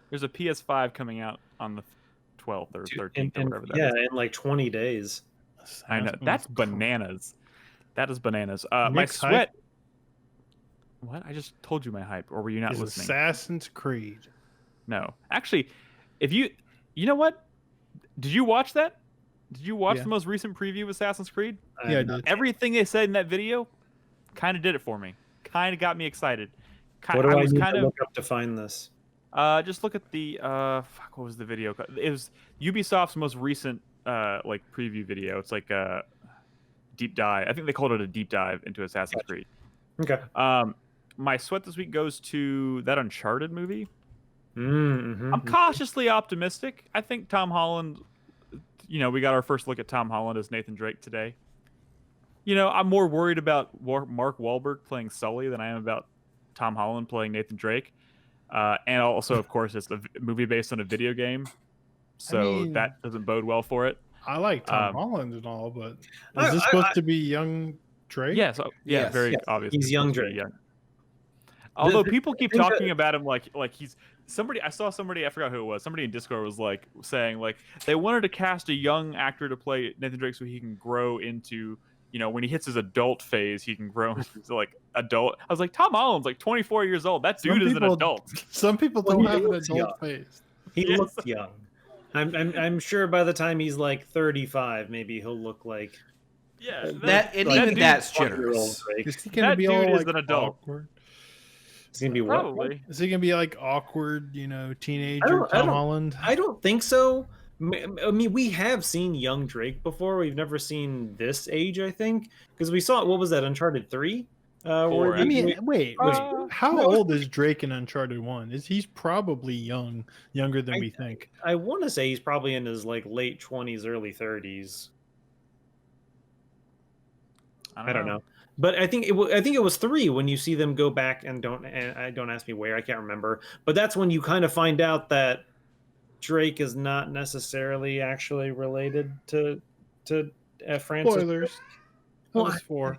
[SPEAKER 1] There's a PS5 coming out on the 12th or 13th or whatever that is.
[SPEAKER 4] in like 20 days.
[SPEAKER 1] I know. That's bananas. That is bananas. My
[SPEAKER 2] Nick's
[SPEAKER 1] sweat.
[SPEAKER 2] hype
[SPEAKER 1] What? I just told you my hype, or were you not
[SPEAKER 2] is
[SPEAKER 1] listening?
[SPEAKER 2] Assassin's Creed.
[SPEAKER 1] No. Actually, if you know what? Did you watch that? Did you watch
[SPEAKER 2] Yeah.
[SPEAKER 1] the most recent preview of Assassin's Creed?
[SPEAKER 2] Yeah, I did.
[SPEAKER 1] Everything they said in that video kind of did it for me. Kind of got me excited.
[SPEAKER 4] What do I
[SPEAKER 1] was
[SPEAKER 4] need
[SPEAKER 1] kind
[SPEAKER 4] to
[SPEAKER 1] of
[SPEAKER 4] look up to find this?
[SPEAKER 1] just look at the fuck, what was the video called? It was Ubisoft's most recent like preview video. It's like a deep dive. I think they called it a deep dive into Assassin's Creed.
[SPEAKER 4] Okay.
[SPEAKER 1] My sweat this week goes to that Uncharted movie.
[SPEAKER 4] Mm-hmm.
[SPEAKER 1] I'm cautiously optimistic. I think Tom Holland, we got our first look at Tom Holland as Nathan Drake today. I'm more worried about Mark Wahlberg playing Sully than I am about Tom Holland playing Nathan Drake. And also, of course, it's a movie based on a video game, so that doesn't bode well for it.
[SPEAKER 2] I like Tom Holland and all, but
[SPEAKER 4] I-
[SPEAKER 2] is this supposed to be young Drake?
[SPEAKER 1] Yeah, so
[SPEAKER 5] Yes.
[SPEAKER 1] very
[SPEAKER 4] Yes.
[SPEAKER 1] obviously.
[SPEAKER 4] He's young
[SPEAKER 1] supposed to be
[SPEAKER 4] Drake.
[SPEAKER 1] young. Although
[SPEAKER 4] The
[SPEAKER 1] people keep
[SPEAKER 4] thing that-
[SPEAKER 1] talking about him like he's somebody. I saw somebody, I forgot who it was. Somebody in Discord was like saying like they wanted to cast a young actor to play Nathan Drake so he can grow into, when he hits his adult phase, he can grow into like adult. I was like, Tom Holland's like 24 years old. That dude is an adult.
[SPEAKER 2] Some people
[SPEAKER 4] Well,
[SPEAKER 2] don't
[SPEAKER 4] he
[SPEAKER 2] have an
[SPEAKER 4] looks
[SPEAKER 2] adult
[SPEAKER 4] young.
[SPEAKER 2] face.
[SPEAKER 4] He
[SPEAKER 1] Yes.
[SPEAKER 4] looks young. I'm sure by the time he's like 35, maybe he'll look like
[SPEAKER 1] Yeah,
[SPEAKER 5] Even that's
[SPEAKER 4] 20-year-old
[SPEAKER 5] generous.
[SPEAKER 4] Drake.
[SPEAKER 2] Is he gonna
[SPEAKER 1] That
[SPEAKER 2] be
[SPEAKER 1] dude
[SPEAKER 2] all
[SPEAKER 1] is
[SPEAKER 2] like
[SPEAKER 1] an adult.
[SPEAKER 2] awkward?
[SPEAKER 4] He's gonna be what?
[SPEAKER 1] probably.
[SPEAKER 2] Is he gonna be like awkward, teenager
[SPEAKER 4] I don't-
[SPEAKER 2] Tom Holland?
[SPEAKER 4] I don't think so. I mean, we have seen young Drake before. We've never seen this age, I think, because we saw what was that, Uncharted 3?
[SPEAKER 1] Four,
[SPEAKER 2] I mean, wait,
[SPEAKER 1] Uh,
[SPEAKER 2] how
[SPEAKER 4] no.
[SPEAKER 2] old is Drake in Uncharted 1? He's probably younger than we think.
[SPEAKER 4] I want to say he's probably in his like late 20s, early 30s. I don't know. But I think it was 3 when you see them go back and don't ask me where, I can't remember. But that's when you kind of find out that Drake is not necessarily actually related to Francis.
[SPEAKER 2] Spoilers. That
[SPEAKER 4] Well,
[SPEAKER 2] was 4.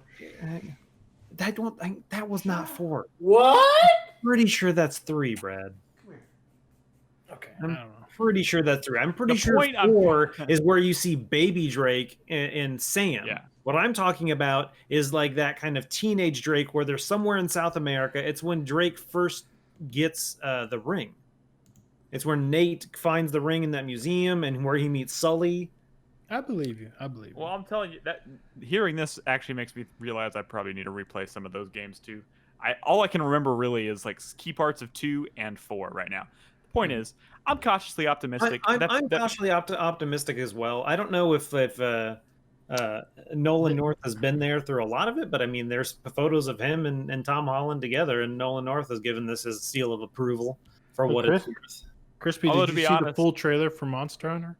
[SPEAKER 4] That was not 4.
[SPEAKER 3] What?
[SPEAKER 4] Pretty sure that's 3, Brad.
[SPEAKER 3] Okay.
[SPEAKER 2] I don't know.
[SPEAKER 4] Pretty sure that's 3. I'm pretty
[SPEAKER 1] The
[SPEAKER 4] sure
[SPEAKER 1] point I'm-
[SPEAKER 4] 4 is where you see baby Drake and Sam.
[SPEAKER 1] Yeah.
[SPEAKER 4] What I'm talking about is like that kind of teenage Drake where they're somewhere in South America. It's when Drake first gets the ring. It's where Nate finds the ring in that museum and where he meets Sully.
[SPEAKER 2] I believe you. I believe you.
[SPEAKER 1] Well, I'm telling you that hearing this actually makes me realize I probably need to replay some of those games too. All I can remember really is like key parts of 2 and 4 right now. The point is, I'm cautiously optimistic.
[SPEAKER 4] I'm cautiously optimistic as well. I don't know if Nolan North has been there through a lot of it, but I mean, there's photos of him and Tom Holland together, and Nolan North has given this his seal of approval for what it's worth.
[SPEAKER 2] Crispy,
[SPEAKER 1] Although,
[SPEAKER 2] did
[SPEAKER 1] to
[SPEAKER 2] you
[SPEAKER 1] be
[SPEAKER 2] see the
[SPEAKER 1] honest-
[SPEAKER 2] full trailer for Monster Hunter?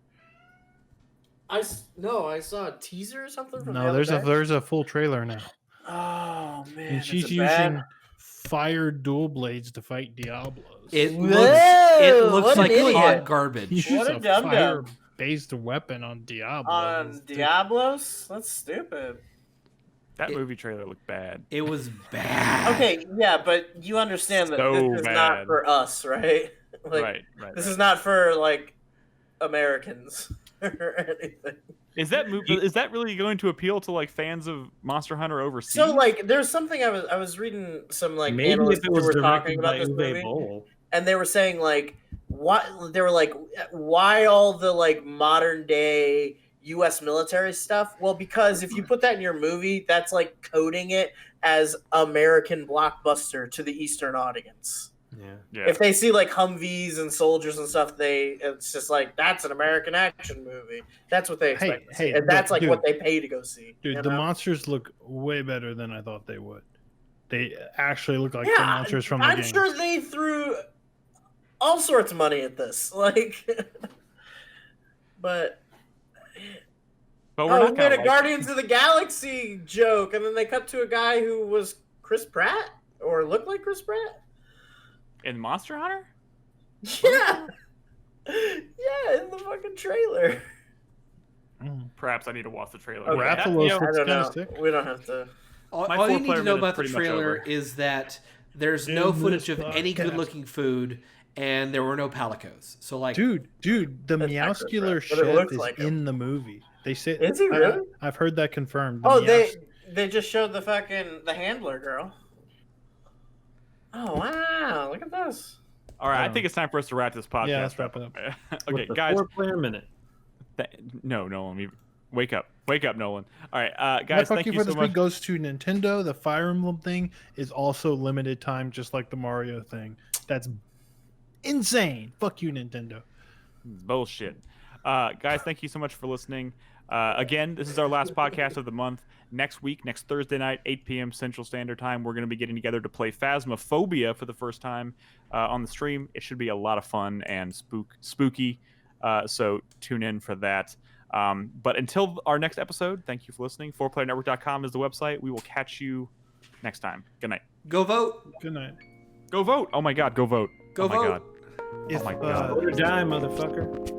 [SPEAKER 3] I saw a teaser or something from the
[SPEAKER 2] No,
[SPEAKER 3] other day.
[SPEAKER 2] there's a full trailer now.
[SPEAKER 3] Oh man,
[SPEAKER 2] And she's
[SPEAKER 3] is it bad?
[SPEAKER 2] using fire dual blades to fight Diablos.
[SPEAKER 5] It
[SPEAKER 3] Whoa,
[SPEAKER 5] looks
[SPEAKER 3] what
[SPEAKER 5] like
[SPEAKER 3] an idiot.
[SPEAKER 5] hot garbage.
[SPEAKER 2] You use
[SPEAKER 3] What a
[SPEAKER 2] a
[SPEAKER 3] dum-dum.
[SPEAKER 2] fire-based weapon on Diablos.
[SPEAKER 3] On Diablos? That's stupid.
[SPEAKER 1] That movie trailer looked bad.
[SPEAKER 5] It was bad.
[SPEAKER 3] Okay, yeah, but you understand that
[SPEAKER 1] So
[SPEAKER 3] this is not
[SPEAKER 1] bad.
[SPEAKER 3] for us, right? Like,
[SPEAKER 1] right.
[SPEAKER 3] This is not for like Americans or anything.
[SPEAKER 1] Is that movie? Is that really going to appeal to like fans of Monster Hunter overseas?
[SPEAKER 3] So like, there's something I was reading some like
[SPEAKER 4] Maybe
[SPEAKER 3] analysts
[SPEAKER 4] if it
[SPEAKER 3] who
[SPEAKER 4] was
[SPEAKER 3] were talking
[SPEAKER 4] directed
[SPEAKER 3] about
[SPEAKER 4] by
[SPEAKER 3] this
[SPEAKER 4] Uwe
[SPEAKER 3] movie,
[SPEAKER 4] Boll.
[SPEAKER 3] and they were saying like, why all the like modern day U.S. military stuff? Well, because if you put that in your movie, that's like coding it as American blockbuster to the Eastern audience.
[SPEAKER 1] yeah.
[SPEAKER 3] If they see like Humvees and soldiers and stuff, it's just like that's an American action movie. That's what they expect to see. And that's like
[SPEAKER 2] dude,
[SPEAKER 3] what they pay to go see.
[SPEAKER 2] Dude,
[SPEAKER 3] you
[SPEAKER 2] the
[SPEAKER 3] know?
[SPEAKER 2] monsters look way better than I thought they would. They actually look like the
[SPEAKER 3] Yeah,
[SPEAKER 2] monsters from the
[SPEAKER 3] I'm
[SPEAKER 2] game.
[SPEAKER 3] sure they threw all sorts of money at this. Like, but
[SPEAKER 1] But we're
[SPEAKER 3] we
[SPEAKER 1] not
[SPEAKER 3] made
[SPEAKER 1] gonna
[SPEAKER 3] a Guardians of the Galaxy joke, and then they cut to a guy who was Chris Pratt or looked like Chris Pratt.
[SPEAKER 1] in Monster Hunter.
[SPEAKER 3] Yeah, yeah, in the fucking trailer.
[SPEAKER 1] Perhaps I need to watch the trailer.
[SPEAKER 3] Okay.
[SPEAKER 2] Rathalos
[SPEAKER 3] I
[SPEAKER 2] looks
[SPEAKER 3] don't
[SPEAKER 2] kind
[SPEAKER 3] know.
[SPEAKER 2] of sick.
[SPEAKER 3] We don't have to.
[SPEAKER 5] All
[SPEAKER 1] My
[SPEAKER 5] you need
[SPEAKER 1] 4-player
[SPEAKER 5] to know
[SPEAKER 1] minute's
[SPEAKER 5] about the
[SPEAKER 1] pretty much
[SPEAKER 5] trailer
[SPEAKER 1] over.
[SPEAKER 5] is that there's
[SPEAKER 2] In
[SPEAKER 5] no
[SPEAKER 2] this
[SPEAKER 5] footage of any
[SPEAKER 2] podcast.
[SPEAKER 5] good-looking food, and there were no palicos. So, like,
[SPEAKER 2] Dude, the
[SPEAKER 3] That's not Chris
[SPEAKER 2] Meowscular
[SPEAKER 3] Pratt, but it
[SPEAKER 2] chef
[SPEAKER 3] looks
[SPEAKER 2] is
[SPEAKER 3] like him.
[SPEAKER 2] in the movie. They say
[SPEAKER 3] Is he really?
[SPEAKER 2] I've heard that confirmed. The
[SPEAKER 3] Oh,
[SPEAKER 2] Meows-
[SPEAKER 3] they just showed the handler girl. Oh wow! Look at this.
[SPEAKER 1] All right, I think it's time for us to wrap this podcast.
[SPEAKER 2] Yeah, let's wrap it up.
[SPEAKER 1] Okay,
[SPEAKER 4] With the
[SPEAKER 1] guys.
[SPEAKER 4] 4-player minute.
[SPEAKER 1] No, Nolan, wake up, Nolan. All right,
[SPEAKER 2] My
[SPEAKER 1] guys,
[SPEAKER 2] fuck
[SPEAKER 1] thank
[SPEAKER 2] you
[SPEAKER 1] you
[SPEAKER 2] for
[SPEAKER 1] so
[SPEAKER 2] this
[SPEAKER 1] much.
[SPEAKER 2] week goes to Nintendo. The Fire Emblem thing is also limited time, just like the Mario thing. That's insane. Fuck you, Nintendo.
[SPEAKER 1] Bullshit. Guys, thank you so much for listening. Again, this is our last podcast of the month. Next week, next Thursday night, 8 p.m. Central Standard Time, we're going to be getting together to play Phasmophobia for the first time on the stream. It should be a lot of fun and spooky, so tune in for that. But until our next episode, thank you for listening. 4playernetwork.com is the website. We will catch you next time. Good night.
[SPEAKER 5] go vote.
[SPEAKER 2] Good night.
[SPEAKER 1] Go vote. Oh my God, go vote.
[SPEAKER 5] Go
[SPEAKER 1] oh my
[SPEAKER 5] vote.
[SPEAKER 1] God.
[SPEAKER 2] If,
[SPEAKER 1] my God.
[SPEAKER 4] Vote or die, motherfucker.